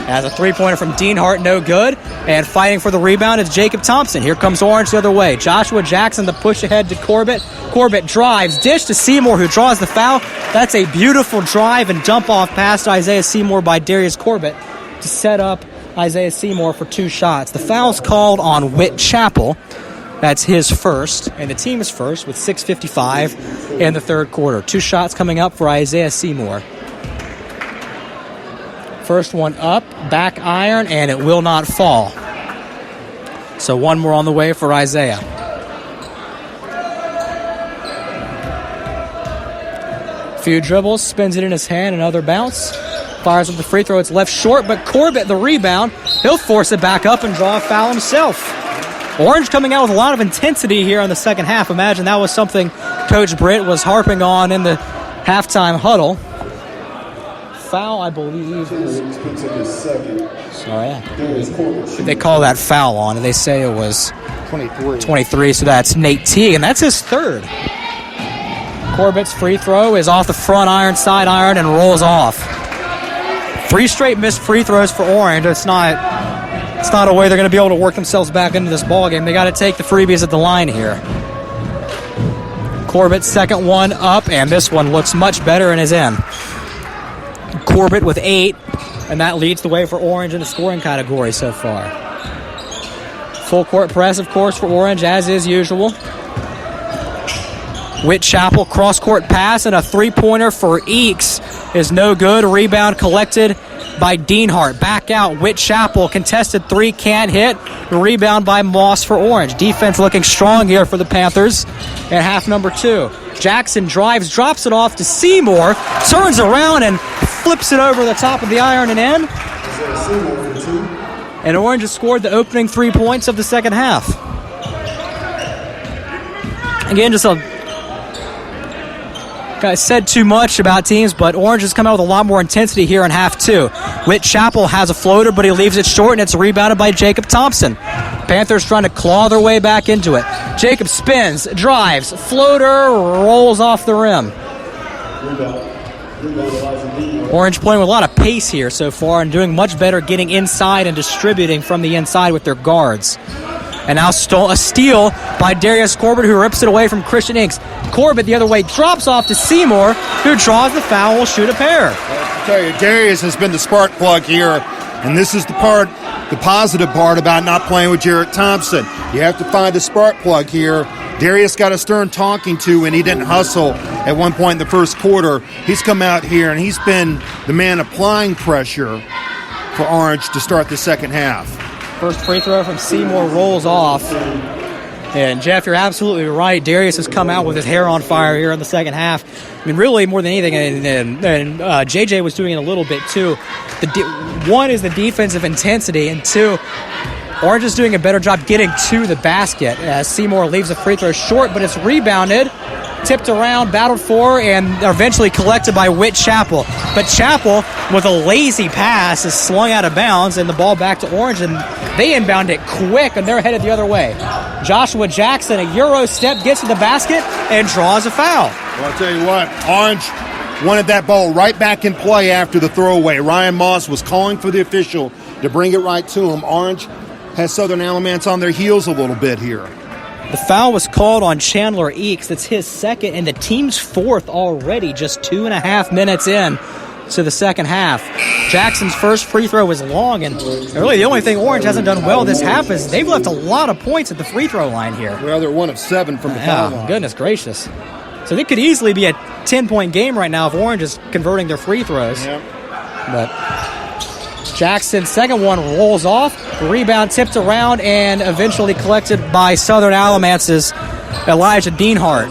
S3: As a three-pointer from Deanhart, no good. And fighting for the rebound is Jacob Thompson. Here comes Orange the other way. Joshua Jackson, the push ahead to Corbett. Corbett drives, dish to Seymour, who draws the foul. That's a beautiful drive and dump-off pass to Isaiah Seymour by Darius Corbett to set up Isaiah Seymour for 2 shots. The foul's called on Whit Chappell. That's his first, and the team's first with 6:55 in the third quarter. 2 shots coming up for Isaiah Seymour. First one up, back iron, and it will not fall. So one more on the way for Isaiah. Few dribbles, spins it in his hand, another bounce. Fires up the free throw, it's left short, but Corbett, the rebound, he'll force it back up and draw a foul himself. Orange coming out with a lot of intensity here in the second half. Imagine that was something Coach Britt was harping on in the halftime huddle. Foul, I believe. Sorry. They call that foul on, and they say it was 23, so that's Nate Teague, and that's his third. Corbett's free throw is off the front iron, side iron, and rolls off. 3 straight missed free throws for Orange. It's not a way they're going to be able to work themselves back into this ball game. They got to take the freebies at the line here. Corbett's second one up, and this one looks much better and is in. Corbett with 8, and that leads the way for Orange in the scoring category so far. Full court press, of course, for Orange, as is usual. Whit Chappell, cross-court pass, and a 3-pointer for Eakes is no good. Rebound collected by Deanhart. Back out, Whit Chappell, contested 3, can't hit. Rebound by Moss for Orange. Defense looking strong here for the Panthers in half number 2. Jackson drives, drops it off to Seymour, turns around and flips it over the top of the iron and in. And Orange has scored the opening 3 points of the second half. Again, I said too much about teams, but Orange has come out with a lot more intensity here in half 2. Whit Chappell has a floater, but he leaves it short, and it's rebounded by Jacob Thompson. Panthers trying to claw their way back into it. Jacob spins, drives, floater, rolls off the rim. Orange playing with a lot of pace here so far and doing much better getting inside and distributing from the inside with their guards. And now a steal by Darius Corbett, who rips it away from Christian Inks. Corbett the other way drops off to Seymour, who draws the foul, will shoot a pair.
S1: I tell you, Darius has been the spark plug here, and this is the positive part about not playing with Jarrett Thompson. You have to find a spark plug here. Darius got a stern talking to when he didn't hustle at one point in the first quarter. He's come out here, and he's been the man applying pressure for Orange to start the second half.
S3: First free throw from Seymour rolls off. And, Jeff, you're absolutely right. Darius has come out with his hair on fire here in the second half. I mean, really, more than anything, and JJ was doing it a little bit, too. One is the defensive intensity, and two, Orange is doing a better job getting to the basket. Seymour leaves the free throw short, but it's rebounded, tipped around, battled for, and eventually collected by Whit Chappell. But Chappell, with a lazy pass, is slung out of bounds, and the ball back to Orange, and they inbound it quick, and they're headed the other way. Joshua Jackson, a Euro step, gets to the basket and draws a foul.
S1: Well, I'll tell you what, Orange wanted that ball right back in play after the throwaway. Ryan Moss was calling for the official to bring it right to him. Orange has Southern Alamance on their heels a little bit here.
S3: The foul was called on Chandler Eakes. That's his second and the team's fourth already, just 2.5 minutes in to the second half. Jackson's first free throw was long, and really the only thing Orange hasn't done well this half is they've left a lot of points at the free throw line here.
S1: Well, they're 1 of 7 from the foul line.
S3: Goodness gracious. So they could easily be a 10-point game right now if Orange is converting their free throws.
S1: Yep.
S3: But Jackson's second one rolls off, rebound tipped around, and eventually collected by Southern Alamance's Elijah Deanhart.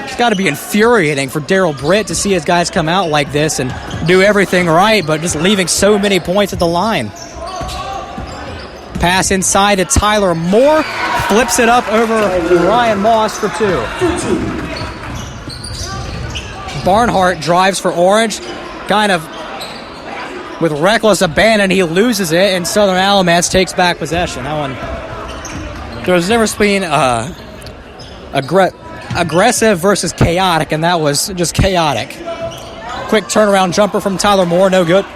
S3: It's got to be infuriating for Darrell Britt to see his guys come out like this and do everything right, but just leaving so many points at the line. Pass inside to Tyler Moore, flips it up over Ryan Moss for 2. Barnhart drives for Orange, kind of with reckless abandon. He loses it, and Southern Alamance takes back possession. That one, there's never been aggressive versus chaotic, and that was just chaotic. Quick turnaround jumper from Tyler Moore, no good.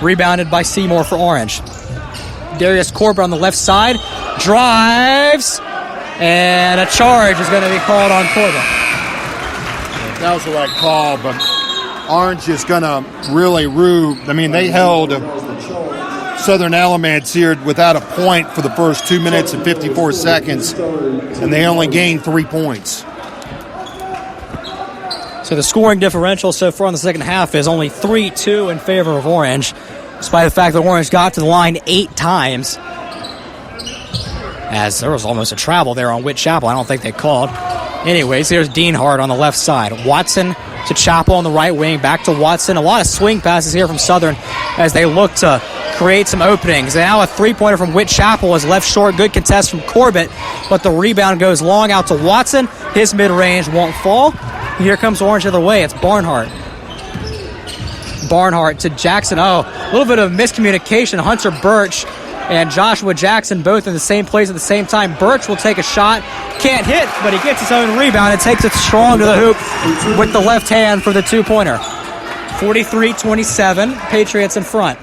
S3: Rebounded by Seymour for Orange. Darius Corbett on the left side, drives, and a charge is going to be called on Corbett.
S1: That was the right call, but Orange is going to really rue. I mean, they held Southern Alamance here without a point for the first 2 minutes and 54 seconds, and they only gained 3 points.
S3: So the scoring differential so far in the second half is only 3-2 in favor of Orange, despite the fact that Orange got to the line 8 times. As there was almost a travel there on Whit Chappell. I don't think they called. Anyways, here's Deanhart on the left side. Watson to Chappell on the right wing, back to Watson. A lot of swing passes here from Southern as they look to create some openings. And now a three-pointer from Whit Chappell is left short. Good contest from Corbett, but the rebound goes long out to Watson. His mid-range won't fall. Here comes Orange the other way. It's Barnhart. Barnhart to Jackson. Oh, a little bit of miscommunication. Hunter Birch and Joshua Jackson both in the same place at the same time. Birch will take a shot. Can't hit, but he gets his own rebound and takes it strong to the hoop with the left hand for the two-pointer. 43-27, Patriots in front.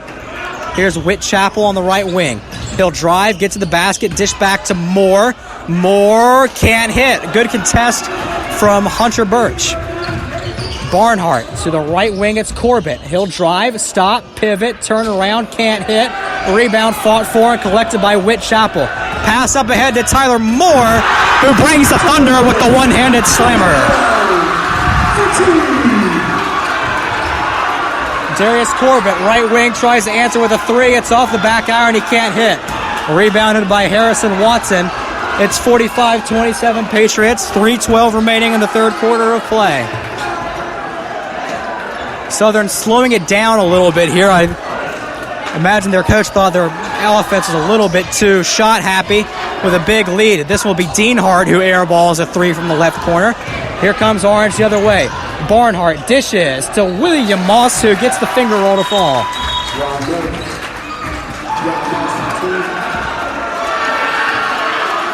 S3: Here's Whit Chappell on the right wing. He'll drive, get to the basket, dish back to Moore. Moore can't hit. Good contest from Hunter Birch. Barnhart to the right wing, it's Corbett. He'll drive, stop, pivot, turn around, can't hit. Rebound fought for and collected by Whit Chappell. Pass up ahead to Tyler Moore, who brings the Thunder with the one-handed slammer. Darius Corbett, right wing, tries to answer with a three. It's off the back iron, he can't hit. Rebounded by Harrison Watson. It's 45-27 Patriots, 3:12 remaining in the third quarter of play. Southern slowing it down a little bit here. I imagine their coach thought their offense was a little bit too shot happy with a big lead. This will be Deanhart who airballs a three from the left corner. Here comes Orange the other way. Barnhart dishes to William Moss, who gets the finger roll to fall.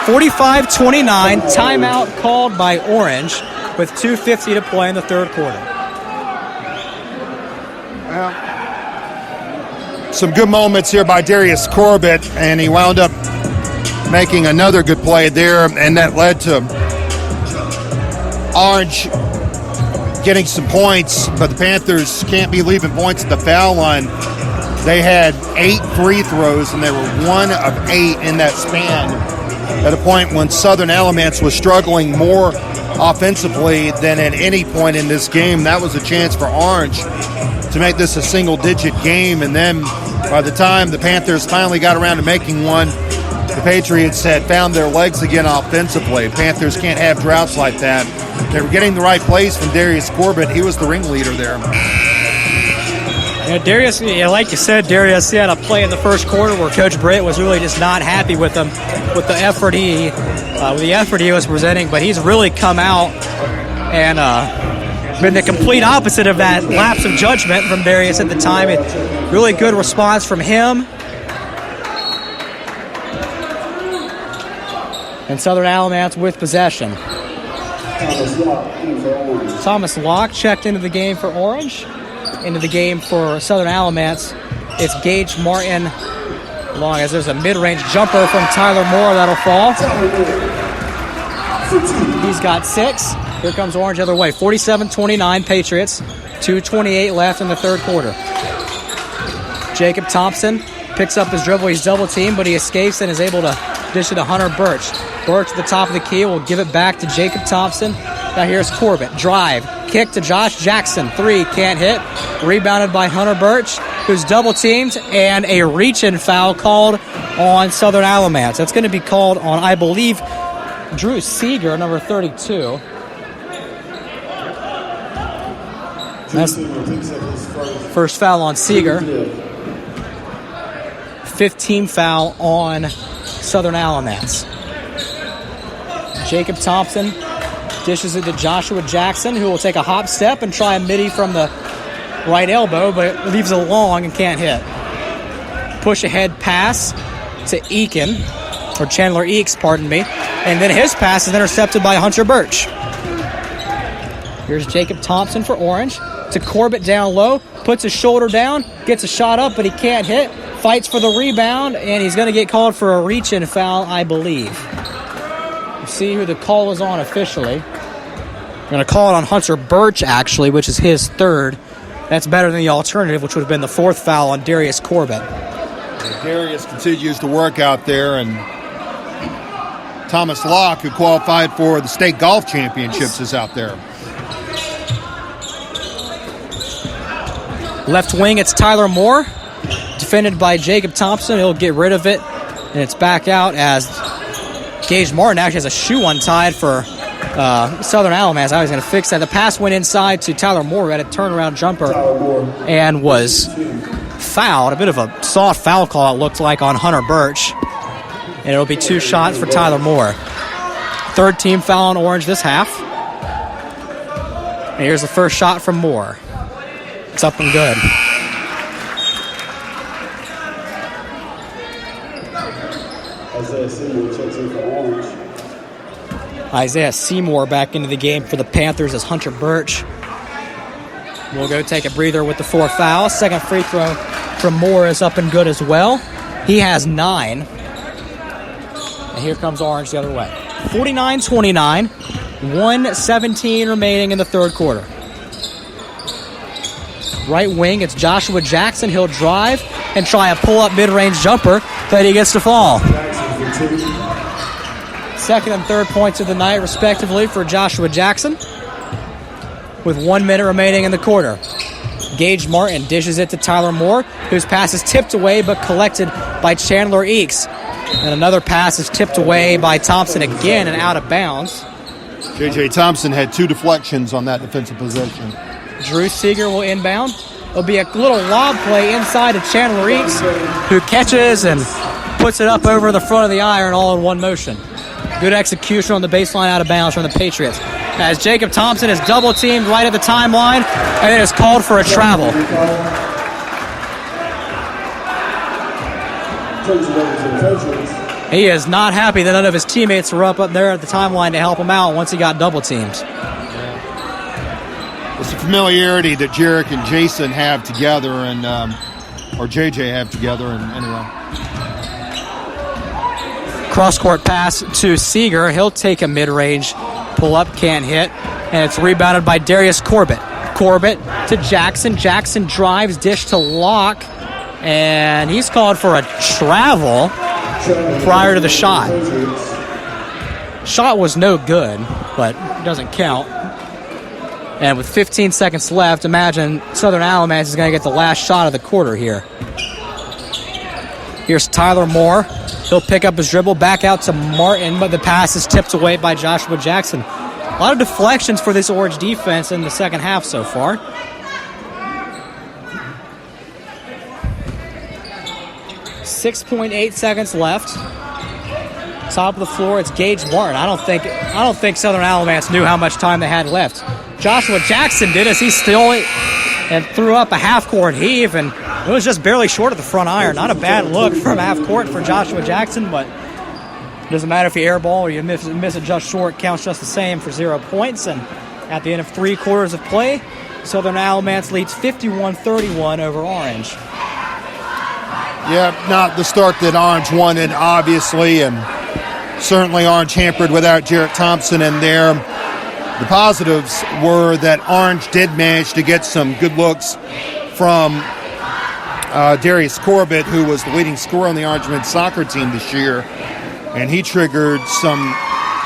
S3: 45-29, timeout called by Orange with 2:50 to play in the third quarter.
S1: Well, some good moments here by Darius Corbett, and he wound up making another good play there, and that led to Orange getting some points, but the Panthers can't be leaving points at the foul line. They had 8 free throws, and they were 1 of 8 in that span at a point when Southern Alamance was struggling more offensively than at any point in this game. That was a chance for Orange to make this a single-digit game, and then by the time the Panthers finally got around to making one, the Patriots had found their legs again offensively. Panthers can't have droughts like that. They were getting the right plays from Darius Corbett. He was the ringleader there.
S3: Yeah, Darius, like you said, Darius, he had a play in the first quarter where Coach Britt was really just not happy with him, with the effort he was presenting. But he's really come out and been the complete opposite of that lapse of judgment from Darius at the time. Really good response from him. And Southern Alamance with possession. Thomas Locke checked into the game for Orange. Into the game for Southern Alamance, it's Gage Martin. Long as there's a mid-range jumper from Tyler Moore that'll fall. He's got 6. Here comes Orange the other way. 47-29 Patriots. 2:28 left in the third quarter. Jacob Thompson picks up his dribble. He's double teamed, but he escapes and is able to dish it to Hunter Birch. Birch at the top of the key will give it back to Jacob Thompson. Now here's Corbett. Drive. Kick to Josh Jackson. 3, can't hit. Rebounded by Hunter Birch, who's double teamed, and a reach-in foul called on Southern Alamance. That's going to be called on, I believe, Drew Seeger, number 32. That's first foul on Seeger. 15 foul on Southern Alamance. Jacob Thompson dishes it to Joshua Jackson, who will take a hop step and try a midi from the right elbow, but it leaves it long and can't hit. Push ahead pass to Eakin, or Chandler Eakes, pardon me. And then his pass is intercepted by Hunter Birch. Here's Jacob Thompson for Orange. To Corbett down low, puts his shoulder down, gets a shot up, but he can't hit. Fights for the rebound, and he's going to get called for a reach-in foul, I believe. We'll see who the call is on officially. I'm going to call it on Hunter Birch, actually, which is his third. That's better than the alternative, which would have been the 4th foul on Darius Corbett.
S1: Darius continues to work out there, and Thomas Locke, who qualified for the state golf championships, is out there.
S3: Left wing, it's Tyler Moore, defended by Jacob Thompson. He'll get rid of it, and it's back out as Gage Martin actually has a shoe untied for Southern Alamance. I was going to fix that. The pass went inside to Tyler Moore, who had a turnaround jumper and was fouled. A bit of a soft foul call, it looked like, on Hunter Birch. And it'll be 2 shots for Tyler Moore. 3rd team foul on Orange this half. And here's the first shot from Moore. It's up and good. Isaiah Seymour back into the game for the Panthers as Hunter Birch will go take a breather with the 4th foul. Second free throw from Moore is up and good as well. He has 9. And here comes Orange the other way. 49-29, 1:17 remaining in the third quarter. Right wing, it's Joshua Jackson. He'll drive and try a pull-up mid-range jumper that he gets to fall. Second and third points of the night, respectively, for Joshua Jackson. With 1 minute remaining in the quarter. Gage Martin dishes it to Tyler Moore, whose pass is tipped away but collected by Chandler Eakes. And another pass is tipped away by Thompson again and out of bounds.
S1: J.J. Thompson had 2 deflections on that defensive possession.
S3: Drew Seeger will inbound. It'll be a little lob play inside to Chandler Eakes, who catches and puts it up over the front of the iron all in one motion. Good execution on the baseline out of bounds from the Patriots. As Jacob Thompson is double-teamed right at the timeline, and it is called for a travel. He is not happy that none of his teammates were up there at the timeline to help him out once he got double-teamed.
S1: It's the familiarity that Jarek and Jason have together, and or JJ have together, and anyway.
S3: Cross-court pass to Seeger. He'll take a mid-range pull-up, can't hit, and it's rebounded by Darius Corbett. Corbett to Jackson. Jackson drives, dish to Locke, and he's called for a travel prior to the shot. Shot was no good, but it doesn't count. And with 15 seconds left, imagine Southern Alamance is going to get the last shot of the quarter here. Here's Tyler Moore. He'll pick up his dribble, back out to Martin, but the pass is tipped away by Joshua Jackson. A lot of deflections for this Orange defense in the second half so far. .8 seconds left. Top of the floor, it's Gage Martin. I don't think Southern Alamance knew how much time they had left. Joshua Jackson did as he stole it and threw up a half-court heave, and it was just barely short of the front iron. Not a bad look from half-court for Joshua Jackson, but it doesn't matter if you airball or you miss it just short. Counts just the same for 0 points. And at the end of 3 quarters of play, Southern Alamance leads 51-31 over Orange.
S1: Yeah, not the start that Orange wanted, obviously, and certainly Orange hampered without Jarrett Thompson in there. The positives were that Orange did manage to get some good looks from Darius Corbett, who was the leading scorer on the Orange men's soccer team this year, and he triggered some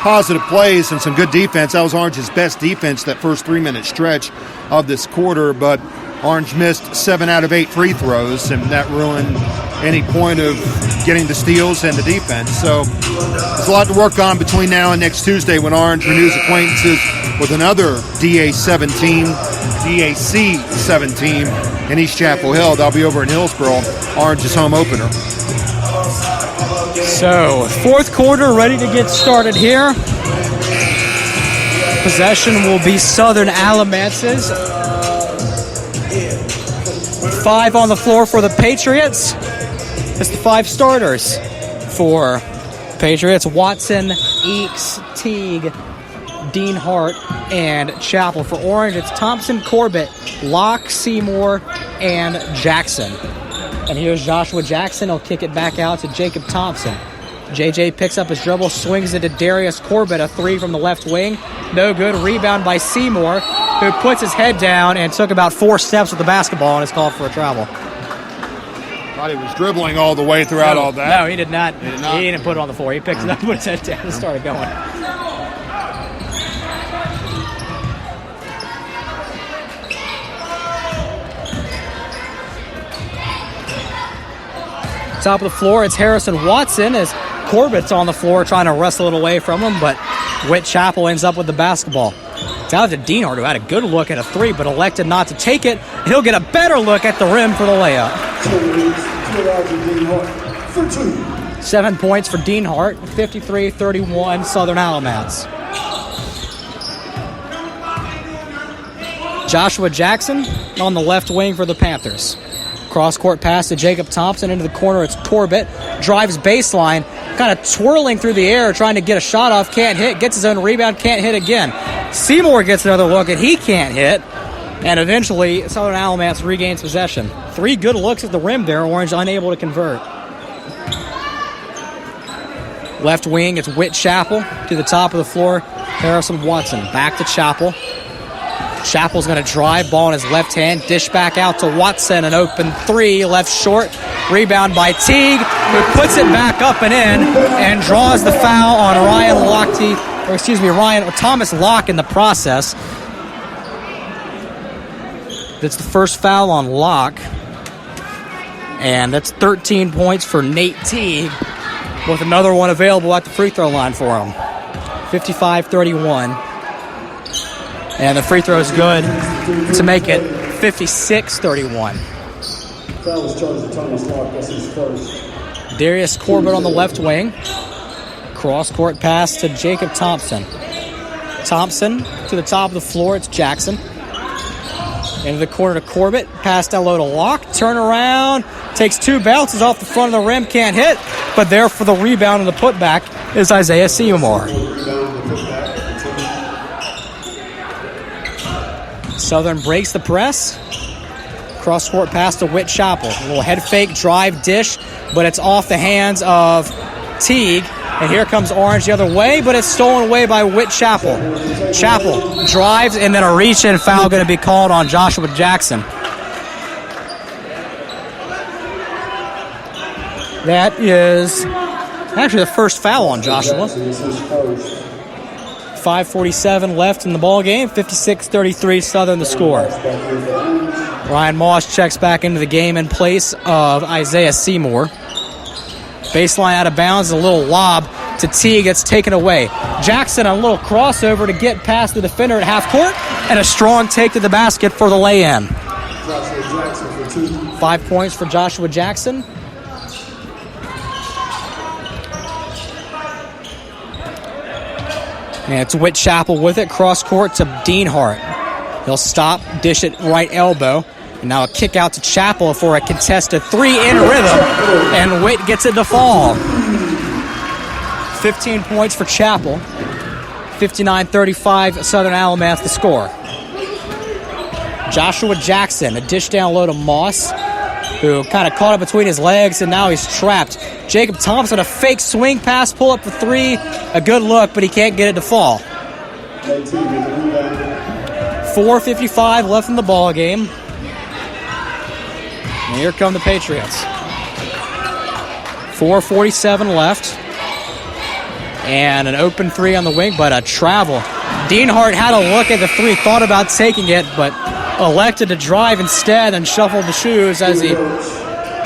S1: positive plays and some good defense. That was Orange's best defense that first 3-minute stretch of this quarter, but Orange missed 7 out of 8 free throws, and that ruined any point of getting the steals and the defense. So there's a lot to work on between now and next Tuesday when Orange renews acquaintances with another DAC 7 team in East Chapel Hill. They'll be over in Hillsboro. Orange's home opener.
S3: So, fourth quarter ready to get started here. Possession will be Southern Alamance's. 5 on the floor for the Patriots. It's the 5 starters for Patriots: Watson, Eakes, Teague, Dean Hart, and Chappell. For Orange, it's Thompson, Corbett, Locke, Seymour, and Jackson. And here's Joshua Jackson. He'll kick it back out to Jacob Thompson. JJ picks up his dribble, swings it to Darius Corbett, a 3 from the left wing. No good. Rebound by Seymour, who puts his head down and took about 4 steps with the basketball and is called for a travel.
S1: Thought he was dribbling all the way throughout all that.
S3: No, he did not. He didn't put it on the floor. He picked it up, put his head down, and started going. Top of the floor, it's Harrison Watson as Corbett's on the floor trying to wrestle it away from him, but Whit Chappell ends up with the basketball. It's out to Dean Hart, who had a good look at a 3, but elected not to take it. He'll get a better look at the rim for the layup. 7 points for Dean Hart, 53-31 Southern Alamance. Joshua Jackson on the left wing for the Panthers. Cross-court pass to Jacob Thompson into the corner. It's Corbett. Drives baseline. Kind of twirling through the air, trying to get a shot off. Can't hit. Gets his own rebound. Can't hit again. Seymour gets another look, and he can't hit. And eventually, Southern Alamance regains possession. 3 good looks at the rim there. Orange unable to convert. Left wing, it's Whit Chappell to the top of the floor. Harrison Watson back to Chappell. Chappell's going to drive, ball in his left hand, dish back out to Watson, an open 3, left short, rebound by Teague, who puts it back up and in, and draws the foul on Thomas Locke in the process. That's the first foul on Locke, and that's 13 points for Nate Teague, with another one available at the free throw line for him. 55-31. And the free throw is good to make it 56-31. Darius Corbett on the left wing. Cross-court pass to Jacob Thompson. Thompson to the top of the floor. It's Jackson. Into the corner to Corbett. Pass down low to Locke. Turn around. Takes 2 bounces off the front of the rim. Can't hit. But there for the rebound and the putback is Isaiah Seymour. Southern breaks the press. Cross-court pass to Whit Chappell. A little head fake, drive, dish, but it's off the hands of Teague. And here comes Orange the other way, but it's stolen away by Whit Chappell. Chappell drives, and then a reach-in foul going to be called on Joshua Jackson. That is actually the first foul on Joshua. 5:47 left in the ball game. 56-33 Southern the score. Ryan Moss checks back into the game in place of Isaiah Seymour. Baseline out of bounds, a little lob to T gets taken away. Jackson a little crossover to get past the defender at half court, and a strong take to the basket for the lay-in. 5 points for Joshua Jackson. And it's Whitchapel with it, cross court to Deanhart. He'll stop, dish it right elbow. And now a kick out to Chappell for a contested three in rhythm. And Witt gets it to fall. 15 points for Chappell. 59-35 Southern Alamance the score. Joshua Jackson, a dish down low to Moss, who kind of caught it between his legs, and now he's trapped. Jacob Thompson, a fake swing pass, pull up for three. A good look, but he can't get it to fall. 4:55 left in the ball game. And here come the Patriots. 4:47 left. And an open three on the wing, but a travel. Deanhart had a look at the three, thought about taking it, but elected to drive instead and shuffled the shoes as he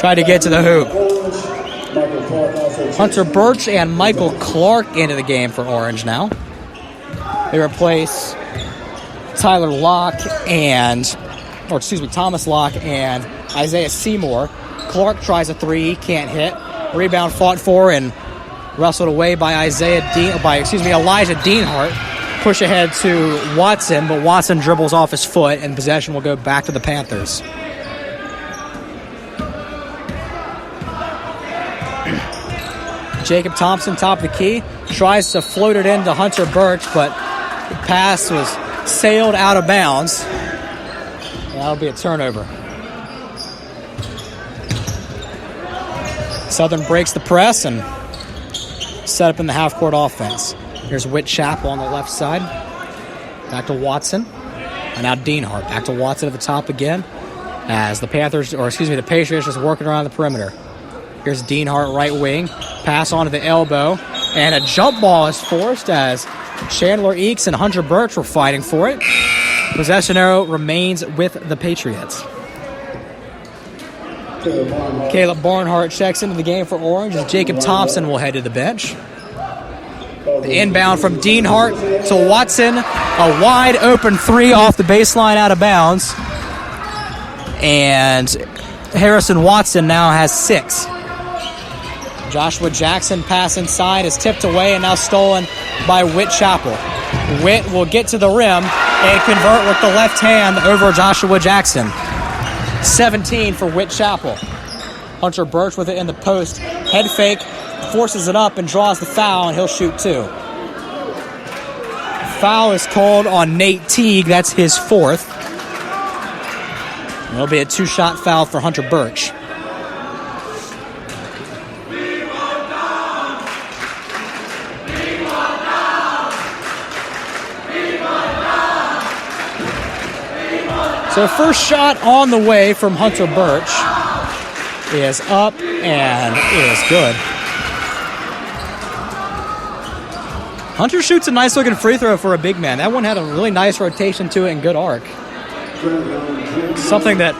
S3: tried to get to the hoop. Hunter Birch and Michael Clark into the game for Orange now. They replace Thomas Locke and Isaiah Seymour. Clark tries a three, can't hit. Rebound fought for and wrestled away by Elijah Deanhart. Push ahead to Watson, but Watson dribbles off his foot, and possession will go back to the Panthers. Jacob Thompson, top of the key, tries to float it into Hunter Birch, but the pass was sailed out of bounds. That'll be a turnover. Southern breaks the press and set up in the half-court offense. Here's Whitchapel on the left side. Back to Watson. And now Deanhart. Back to Watson at the top again. As the Patriots just working around the perimeter. Here's Deanhart right wing. Pass onto the elbow. And a jump ball is forced as Chandler Eakes and Hunter Birch were fighting for it. Possession arrow remains with the Patriots. Caleb Barnhart checks into the game for Orange as Jacob Thompson will head to the bench. The inbound from Deanhart to Watson. A wide open three off the baseline out of bounds. And Harrison Watson now has 6. Joshua Jackson pass inside is tipped away and now stolen by Whitchapel. Witt will get to the rim and convert with the left hand over Joshua Jackson. 17 for Whitchapel. Hunter Birch with it in the post. Head fake, forces it up and draws the foul, and he'll shoot 2. Foul is called on Nate Teague. That's his 4th. It'll be a 2-shot foul for Hunter Birch. So first shot on the way from Hunter Birch is up and is good. Hunter shoots a nice looking free throw for a big man. That one had a really nice rotation to it and good arc. Something that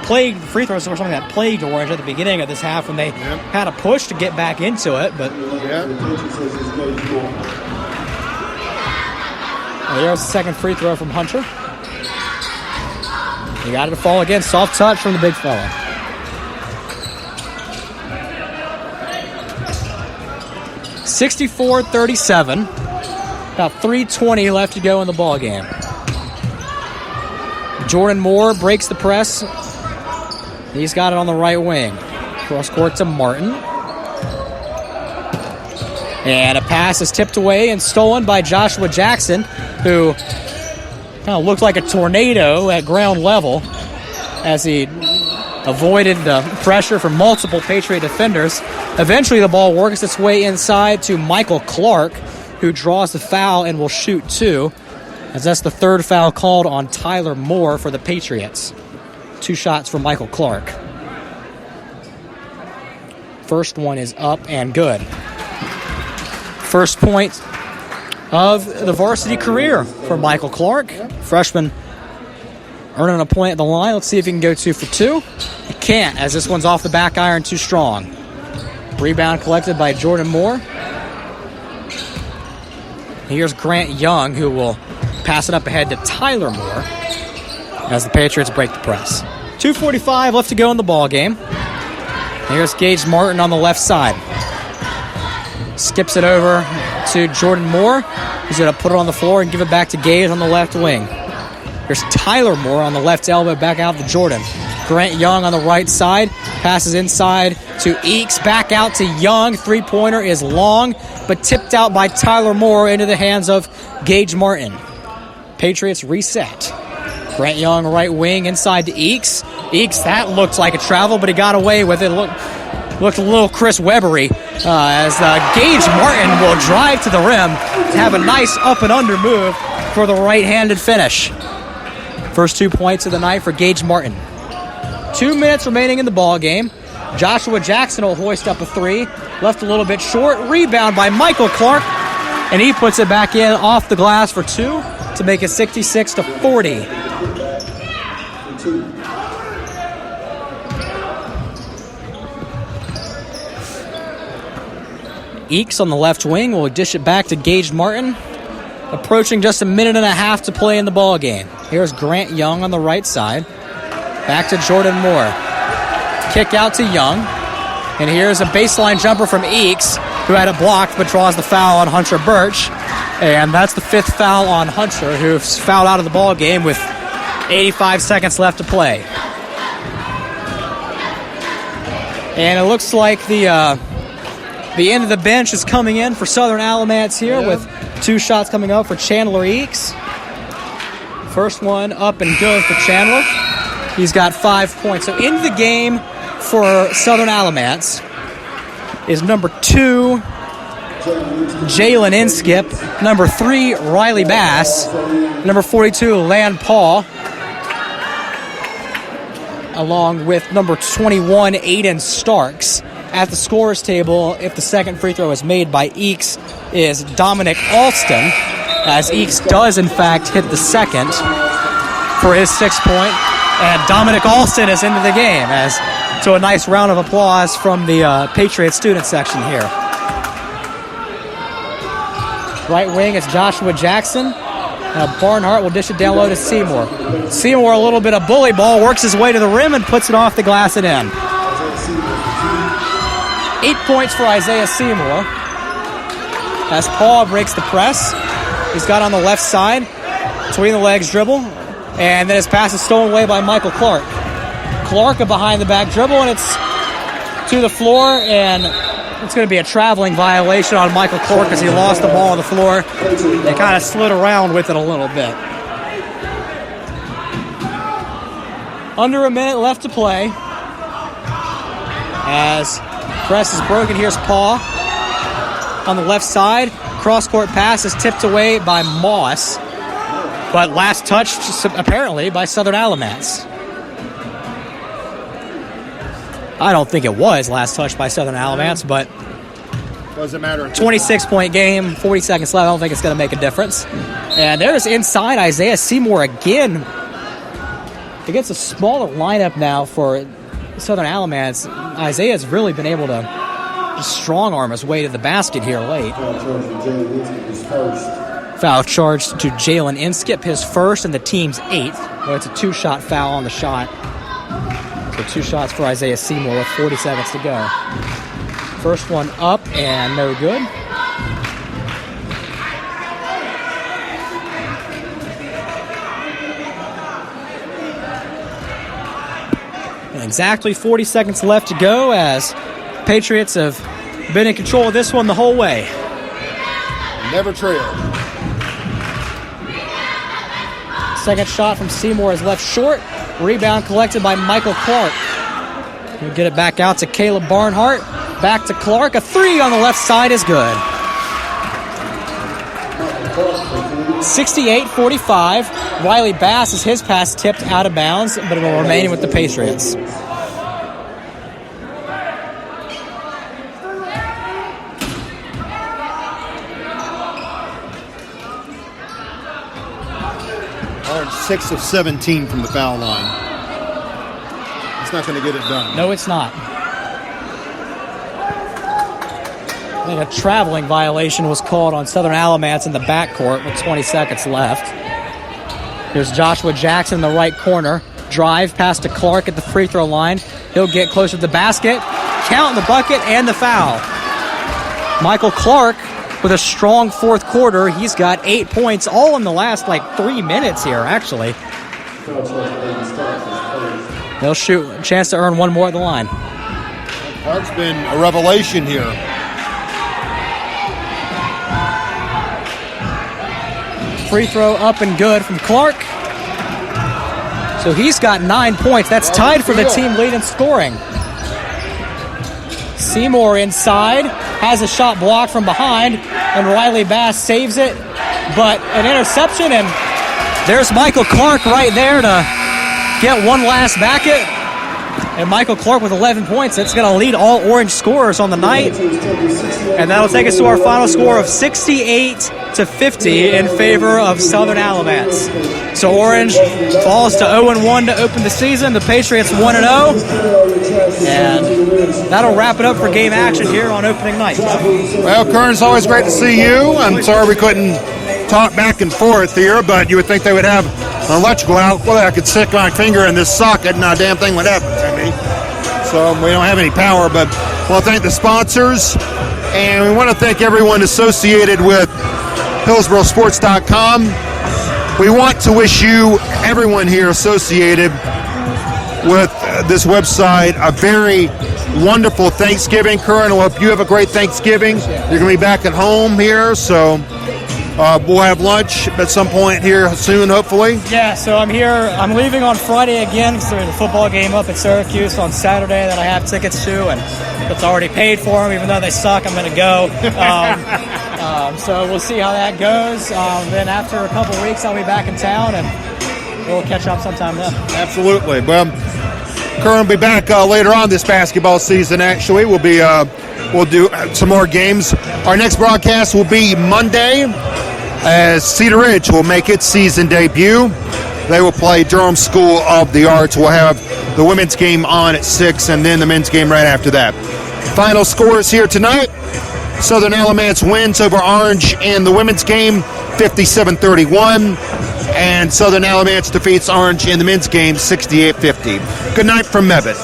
S3: free throws were something that plagued Orange at the beginning of this half when they had a push to get back into it, but there's the second free throw from Hunter. He got it to fall again. Soft touch from the big fella. (64-37). About 3:20 left to go in the ball game. Jordan Moore breaks the press. He's got it on the right wing. Cross court to Martin. And a pass is tipped away and stolen by Joshua Jackson, who kind of looked like a tornado at ground level as he avoided the pressure from multiple Patriot defenders. Eventually the ball works its way inside to Michael Clark, who draws the foul and will shoot 2, as that's the 3rd foul called on Tyler Moore for the Patriots. 2 shots for Michael Clark. First one is up and good. First point of the varsity career for Michael Clark. Freshman earning a point at the line. Let's see if he can go 2 for 2. He can't, as this one's off the back iron too strong. Rebound collected by Jordan Moore. Here's Grant Young, who will pass it up ahead to Tyler Moore as the Patriots break the press. 2:45 left to go in the ball game. Here's Gage Martin on the left side. Skips it over to Jordan Moore. He's going to put it on the floor and give it back to Gage on the left wing. Here's Tyler Moore on the left elbow, back out to Jordan. Grant Young on the right side. Passes inside to Eakes. Back out to Young. Three-pointer is long, but tipped out by Tyler Moore into the hands of Gage Martin. Patriots reset. Grant Young, right wing, inside to Eakes. Eakes, that looked like a travel, but he got away with it. Looked a little Chris Webbery as Gage Martin will drive to the rim to have a nice up and under move for the right-handed finish. First 2 points of the night for Gage Martin. 2 minutes remaining in the ball game. Joshua Jackson will hoist up a three. Left a little bit short. Rebound by Michael Clark. And he puts it back in off the glass for 2 to make it 66-40. Eakes on the left wing will dish it back to Gage Martin. Approaching just a minute and a half to play in the ball game. Here's Grant Young on the right side. Back to Jordan Moore. Kick out to Young. And here's a baseline jumper from Eakes, who had it blocked but draws the foul on Hunter Birch. And that's the 5th foul on Hunter, who's fouled out of the ball game with 85 seconds left to play. And it looks like the end of the bench is coming in for Southern Alamance here with 2 shots coming up for Chandler Eakes. First one up and good for Chandler. He's got 5 points. So into the game for Southern Alamance is number 2, Jalen Inskip, number 3, Riley Bass, number 42, Land Paul, along with number 21, Aiden Starks. At the scorer's table, if the second free throw is made by Eakes, is Dominic Alston, as Eakes does, in fact, hit the second for his 6 point. And Dominic Alston is into the game, so a nice round of applause from the Patriots student section here. Right wing is Joshua Jackson. Barnhart will dish it down low to Seymour. Seymour, a little bit of bully ball, works his way to the rim and puts it off the glass and in. 8 points for Isaiah Seymour as Paul breaks the press. He's got on the left side, between the legs dribble, and then his pass is stolen away by Michael Clark. Clark, a behind-the-back dribble, and it's to the floor, and it's going to be a traveling violation on Michael Clark as he lost the ball on the floor. They kind of slid around with it a little bit. Under a minute left to play as press is broken. Here's Paul on the left side. Cross-court pass is tipped away by Moss, but last touched apparently by Southern Alamance. I don't think it was last touched by Southern Alamance, but
S1: doesn't matter.
S3: 26-point game, 40 seconds left. I don't think it's going to make a difference. And there's inside Isaiah Seymour again. Against a smaller lineup now for Southern Alamance, Isaiah's really been able to just strong arm his way to the basket here late. Foul charge to Jalen Inskip, his first and the team's 8th. Well, it's a 2-shot foul on the shot. So 2 shots for Isaiah Seymour with 40 seconds to go. First one up and no good. And exactly 40 seconds left to go as Patriots have been in control of this one the whole way.
S1: Never trailed.
S3: Second shot from Seymour is left short. Rebound collected by Michael Clark. He'll get it back out to Caleb Barnhart. Back to Clark. A 3 on the left side is good. 68-45. Riley Bass is his pass tipped out of bounds, but it will remain with the Patriots.
S1: Orange 6 of 17 from the foul line. It's not going to get it done.
S3: No, it's not. I think a traveling violation was called on Southern Alamance in the backcourt with 20 seconds left. Here's Joshua Jackson in the right corner. Drive pass to Clark at the free throw line. He'll get closer to the basket. Count the bucket and the foul. Michael Clark with a strong fourth quarter. He's got 8 points, all in the last 3 minutes here, actually. They'll shoot a chance to earn one more at the line.
S1: Clark's been a revelation here.
S3: Free throw up and good from Clark. So he's got 9 points. That's tied for the team lead in scoring. Seymour inside, has a shot blocked from behind, and Riley Bass saves it. But an interception, and there's Michael Clark right there to get one last bucket. And Michael Clark with 11 points. That's going to lead all Orange scorers on the night. And that'll take us to our final score of 68-50 in favor of Southern Alamance. So Orange falls to 0-1 to open the season. The Patriots 1-0. And that'll wrap it up for game action here on opening night.
S1: Well, Kern, it's always great to see you. I'm sorry we couldn't talk back and forth here, but you would think they would have an electrical out. Well, I could stick my finger in this socket and not a damn thing would happen to me. So we don't have any power, but I want to thank the sponsors, and we want to thank everyone associated with HillsboroSports.com. We want to wish you, everyone here associated with this website, a very wonderful Thanksgiving. Kern, I hope you have a great Thanksgiving. You're going to be back at home here, so we'll have lunch at some point here soon, hopefully.
S3: Yeah, so I'm here. I'm leaving on Friday again because there's a football game up at Syracuse on Saturday that I have tickets to, and it's already paid for them. Even though they suck, I'm going to go. So we'll see how that goes. Then after a couple weeks, I'll be back in town, and we'll catch up sometime then.
S1: Absolutely. Well, Kern will be back later on this basketball season, actually. We'll do some more games. Our next broadcast will be Monday, as Cedar Ridge will make its season debut. They will play Durham School of the Arts. We'll have the women's game on at 6 and then the men's game right after that. Final scores here tonight. Southern Alamance wins over Orange in the women's game 57-31, and Southern Alamance defeats Orange in the men's game 68-50. Good night from Mebane.